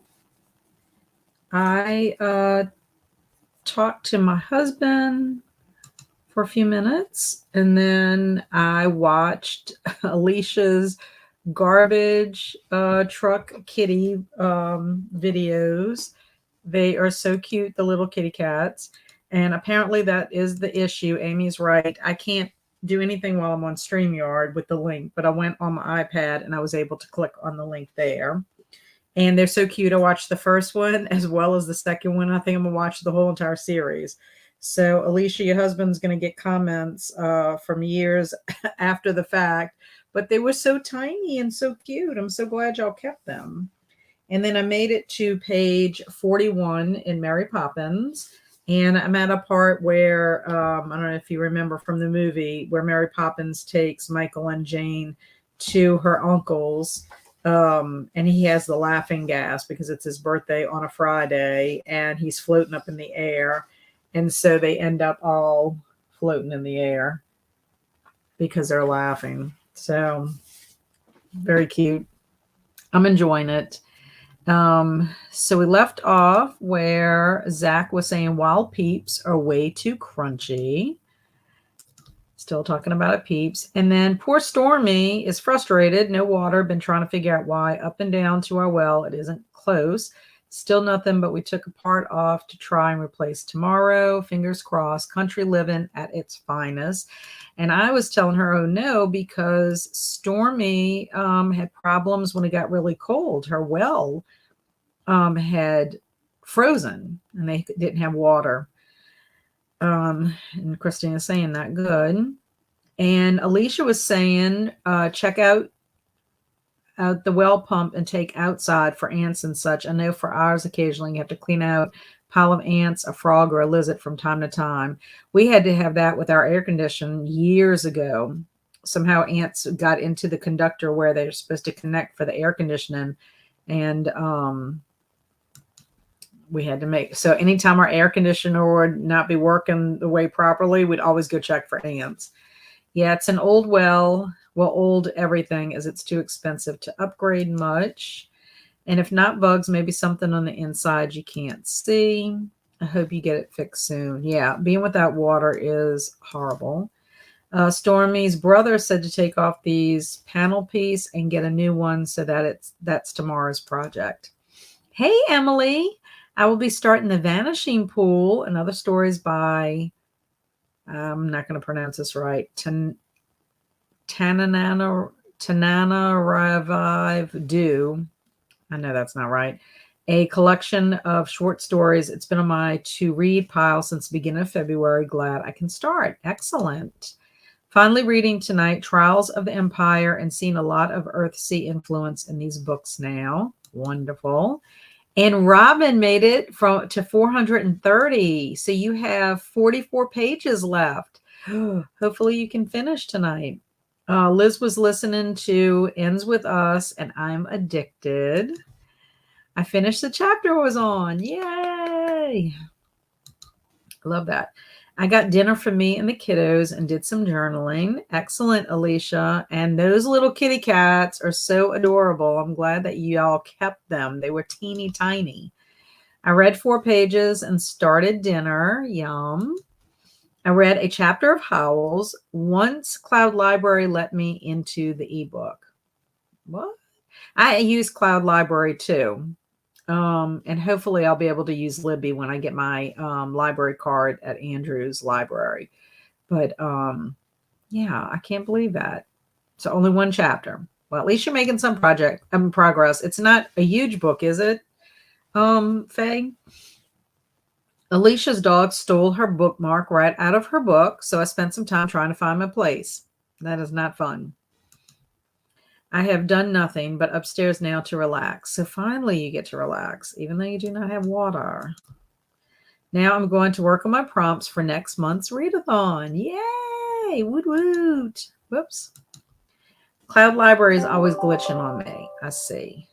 I talked to my husband for a few minutes, and then I watched Alicia's garbage truck kitty videos. They are so cute, the little kitty cats. And apparently that is the issue. Amy's right. I can't do anything while I'm on StreamYard with the link, but I went on my iPad and I was able to click on the link there. And they're so cute. I watched the first one as well as the second one. I think I'm gonna watch the whole entire series. So Alicia, your husband's gonna get comments from years after the fact, but they were so tiny and so cute. I'm so glad y'all kept them. And then I made it to page 41 in Mary Poppins. And I'm at a part where, I don't know if you remember from the movie, where Mary Poppins takes Michael and Jane to her uncle's. And he has the laughing gas because it's his birthday on a Friday and he's floating up in the air. And so they end up all floating in the air because they're laughing. So very cute. I'm enjoying it. So we left off where Zach was saying wild peeps are way too crunchy. Still talking about it, peeps. And then poor Stormy is frustrated. No water. Been trying to figure out why. Up and down to our well. It isn't close. Still nothing, but we took a part off to try and replace tomorrow. Fingers crossed. Country living at its finest. And I was telling her, oh no, because Stormy had problems when it got really cold. Her well had frozen and they didn't have water. And Christina's saying that good. And Alicia was saying, check out the well pump and take outside for ants and such. I know for ours, occasionally you have to clean out a pile of ants, a frog, or a lizard from time to time. We had to have that with our air condition years ago. Somehow ants got into the conductor where they're supposed to connect for the air conditioning. And we had to make, so anytime our air conditioner would not be working the way properly, we'd always go check for ants. Yeah, it's an old well. Well, old everything as it's too expensive to upgrade much. And if not bugs, maybe something on the inside you can't see. I hope you get it fixed soon. Yeah, being without water is horrible. Stormy's brother said to take off these panel piece and get a new one so that that's tomorrow's project. Hey, Emily. I will be starting The Vanishing Pool and other stories by, I'm not going to pronounce this right, Tanana Revive Do. I know that's not right. A collection of short stories. It's been on my to read pile since the beginning of February. Glad I can start. Excellent. Finally reading tonight Trials of the Empire and seeing a lot of Earthsea influence in these books now. Wonderful. And Robin made it to 430. So you have 44 pages left. Hopefully you can finish tonight. Liz was listening to Ends With Us, and I'm addicted. I finished the chapter I was on. Yay! Love that. I got dinner for me and the kiddos and did some journaling. Excellent, Alicia. And those little kitty cats are so adorable. I'm glad that you all kept them. They were teeny tiny. I read 4 pages and started dinner. Yum. I read a chapter of Howells. Once Cloud Library let me into the ebook. What? I use Cloud Library too. And hopefully I'll be able to use Libby when I get my library card at Andrew's library. But yeah, I can't believe that. So only 1 chapter. Well, at least you're making some progress. It's not a huge book, is it, Faye? Alicia's dog stole her bookmark right out of her book, so I spent some time trying to find my place. That is not fun. I have done nothing but upstairs now to relax. So finally you get to relax, even though you do not have water. Now I'm going to work on my prompts for next month's readathon. Yay! Woot woot. Whoops. Cloud Library is always glitching on me. I see.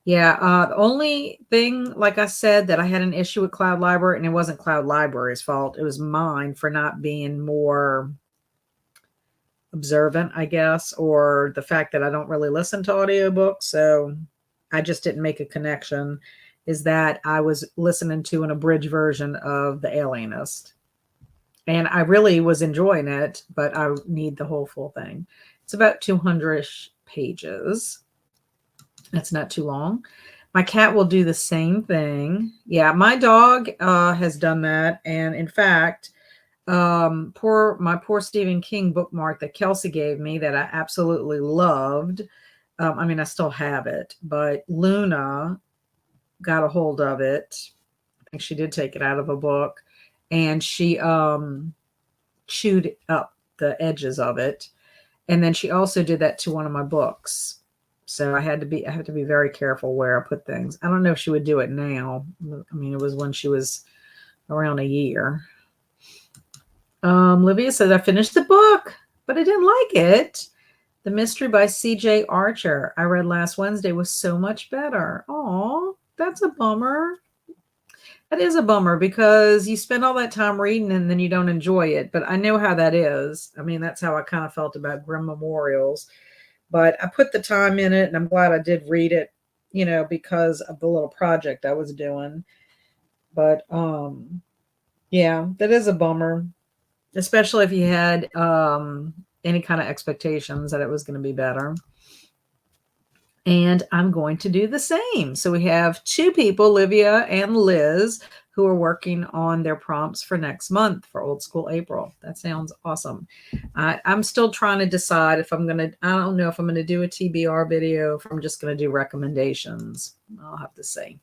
Yeah, the only thing, like I said, that I had an issue with Cloud Library, and it wasn't Cloud Library's fault. It was mine for not being more observant, I guess, or the fact that I don't really listen to audiobooks. So I just didn't make a connection, is that I was listening to an abridged version of The Alienist. And I really was enjoying it, but I need the whole full thing. It's about 200-ish pages. That's not too long. My cat will do the same thing. Yeah, my dog has done that. And in fact, my poor Stephen King bookmark that Kelsey gave me that I absolutely loved. I mean, I still have it, but Luna got a hold of it. I think she did take it out of a book, and she chewed up the edges of it. And then she also did that to one of my books. So I have to be very careful where I put things. I don't know if she would do it now. I mean, it was when she was around a year. Livia says, I finished the book, but I didn't like it. The Mystery by C.J. Archer I read last Wednesday was so much better. Oh, that's a bummer. That is a bummer because you spend all that time reading and then you don't enjoy it. But I know how that is. I mean, that's how I kind of felt about Grim Memorials. But I put the time in it, and I'm glad I did read it, because of the little project I was doing. But yeah, that is a bummer, especially if you had any kind of expectations that it was going to be better. And I'm going to do the same. So we have two people, Livia and Liz, who are working on their prompts for next month for Old School April. That sounds awesome. I'm still trying to decide if I don't know if I'm going to do a TBR video, if I'm just going to do recommendations. I'll have to see.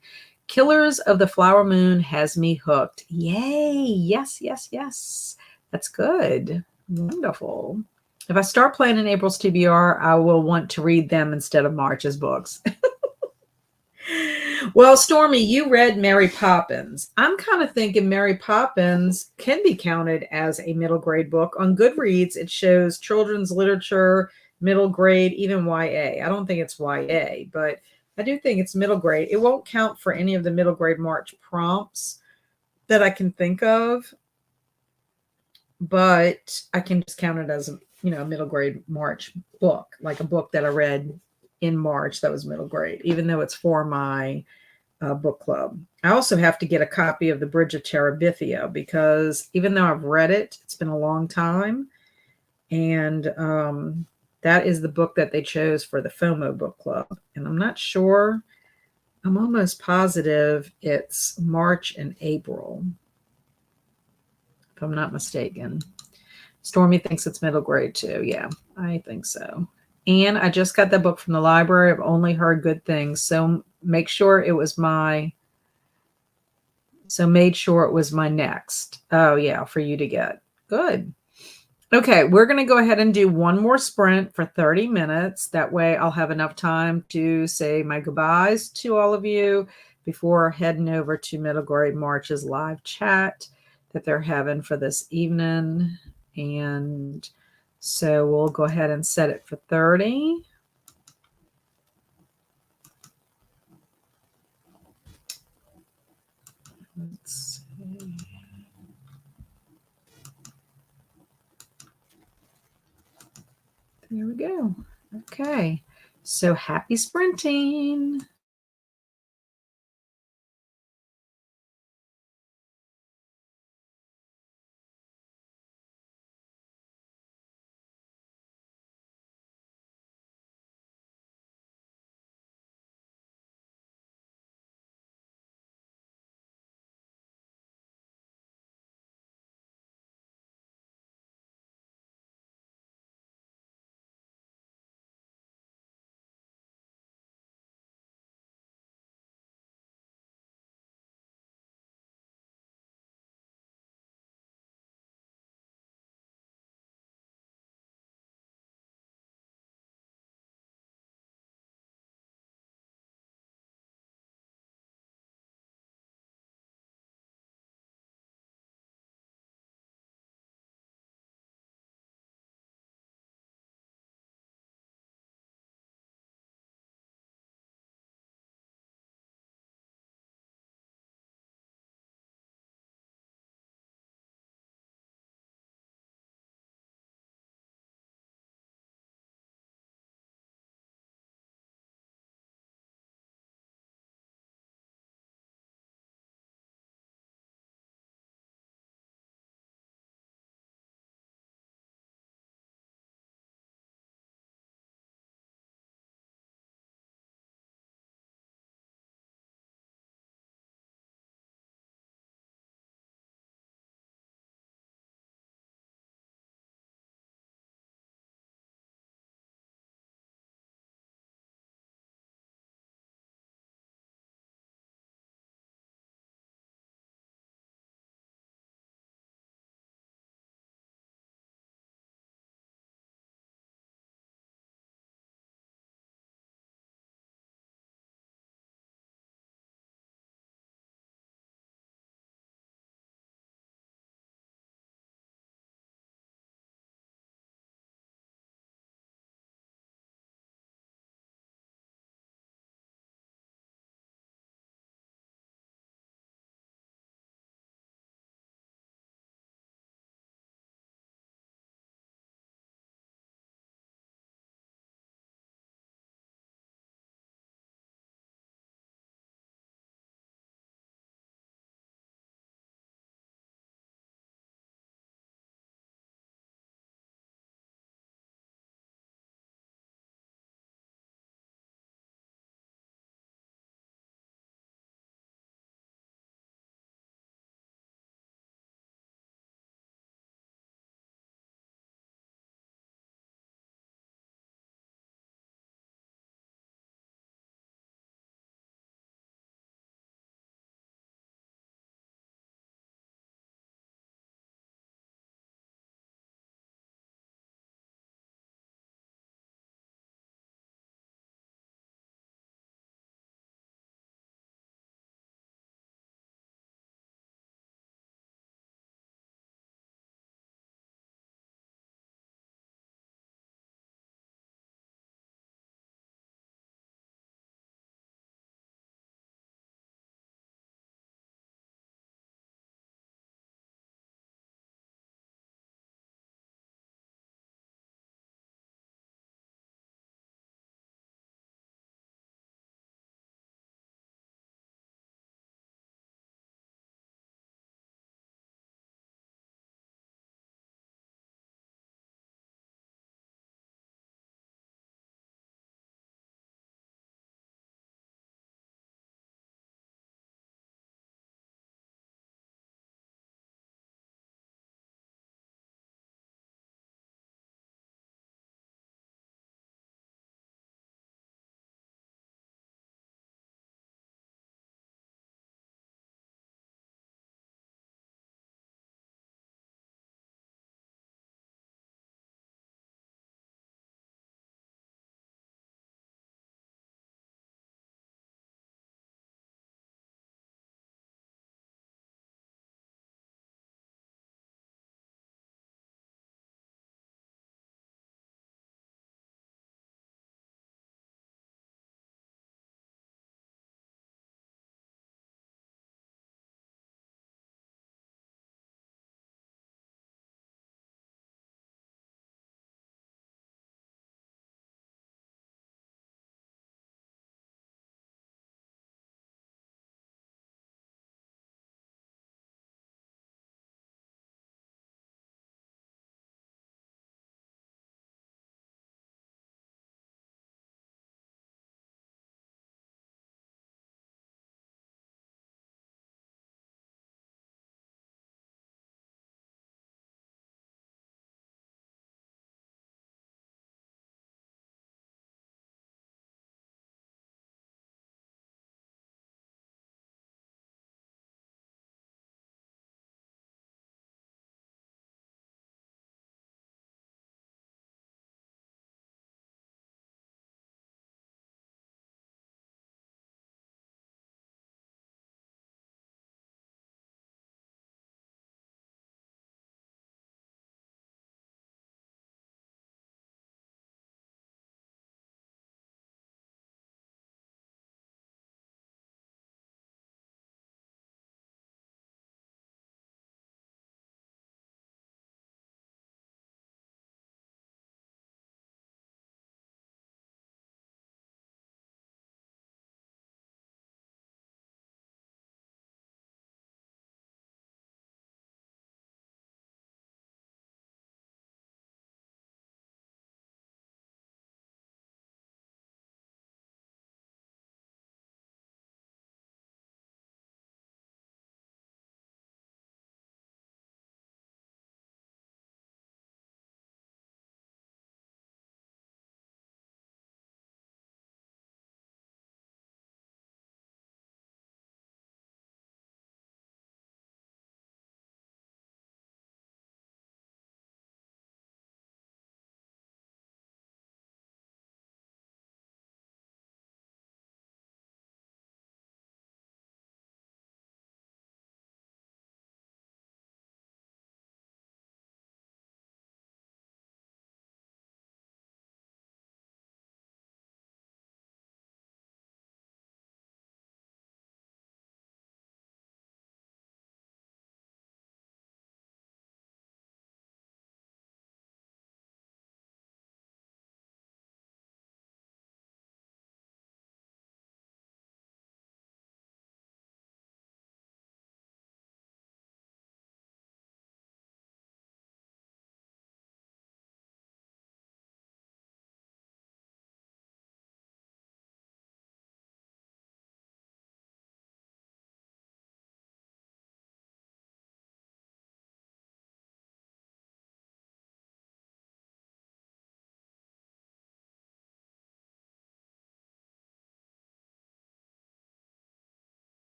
Killers of the Flower Moon has me hooked. Yay. Yes, yes, yes. That's good. Wonderful. If I start planning April's TBR, I will want to read them instead of March's books. Well, Stormy, you read Mary Poppins. I'm kind of thinking Mary Poppins can be counted as a middle grade book. On Goodreads, it shows children's literature, middle grade, even YA. I don't think it's YA, but I do think it's middle grade. It won't count for any of the middle grade March prompts that I can think of, but I can just count it as a middle grade March book, like a book that I read in March that was middle grade, even though it's for my book club. I also have to get a copy of The Bridge of Terabithia because even though I've read it, it's been a long time. And that is the book that they chose for the FOMO book club. And I'm not sure, I'm almost positive it's March and April, if I'm not mistaken. Stormy thinks it's middle grade too. Yeah, I think so. And I just got that book from the library. I've only heard good things. So made sure it was my next. Oh yeah, for you to get. Good. Okay, we're going to go ahead and do one more sprint for 30 minutes. That way I'll have enough time to say my goodbyes to all of you before heading over to Middle Grade March's live chat that they're having for this evening. And so we'll go ahead and set it for 30. Let's see. There we go. Okay. So happy sprinting.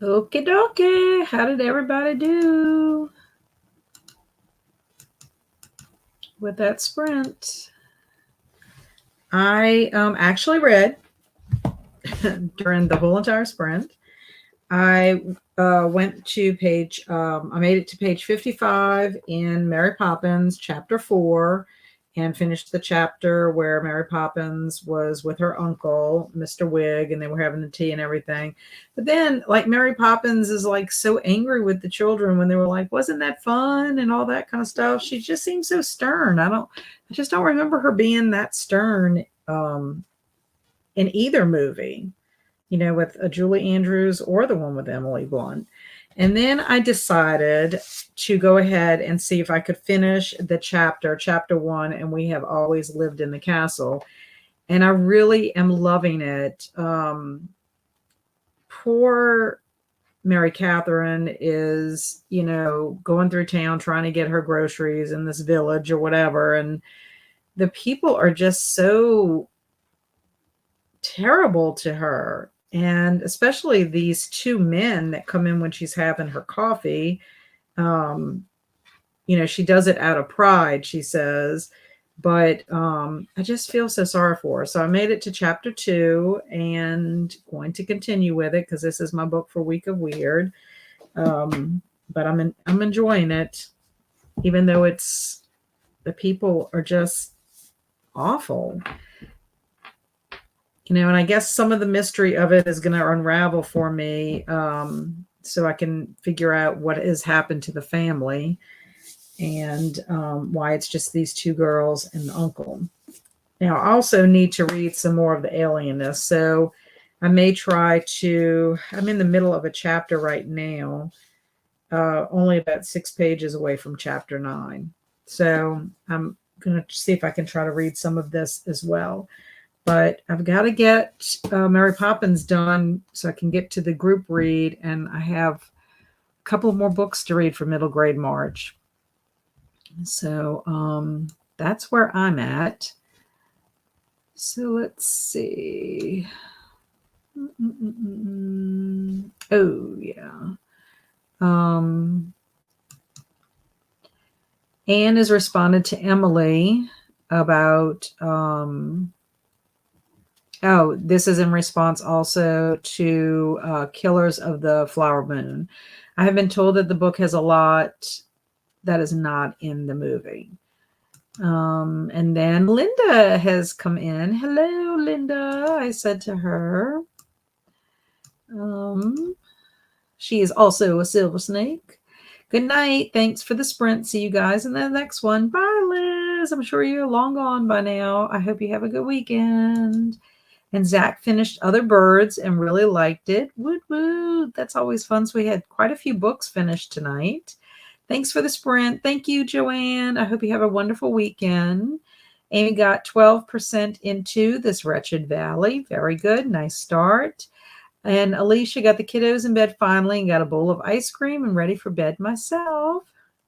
Okie dokie. How did everybody do with that sprint? I actually read during the whole entire sprint. I went to I made it to page 55 in Mary Poppins, chapter 4, and finished the chapter where Mary Poppins was with her uncle, Mr. Wig, and they were having the tea and everything. But then, like, Mary Poppins is like so angry with the children when they were like, wasn't that fun? And all that kind of stuff. She just seems so stern. I just don't remember her being that stern in either movie, with Julie Andrews or the one with Emily Blunt. And then I decided to go ahead and see if I could finish the chapter 1, and We Have Always Lived in the Castle. And I really am loving it. Poor Mary Catherine is, going through town trying to get her groceries in this village or whatever. And the people are just so terrible to her. And especially these two men that come in when she's having her coffee. She does it out of pride, she says, but I just feel so sorry for her. So I made it to chapter 2 and going to continue with it because this is my book for Week of Weird. But I'm enjoying it, even though the people are just awful. And I guess some of the mystery of it is going to unravel for me, so I can figure out what has happened to the family and why it's just these two girls and the uncle. Now, I also need to read some more of the Alienist, so I may try to. I'm in the middle of a chapter right now, only about 6 pages away from chapter 9. So I'm going to see if I can try to read some of this as well. But I've got to get Mary Poppins done so I can get to the group read. And I have a couple more books to read for middle grade March. So that's where I'm at. So let's see. Oh, yeah. Anne has responded to Emily about... this is in response also to Killers of the Flower Moon. I have been told that the book has a lot that is not in the movie. And then Linda has come in. Hello, Linda, I said to her. She is also a silver snake. Good night. Thanks for the sprint. See you guys in the next one. Bye, Liz. I'm sure you're long gone by now. I hope you have a good weekend. And Zach finished Other Birds and really liked it. Woot woot. That's always fun. So we had quite a few books finished tonight. Thanks for the sprint. Thank you, Joanne. I hope you have a wonderful weekend. Amy got 12% into This Wretched Valley. Very good. Nice start. And Alicia got the kiddos in bed finally and got a bowl of ice cream and ready for bed myself.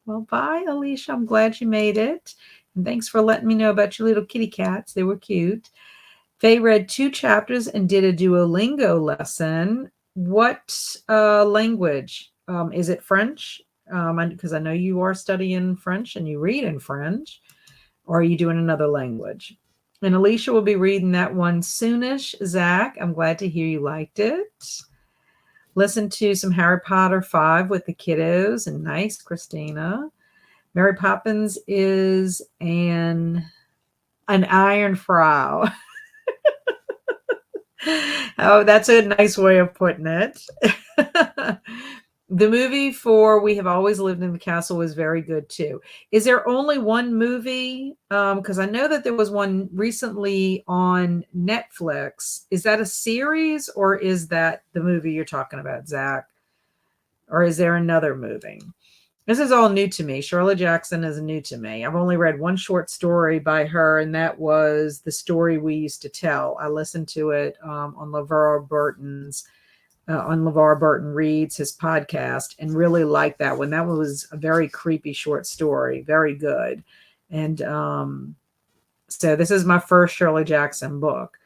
Well, bye, Alicia. I'm glad you made it. And thanks for letting me know about your little kitty cats. They were cute. Faye read 2 chapters and did a Duolingo lesson. What language? Is it French? Because I know you are studying French and you read in French. Or are you doing another language? And Alicia will be reading that one soonish. Zach, I'm glad to hear you liked it. Listen to some Harry Potter 5 with the kiddos. And nice, Christina. Mary Poppins is an iron frau. Oh, that's a nice way of putting it. The movie for We Have Always Lived in the Castle was very good too. Is there only one movie? Because I know that there was one recently on Netflix. Is that a series or is that the movie you're talking about, Zach? Or is there another movie? This is all new to me. Shirley Jackson is new to me. I've only read one short story by her, and that was The Story We Used to Tell. I listened to it on LeVar Burton Reads, his podcast, and really liked that one. That one was a very creepy short story. Very good. And so this is my first Shirley Jackson book.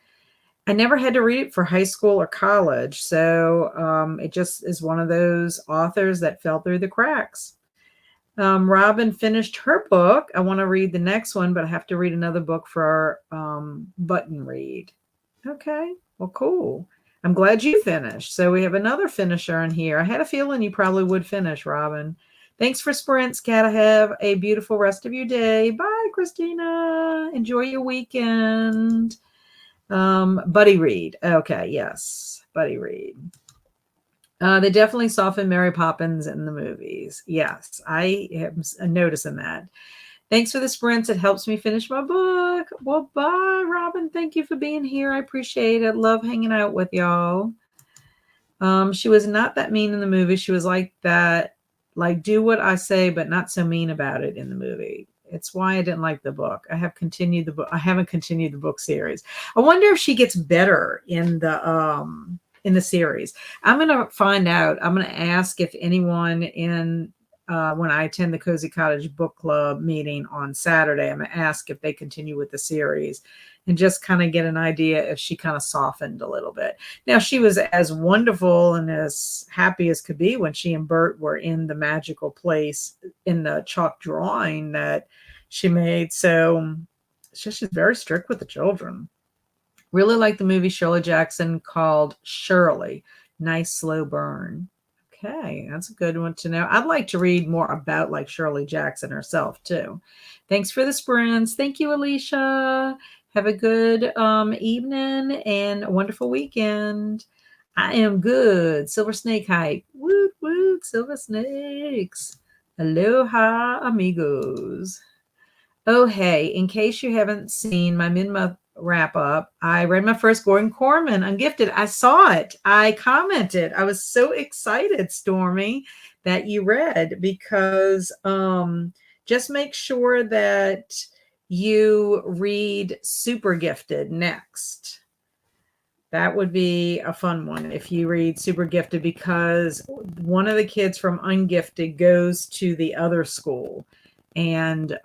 I never had to read it for high school or college. So it just is one of those authors that fell through the cracks. Robin finished her book. I want to read the next one, but I have to read another book for button read. Okay, well, cool. I'm glad you finished. So we have another finisher in here. I had a feeling you probably would finish, Robin. Thanks for sprints, Kat. Have a beautiful rest of your day. Bye, Christina. Enjoy your weekend. Buddy read. Okay, yes, buddy read. They definitely softened Mary Poppins in the movies. Yes, I am noticing that. Thanks for the sprints. It helps me finish my book. Well, bye, Robin. Thank you for being here. I appreciate it. Love hanging out with y'all. She was not that mean in the movie. She was like that, like do what I say, but not so mean about it in the movie. It's why I didn't like the book. I haven't continued the book series. I wonder if she gets better in the series. I'm gonna find out. I'm gonna ask if anyone in when I attend the Cozy Cottage Book Club meeting on Saturday, I'm gonna ask if they continue with the series and just kind of get an idea if she kind of softened a little bit. Now, she was as wonderful and as happy as could be when she and Bert were in the magical place in the chalk drawing that she made. So she's very strict with the children. Really like the movie Shirley Jackson called Shirley. Nice slow burn. Okay, that's a good one to know. I'd like to read more about like Shirley Jackson herself too. Thanks for the sprints. Thank you, Alicia. Have a good evening and a wonderful weekend. I am good. Silver Snake hype. Woot woot, Silver Snakes. Aloha, amigos. Oh, hey, in case you haven't seen my mid-month wrap up, I read my first Gordon Corman Ungifted. I saw it. I commented. I was so excited, Stormy, that you read because just make sure that you read Super Gifted next. That would be a fun one if you read Super Gifted because one of the kids from Ungifted goes to the other school and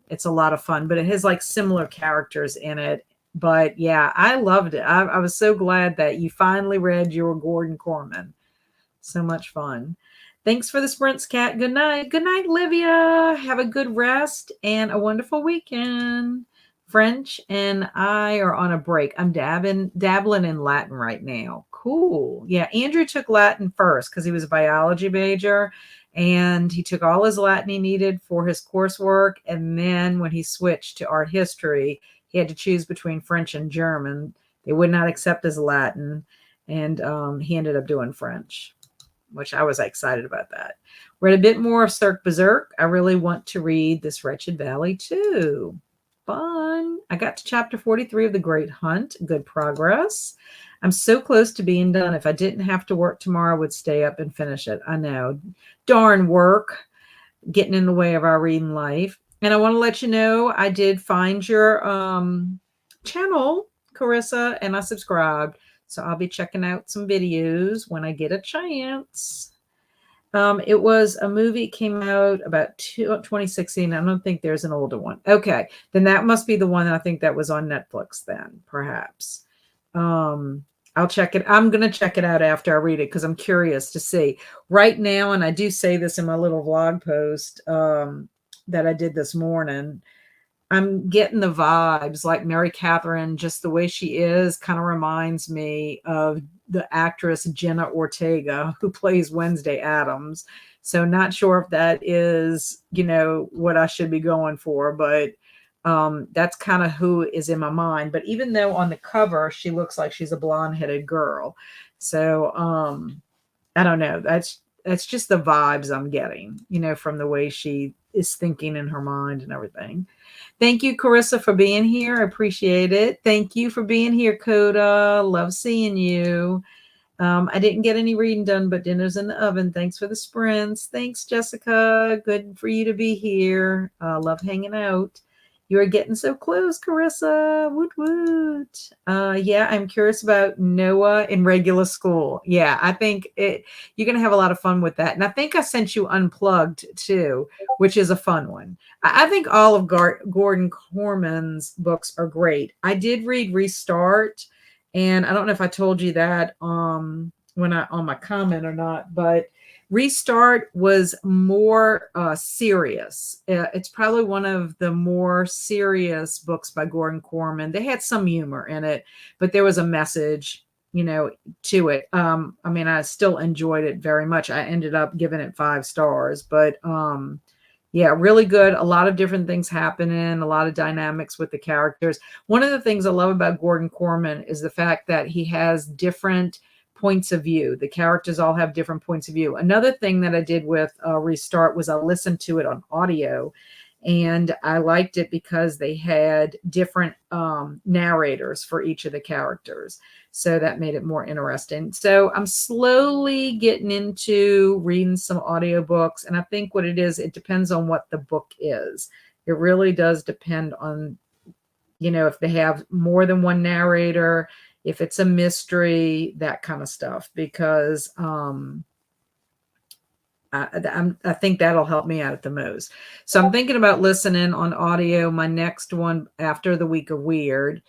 it's a lot of fun, but it has like similar characters in it. But yeah, I loved it. I was so glad that you finally read your Gordon Corman. So much fun. Thanks for the sprints, Kat. Good night. Good night, Livia. Have a good rest and a wonderful weekend. French and I are on a break. I'm dabbling in Latin right now. Cool. Yeah, Andrew took Latin first because he was a biology major and he took all his Latin he needed for his coursework. And then when he switched to art history, he had to choose between French and German. They would not accept his Latin, and he ended up doing French, which I was excited about that. Read a bit more of Cirque Berserk. I really want to read This Wretched Valley too. Fun. I got to chapter 43 of The Great Hunt. Good progress. I'm so close to being done. If I didn't have to work tomorrow, I would stay up and finish it. I know. Darn work getting in the way of our reading life. And I want to let you know I did find your channel, Carissa, and I subscribed. So I'll be checking out some videos when I get a chance. It was a movie, came out about 2016. I don't think there's an older one. Okay, then that must be the one I think that was on Netflix then, perhaps. I'll check it. I'm going to check it out after I read it because I'm curious to see. Right now, and I do say this in my little vlog post that I did this morning, I'm getting the vibes like Mary Catherine, just the way she is kind of reminds me of the actress Jenna Ortega, who plays Wednesday Addams. So not sure if that is, what I should be going for, but that's kind of who is in my mind. But even though on the cover, she looks like she's a blonde-headed girl. So I don't know. That's just the vibes I'm getting, from the way she is thinking in her mind and everything. Thank you, Carissa, for being here. I appreciate it. Thank you for being here, Coda. Love seeing you. I didn't get any reading done, but dinner's in the oven. Thanks for the sprints. Thanks, Jessica. Good for you to be here. Love hanging out. You are getting so close, Carissa. Woot woot. Yeah, I'm curious about Noah in regular school. Yeah, I think you're going to have a lot of fun with that. And I think I sent you Unplugged too, which is a fun one. I think all of Gordon Corman's books are great. I did read Restart, And I don't know if I told you that when I on my comment or not, but Restart was more serious. It's probably one of the more serious books by Gordon Corman. They had some humor in it, but there was a message, to it. I mean, I still enjoyed it very much. I ended up giving it 5 stars, but yeah, really good. A lot of different things happening, a lot of dynamics with the characters. One of the things I love about Gordon Corman is the fact that he has different points of view. The characters all have different points of view. Another thing that I did with Restart was I listened to it on audio, and I liked it because they had different narrators for each of the characters. So that made it more interesting. So I'm slowly getting into reading some audiobooks. And I think what it is, it depends on what the book is. It really does depend on, if they have more than one narrator, if it's a mystery, that kind of stuff, because I think that'll help me out the most. So I'm thinking about listening on audio. My next one after the Week of Weird.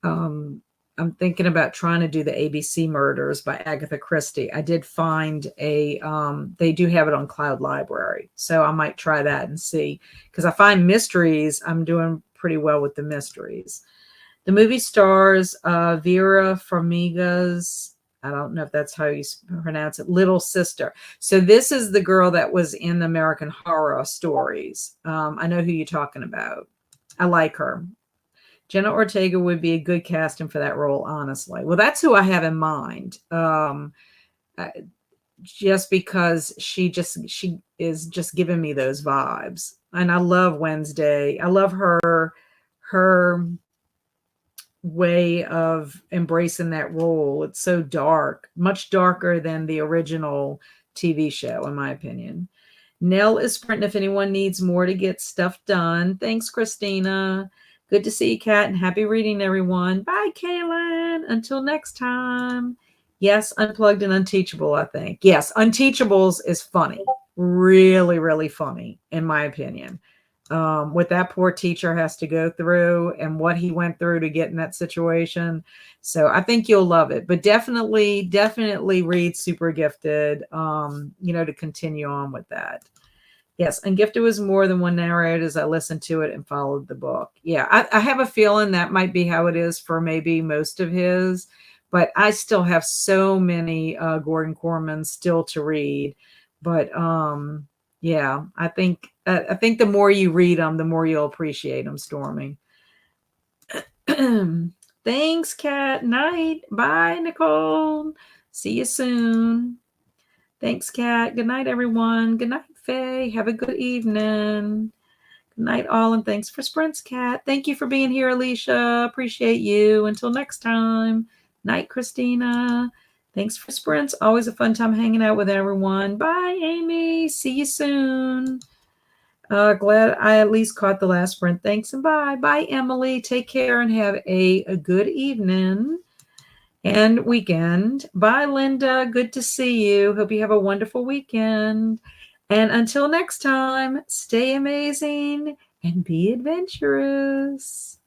I'm thinking about trying to do the ABC Murders by Agatha Christie. I did find they do have it on Cloud Library. So I might try that and see, because I find mysteries, I'm doing pretty well with the mysteries. The movie stars Vera Farmiga's, I don't know if that's how you pronounce it, little sister. So this is the girl that was in the American Horror Stories. I know who you're talking about. I like her. Jenna Ortega would be a good casting for that role, honestly. Well, that's who I have in mind. Just because she is just giving me those vibes. And I love Wednesday. I love her way of embracing that role. It's so dark, much darker than the original TV show, in my opinion. Nell is sprinting if anyone needs more to get stuff done. Thanks, Christina. Good to see you, Kat, and happy reading, everyone. Bye, Kaylin. Until next time. Yes, Unplugged and Unteachable, I think. Yes, Unteachables is funny. Really, really funny, in my opinion. What that poor teacher has to go through and what he went through to get in that situation. So I think you'll love it. But definitely read Super Gifted, to continue on with that. Yes, Ungifted was more than one narrator as I listened to it and followed the book. Yeah, I have a feeling that might be how it is for maybe most of his, but I still have so many Gordon Corman still to read. But yeah, I think the more you read them, the more you'll appreciate them, Stormy. Thanks, Kat. Night. Bye, Nicole. See you soon. Thanks, Kat. Good night, everyone. Good night, Faye. Have a good evening. Good night, all, and thanks for sprints, Kat. Thank you for being here, Alicia. Appreciate you. Until next time. Night, Christina. Thanks for sprints. Always a fun time hanging out with everyone. Bye, Amy. See you soon. Glad I at least caught the last sprint. Thanks and bye. Bye, Emily. Take care and have a good evening and weekend. Bye, Linda. Good to see you. Hope you have a wonderful weekend. And until next time, stay amazing and be adventurous.